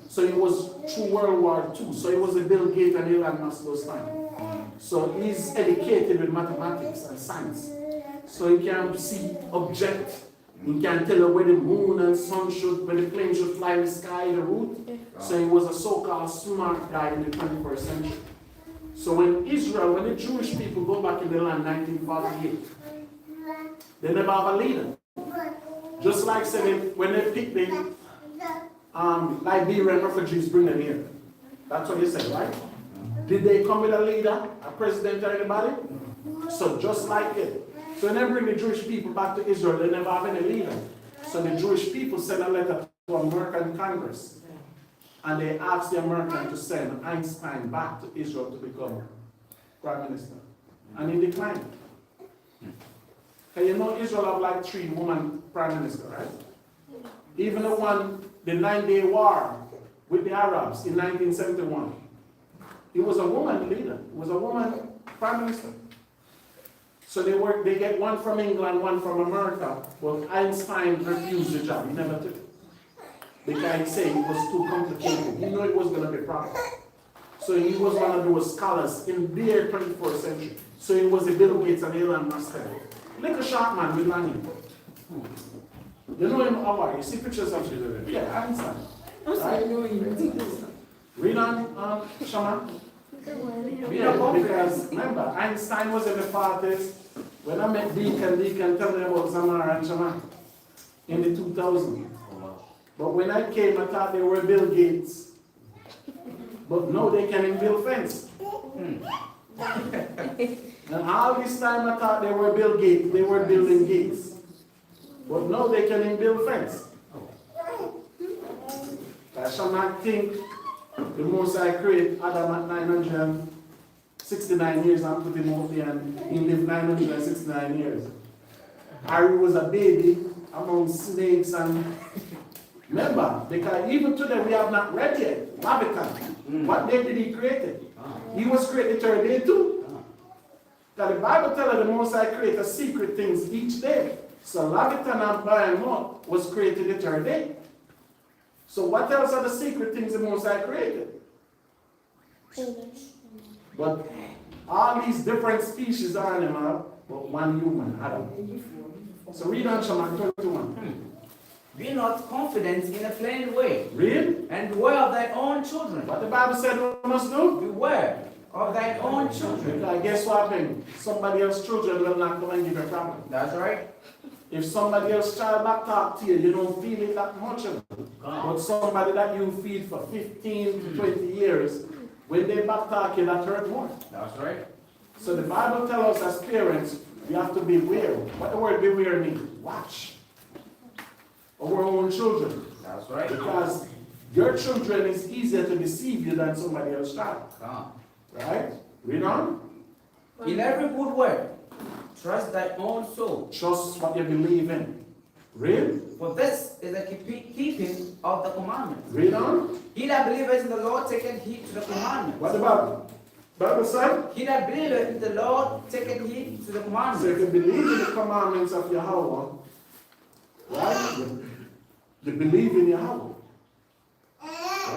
So he was through World War II. So he was a Bill Gates and Elon Musk those times. So he's educated with mathematics and science. So he can see object. He can tell you where the moon and sun should, where the plane should fly in the sky, the route. So he was a so-called smart guy in the 21st century. So when the Jewish people go back in the land 1948, they never have a leader. Just like when they pick the Liberian refugees, bring them here. That's what you said, right? Did they come with a leader, a president or anybody? So just like it. So when they bring the Jewish people back to Israel, they never have any leader. So the Jewish people send a letter to American Congress. And they asked the American to send Einstein back to Israel to become prime minister. And he declined. Okay, you know Israel have like 3 women prime minister, right? Even the 9-day war with the Arabs in 1971. He was a woman leader. It was a woman prime minister. So they get one from England, one from America, but Einstein refused the job. He never took it. Because he said it was too complicated. He knew it was going to be a problem. So he was one of those scholars in the 21st century. So he was a Bill Gates and Elon Musk. Like a sharp man with money. You know him, how you see pictures of him? Yeah, Einstein. Right? Read on, Shama. Yeah, because remember, Einstein was in the 40s. When I met Deacon tell me about Zamar and Shama in the 2000s. But when I came, I thought they were Bill Gates. But no, they can build fence. And all this time I thought they were Bill Gates. They were building gates. But no, they can build fence. I shall not think the most I create Adam at 969 years and put him out there and he lived 969 years. Harry was a baby among snakes and remember, because even today we have not read yet. Leviathan. What day did he create it? He was created the 3rd day too. Because the Bible tells us the Most High created secret things each day. So Leviathan and Bahamut was created the 3rd day. So what else are the secret things the Most High created? But all these different species are animal, but one human, Adam. So read on Shema 21. Be not confident in a plain way. Read. And beware of thy own children. What the Bible said we must do? Beware of thy own children. Because guess what happened? Somebody else's children will not come and give you a problem. That's right. If somebody else's child back talk to you, you don't feel it that much. But somebody that you feed for 15 to 20 years, when they back talk you, that hurt more. That's right. So the Bible tells us as parents, we have to beware. What the word beware means? Watch. Of our own children. That's right. Because your children is easier to deceive you than somebody else's child. Right? Read on. In every good word, trust thy own soul. Trust what you believe in. Read. For this is the keeping of the commandments. Read on. He that believeth in the Lord taketh heed to the commandments. What about Bible said? He that believeth in the Lord taketh heed to the So commandments. if you believe in the commandments of YAHAWAH, right? You believe in YAHAWAH.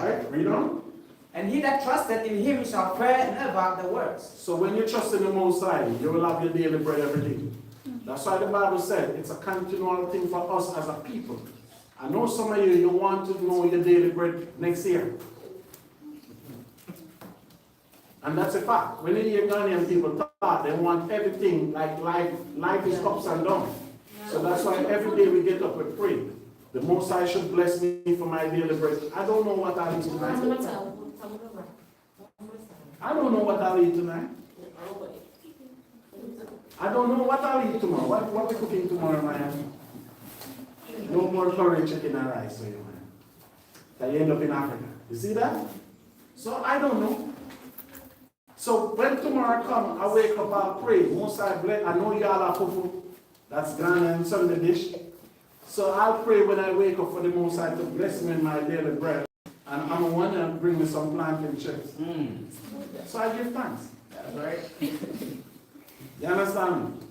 Right? Read on. And he that trusted in him shall fare never the worse. So when you trust in the Most High, you will have your daily bread every day. That's why the Bible said it's a continual thing for us as a people. I know some of you want to know your daily bread next year. And that's a fact. When you hear Ghanaian people talk, they want everything like life is ups and downs. So that's why every day we get up and pray. The Most High should bless me for my daily bread. I don't know what I'll eat tonight. I don't know what I'll eat tonight. I don't know what I'll eat tomorrow. What we cooking tomorrow, man? No more curry, chicken, and rice for you, man. That you end up in Africa. You see that? So I don't know. So when tomorrow comes, I wake up, I'll pray. Most I bless. I know y'all are fufu. That's Ghana and Sunday dish. So I'll pray when I wake up for the Most High to bless me in my daily bread. And I'm going to bring me some plantain chips. So I give thanks. That's right. You understand me?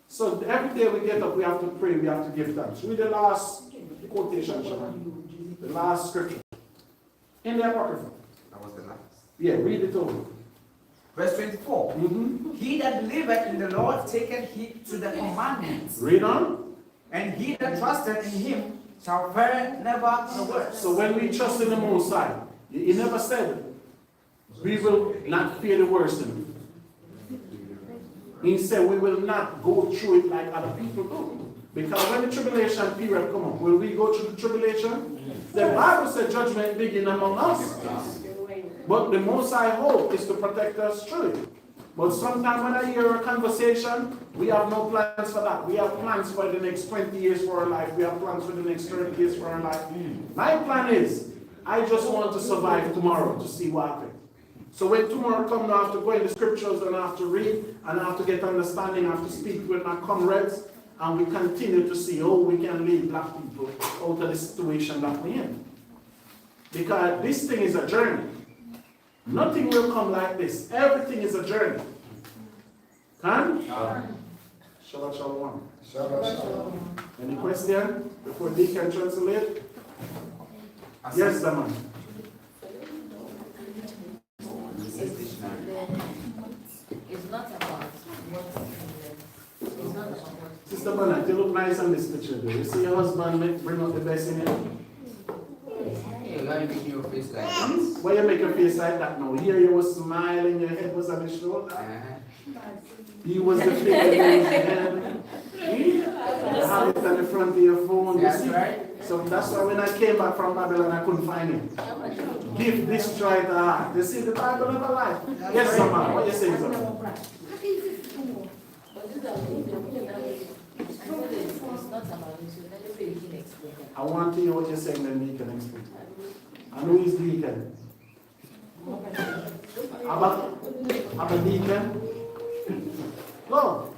So every day we get up, we have to pray, we have to give thanks. Read the last quotation, Shaman. The last scripture. In the Apocrypha. That was the last. Yeah, read it over. Verse 24. He that believeth in the Lord taketh heed to the commandments. Read on. And he that trusteth in him shall fare never the worse. So when we trust in the Most High, he never said, we will not fear the worst in it. He said we will not go through it like other people do. Because when the tribulation period come up, will we go through the tribulation? The Bible said judgment begin among us. But the Most High hope is to protect us through it. But sometimes when I hear a conversation, we have no plans for that. We have plans for the next 20 years for our life. We have plans for the next 30 years for our life. My plan is, I just want to survive tomorrow to see what happens. So when tomorrow comes, I have to go in the scriptures and I have to read and I have to get understanding. I have to speak with my comrades and we continue to see how we can lead black people out of the situation that we're in. Because this thing is a journey. Nothing will come like this. Everything is a journey. Can? Shabbat shalom. Shabbat shalom. Any question before they can translate? Yes, the man. It's not about what it's not about what. Sister Bernard, you look nice on this picture. Do you see your husband bring out the best in you? Hey, why you making your face like that? Why you make your face like that now? Here you was smiling, your head was on his shoulder. He was the figure in his head. You have it on the front of your phone. You see? right. So that's why when I came back from Babylon, I couldn't find him. Give this try to heart. You see, the Bible never lies. Yes, Sama, what you saying, Sama? I want to hear what you're saying, then we can explain. And who is deacon? Abba deacon? No.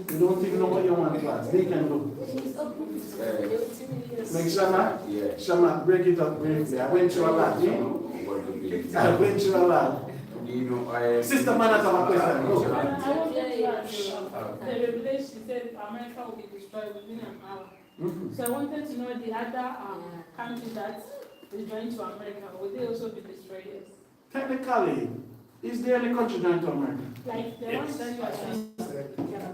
You don't even know what you want, class. Deacon, look. Make Shama? Yeah. Shama, break it up briefly. I went through a lot. I went through a lot. Sister Manat, I have a question. Go. The revelation said America will be destroyed within an hour. So I wanted to know the other country that is joined to America, will they also be destroyed? Technically, is there any country joined to America? Like the ones that you are saying,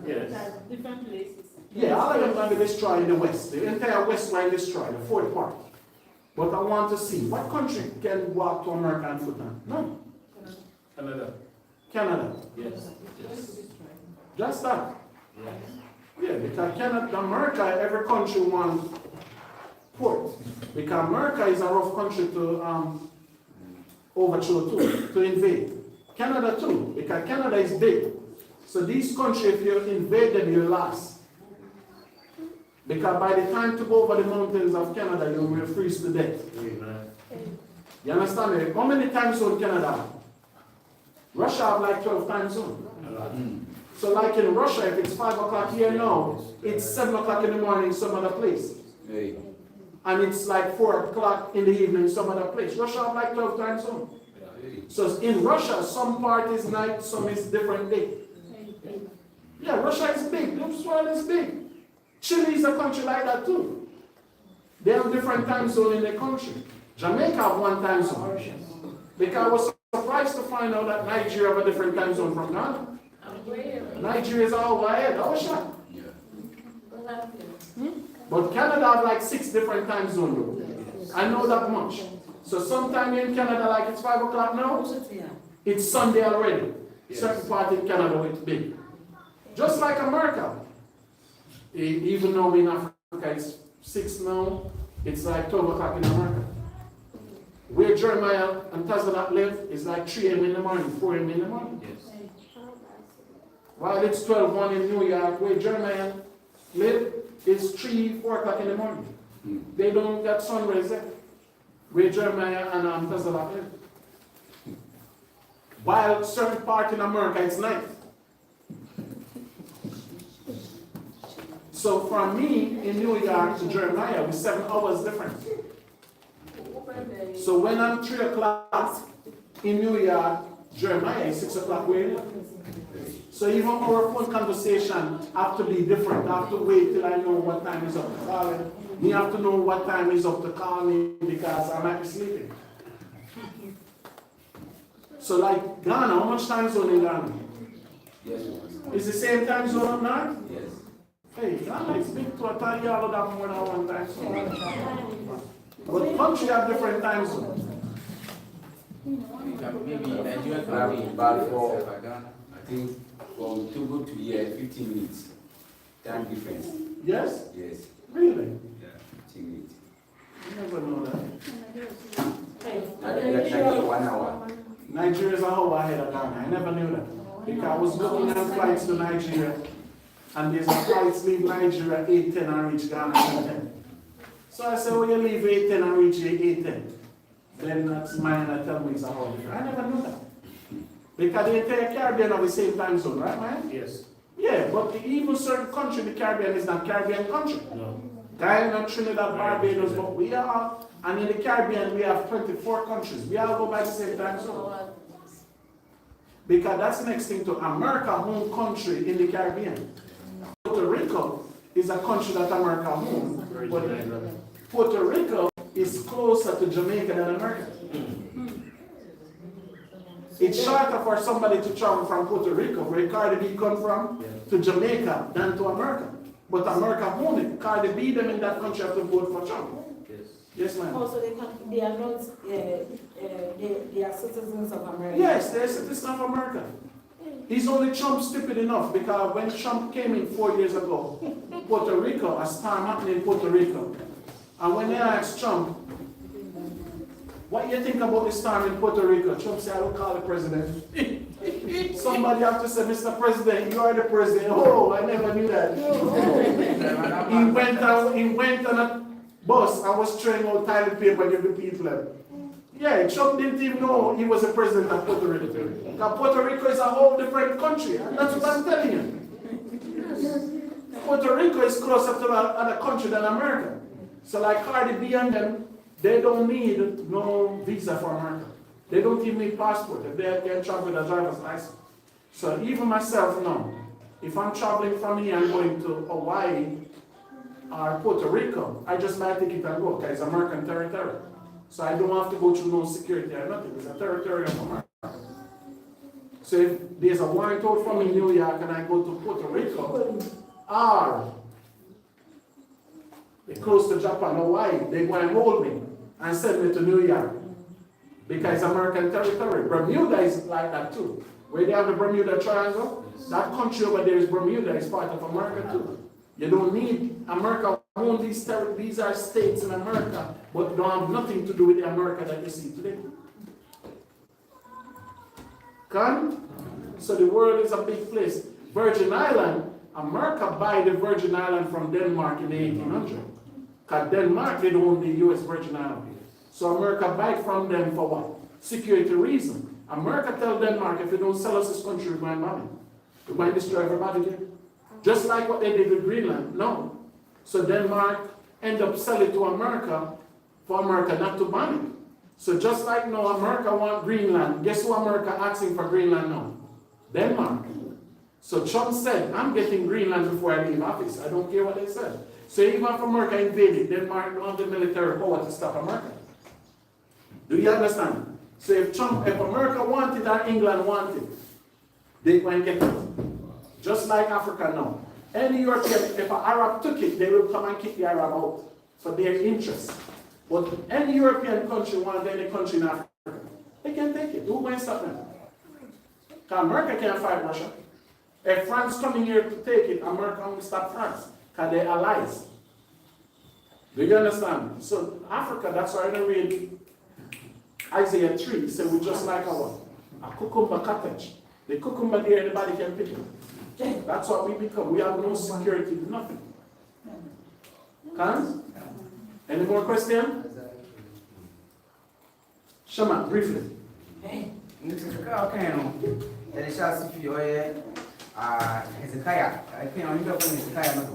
Yes. different places. Yeah, all of them going to be destroyed in the West. The entire West line destroyed, the fourth part. But I want to see, what country can walk to America and foot on? No. Canada. Canada. Yes. Just that. Yeah, because Canada, America, every country wants port. Because America is a rough country to overthrow too, to invade. Canada too, because Canada is big. So these countries, if you invade them, you last. Because by the time to go over the mountains of Canada, you will freeze to death. You understand me? How many time zones Canada have? Russia have like 12 time zones. So like in Russia, if it's 5 o'clock here now, it's 7 o'clock in the morning some other place. And it's like 4 o'clock in the evening some other place. Russia have like 12 time zones. So in Russia, some part is night, some is different day. Yeah, Russia is big. This world is big. Chile is a country like that too. They have different time zone in their country. Jamaica have one time zone. Because I was surprised to find out that Nigeria have a different time zone from Ghana. Nigeria is all ahead. I was shocked. But Canada have like 6 different time zones. I know that much. So sometime in Canada, like it's 5 o'clock now, it's Sunday already. Certain part in Canada it's big. Just like America. Even though in Africa it's 6 now, it's like 12 o'clock in America. Where Jeremiah and Tazanat live is like 3 a.m. in the morning, 4 a.m. in the morning. While it's 12:01 in New York, where Jeremiah live, it's 3, 4 o'clock in the morning. They don't get sunrise there. Where Jeremiah and Tazanat live. While certain part in America, it's night. So from me in New York to Jeremiah, we're 7 hours different. So when I'm 3 o'clock in New York, Jeremiah is 6 o'clock where you live. So even our phone conversation have to be different. I have to wait till I know what time is up to call it. You have to know what time is up to call me because I might be sleeping. So like Ghana, how much time zone in Ghana? Yes. Is the same time zone up north? Yes. Hey, Ghana is big to a time y'all would have more than one time zone. But country have different time zones. Maybe Nigeria But can be for, Ghana. I think from Togo to here, 15 minutes. Time difference. Yes? Yes. Really? Yeah, 15 minutes. I never know that. Like 1 hour. Nigeria is a whole ahead of Ghana. I never knew that. Because I was looking at flights to Nigeria, and there's a flights leave Nigeria 8:10 and reach Ghana 10:10. So I said, well, you leave 8:10 and reach 8:10. Then that's mine, I tell me it's a whole different. I never knew that. Because the entire Caribbean have the same time zone, right, man? Yes. Yeah, but even certain country in the Caribbean is not Caribbean country. No. Guyana, Trinidad, Barbados, but we are, and in the Caribbean we have 24 countries. We all go by the same time zone. Because that's the next thing to America, home country in the Caribbean. Puerto Rico is a country that America home, but Puerto Rico is closer to Jamaica than America. It's shorter for somebody to travel from Puerto Rico, where Cardi B come from, to Jamaica than to America. But America home it. Cardi B, them in that country have to vote for Trump. Yes, ma'am. Also, they are not, they are citizens of America. Yes, they're citizens of America. He's only Trump stupid enough because when Trump came in 4 years ago, Puerto Rico, a storm happened in Puerto Rico. And when they asked Trump, what do you think about this storm in Puerto Rico? Trump said, I will call the president. Somebody have to say, Mr. President, you are the president. Oh, I never knew that. He went on a bus and was throwing out toilet paper and giving people. Yeah, Trump didn't even know he was the president of Puerto Rico. Because Puerto Rico is a whole different country. And that's what I'm telling you. Puerto Rico is closer to another country than America. So like Cardi B and them, they don't need no visa for America. They don't even need passport. If they can travel with a driver's license. So even myself now, if I'm traveling from here and going to Hawaii or Puerto Rico, I just buy a ticket and go, because it's American territory. So I don't have to go through no security or nothing. It's a territory of America. So if there's a warrant out for me in New York and I go to Puerto Rico, or close to Japan, Hawaii, they go and hold me and send me to New York. Because it's American territory. Bermuda is like that too. Where they have the Bermuda Triangle, that country over there is Bermuda, is part of America too. You don't need America own these are states in America, but don't have nothing to do with the America that you see today. Come? So the world is a big place. Virgin Island, America buy the Virgin Island from Denmark in the 1800s. Because Denmark, they don't own the US Virgin Island. So America buy from them for what? Security reason. America tell Denmark, if you don't sell us this country, we're going to bomb it. We're going to destroy everybody here. Just like what they did with Greenland. No. So Denmark end up selling to America for America not to ban it. So just like now America want Greenland, guess who America asking for Greenland now? Denmark. So Trump said, I'm getting Greenland before I leave office. I don't care what they said. So even if America invaded, Denmark don't have the military power to stop America. Do you understand? So if America wanted or England wanted, they go and get it. Just like Africa now. Any European, if an Arab took it, they will come and kick the Arab out for their interest. But any European country wants any country in Africa, they can take it. Who will stop them? Because America can't fight Russia. If France coming here to take it, America will stop France. Because they're allies. Do you understand? So Africa, that's why I don't read Isaiah 3. It said we just like a cucumber cottage. The cucumber there, anybody can pick it. That's what we become. We have no security, nothing. Can? Any more questions? Shama, briefly. Hezekiah, I think I'm going to Hezekiah.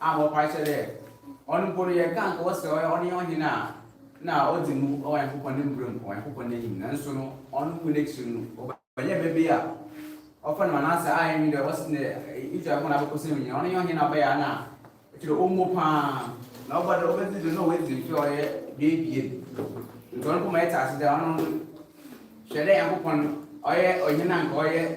I'm a price there. On board, you can't go so on your now. Now, all the move or I hope on him room or I hope on him, and so on connection. But yeah, baby, often my answer I mean, there wasn't if I want to have a question on your now. To the Omo nobody always know what to do, baby. Don't put my task down. Shall I have upon Oye, or Yanan, Oya,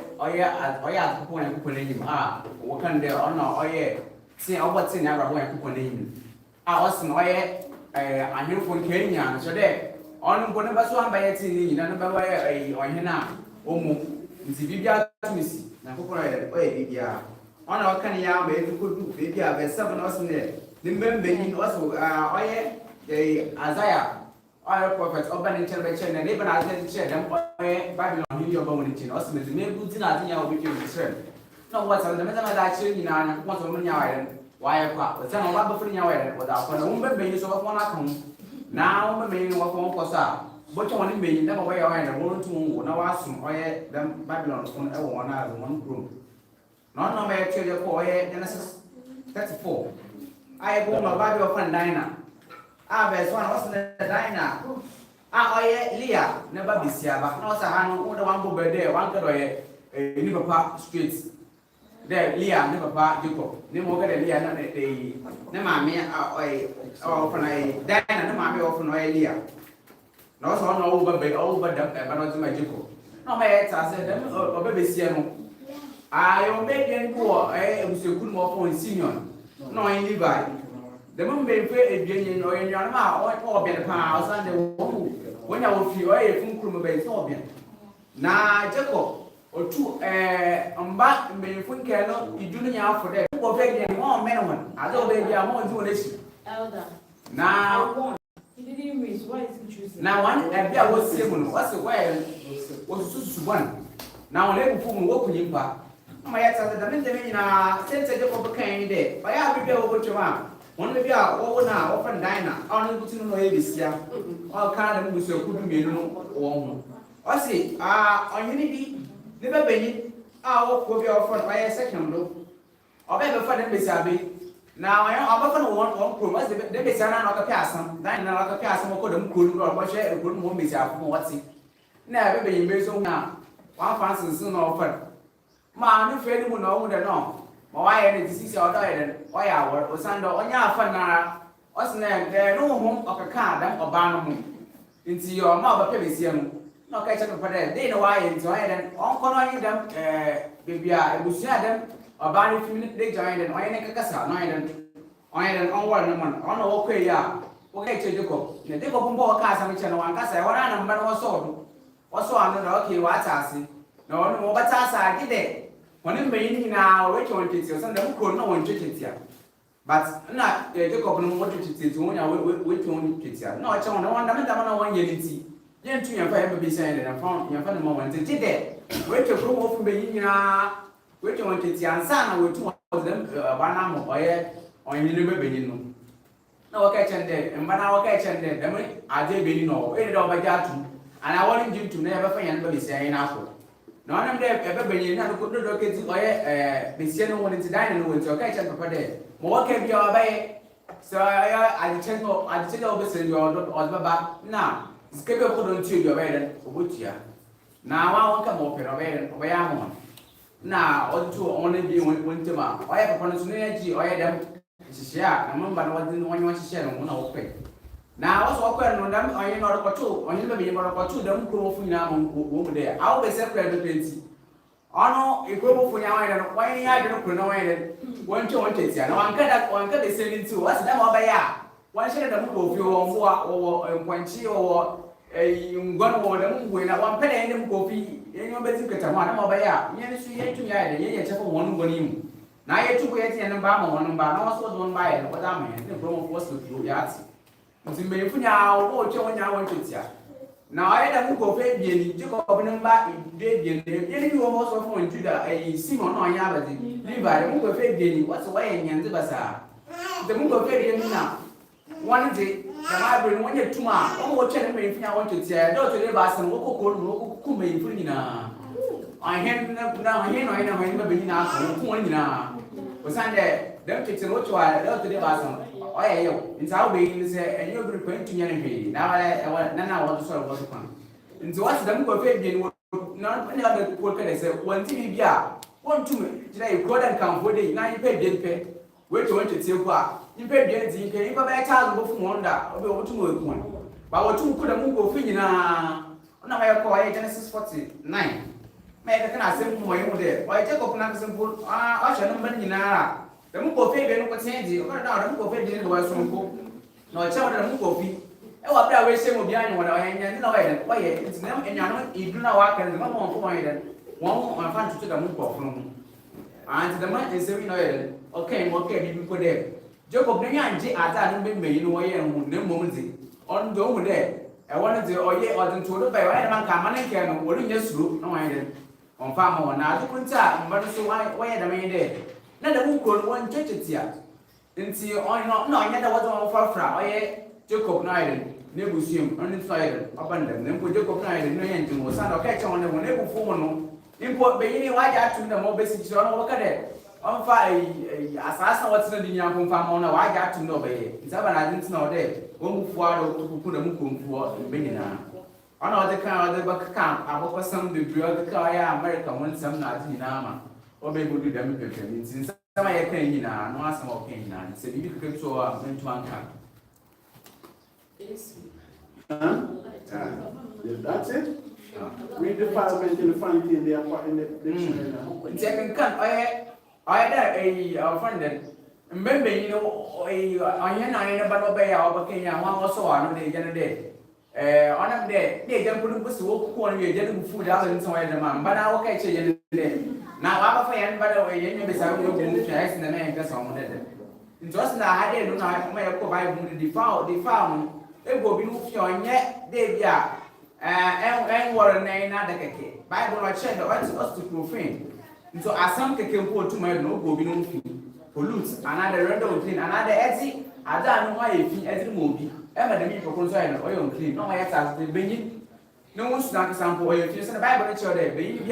put him. Ah, what can there honor Oye? See, what's in our way to put him. I was an Oye, I knew from Kenya, so there. On one of us one by a tea, none of way, or Yana, Omo, it's a Bibia to miss. Now, Oye, Bibia. On our Kenya, we could do Bibia, there's 7 hours in there. The men also, Oye, the Isaiah. Our prophets open in television and even as they share them Babylon in your community, also with the main goods in our with you concern. No, what's on the matter that you know, what's on your island, why a crop, but some of what before your island without for a woman being so one at home. Now, the main work on Cosa, but you want to be never way or in a world to no awesome, why them Babylon on one out of one room. Not no way to your boy, Genesis 34. I go my Bible friend Dinah. There's one was in the diner. Leah, never be Siaba. No, sir, one go there, one go in Liverpool streets. There, Leah, never part Duco. No more get a Leah, not a Nemami, or from a diner, no mammy, or from Leah. No, so no over the but not to my Duco. No, my ex, I said, them, or baby Siamo. I obey them poor, was a good more for senior. No, in Levi. The moon may pay a genuine or in your mouth or be a pound Sunday when I will feel a from Bay Sorbian. Now, Jacob or two back may think cannot you do out for them or begging more men. I don't think they are more doing this. Elder. Now, He didn't raise. Why is he choosing? now one and there was 7. What's the way was 1. Now, let me form work with him back. My ex at the minute in a sense of a kind day. By our people over to one. One may be our now, often diner, only put in no ABC, all kind of Monsieur Kudu, or see, on unity, never been our will be offered by a second look. Or better for them, Miss Abby. Now I am often one promise, the Miss Anna not a person, dine not a person who couldn't or watch a good woman, Miss Abby, what's it? Never been based on now. One fancy soon offered. Man, if anyone know the no. Why any disease or died or hour or Sunday or Yafana or snag there no home of a car them or barnum into your mother pelisium. No catch up for that. They know why into island on calling them baby I will share them or barney 2 minutes they joined and or any cassa island on one on okay ya. Okay, Chico. The Dico Bumbo Casa which and one cassa or an number or so. Also under okay what's asking. No more but I did it. When I'm being now, which one is your son, the could no one treat it here. But not a Jacob, no one treats it when I which one treats here. No, it's on one, I don't want unity. Then to your family be saying, and I found your family moment to did it. Wait to grow off from being which one treats your son, with 2 of them, Banamo, or in the Benin. No catch and dead, and when I catch and dead, the money I did be no, waited over Yatu, and I wanted you to never find anybody saying apple. No one ever been in a good look at the one to dine and went to catch up for day. More can be our bay. So I check over your back. Now, skip up on to your bed, which ya. Now I won't come up in a bed where I'm on. Now, all two only be winter. I have a energy or them. Share, I remember what didn't want to share on one pay. Now, what's what on them? I ain't not a two, or you may be able to them grow for now woman there. I'll be separate the plenty. Oh no, a grow for now, and why I don't know it. One to one takes ya. No one can be sending to what's them over ya. One share the move of your or Poinchi or a one or the moon when I want penny and coffee. You bet you get a one over ya. Yes, you ain't to ya, and you have one winning. Now you took it and Bama one by no was one by it. What I mean, the promo was to do yats. Msimbefunya wote wonya wontetia na ayeda mu ko fe bieni jiko obin mba de bieni yeni wo mo so fun juda simon no anya abadi liba mu ko fe bieni what way nyanze basa de mu ko fe bieni na one day the library wonye tuma o mo che ne mefunya wontetia do to le basa wo ko ko no ko ku mefu ni na ahen na ahen no ina ho ni na ko ku ni na osande dem tete no to a do to le basa oh yeah, yo. It's how we say, and you're going to Yanni. Now I want to sort of what's fun. And so what's the more baby? Not any other work. I said, one TV, yeah, 1 2 today, you couldn't come for the 9 pay. Wait to want to see what you pay the you can even buy a child go from Wonder or over to work one. But what you could have moved for Fina on a call Genesis 49. Make a kind of simple way there. Why take up another simple? I shall not be in the Muko Fabian was saying, or now the Muko Fabian was from Cook. No, a child of Muko Fee. Oh, I wish him behind when I ain't no way. Why, it's now and you do not walk and the mom for it. One my fan to the Muko from. And the man is saying, okay, okay, you put there. Jacob Nyan, I thought you may know and no moment. On the over there, I wanted to, or yet, or the total by one man can, or just look, no idea. On farm or now, you couldn't tell, but so why the main day. Na the book on one church here. Until I no, I never was on far from. I Jacob Niden, Nebusium, uninspired, abandoned, then put Jacob Niden, no end to son of catch on the one able for import Baini, why got to the more basic on what cadet. On fire, assassin what's the young from farm on, I got to know by it. It's about I didn't know there. One who put a mukum for Benina. On all the car of the back camp, I hope some degree of the car, American one some night in Nama. Or maybe do them since some I can in a no some of Kenya, said you could show up into one camp. That's it? Read the parliament in the funny thing they are in the dictionary now. Second camp, I had a friend that remember, you know, I had a battle bay of Kenya, one or so on the other day. On them there, they can put us to walk on your general food out and so on, but I will catch you today. Now, I'm a fan, by the way, you may be some of the guys in the man just on it. Just now, I didn't know I may provide the found, they will be moved on yet, they are, and what a name, not the cake. Bible, I check the rights us to profane. So, as some can put to my no go be no fee, pollute another random clean, another Etsy, I don't know why if he as a movie. Emma the people concerned oil clean, no, I have to bring no one's not sample if you send a Bible to your baby.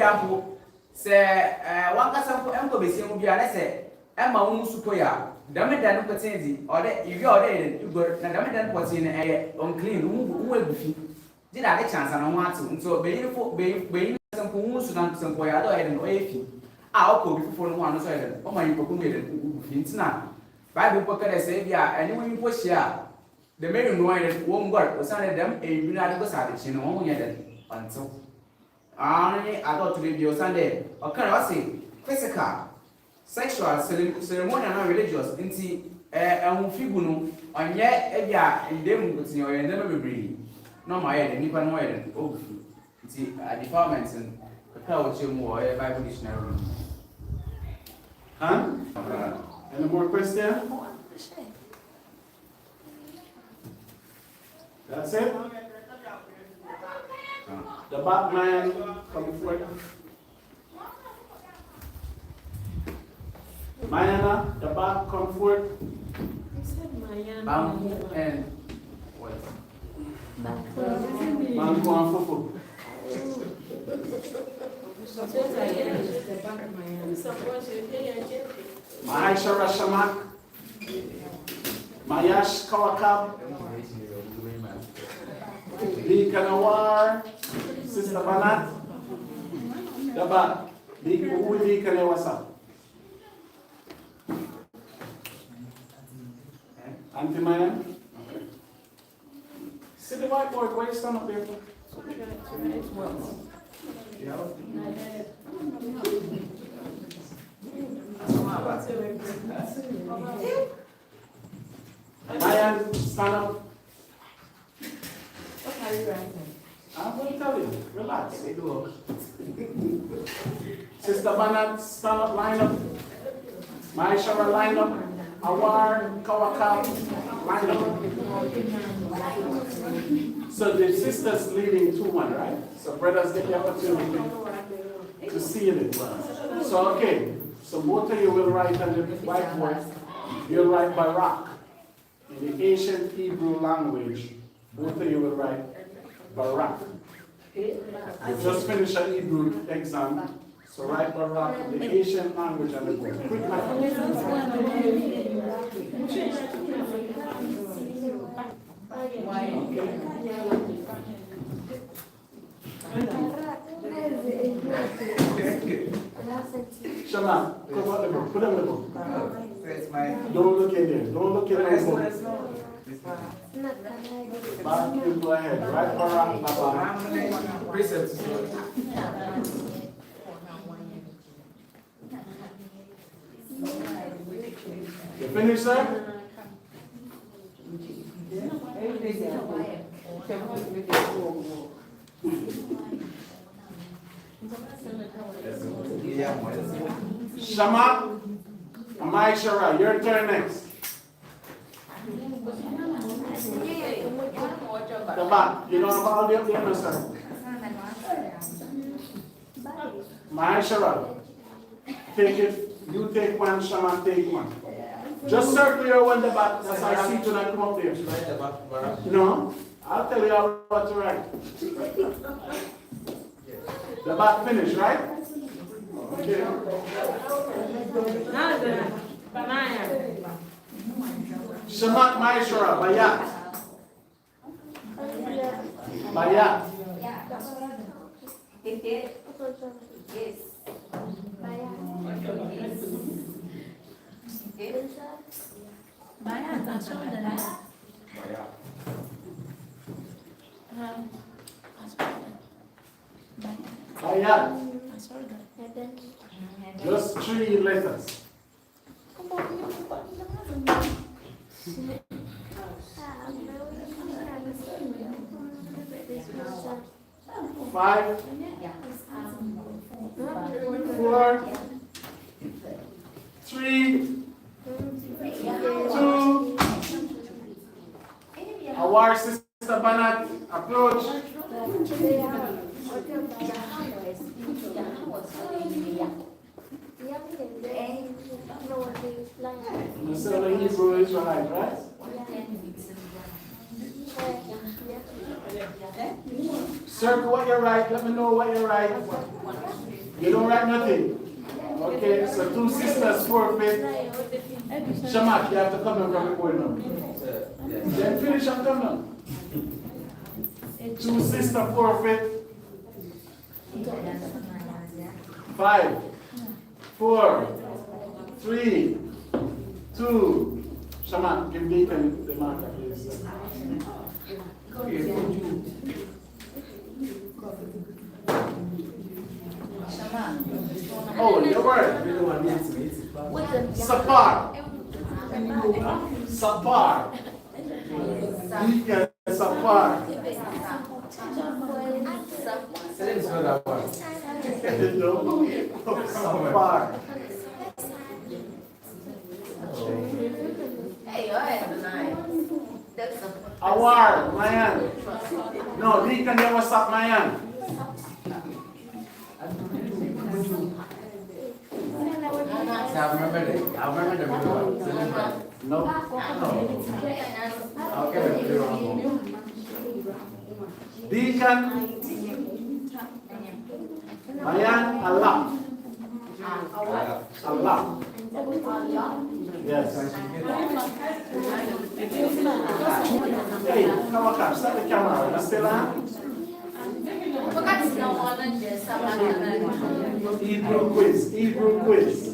Say, one sample Uncle Bessie will be a lesson. Emma won't support ya. Damn than Patenzi, or if you're there, you got Nadaman was in a unclean who will be. Did I chance and I want to? So, baby, some who's not some boy, I don't have no AFI. I'll go before one side. Oh, my, you could not. Bible pocket, I say, yeah, anyone you push ya. The main one won't work, was under them a United Savage in one yet until only I got to review Sunday. Or can I say physical, sexual, ceremonial, and religious, into a figuno, and yet a in them with your never be. No, my head, and even more than oh, see, departments and the couch more Bible dictionary. Huh? Any more questions? That's it? The Batman come forward. Mayana, the bat come forward. Bamboo and what? Bamboo and Fufu. Maisha Rashamak. Mayash Kawakab. Lee Kanawar, Sister Banat, the bat. Lee Kanawasa. Auntie Maya? whiteboard. Why you stand up there? Ryan, stand up. What are you writing? I'm going to tell you. Relax. Sister Bernard, stand up, line up. Maishara, line up. Awar, Kawaka, line up. So the sisters leading 2-1, right? So brothers get the opportunity to seal it. So, okay. So both of you will write on the whiteboard. You'll write Barak. In the ancient Hebrew language, both of you will write Barak. You just finished an Hebrew exam, so write Barak in the ancient language and the book. Quick Shema, come out the book. Put on the book. Don't look in there. Don't look in the book. Back, you go ahead. Right, Barak, Baba. You finished, sir? Shama, Amai Shara, your turn next. The back, you don't have all the other sir. Amai Shara, take it, you take one, Shama take one. Just circle your one the back, that's how I see to not come up there. No, I'll tell you what to write. The back finish, right? Okay. Shamat Maishara, Bayat. Bayat. Yes. Bayat. Just 3 letters. 5, 4, 3, 2. Our sister Banat, approach. You say the Hebrew Israelite, right? Circle what you write. Let me know what you write. You don't write nothing. Okay, so 2 sisters forfeit. Shamak, you have to come and from the board now. Then finish and come now. 2 sisters forfeit. 5, 4, 3, 2. Shamak, give Deacon the marker, please. Oh, your word. Sapar. Sapar. Deacon Sapar. Sapar. Awar, Mayan. No, Deacon, you was up, Mayan. I remember the middle one. No. Okay, the middle one. Deacon, Mayan, Allah. Allah. Yes. Hey, come on, start the camera. You still on? Hebrew quiz. Hebrew quiz.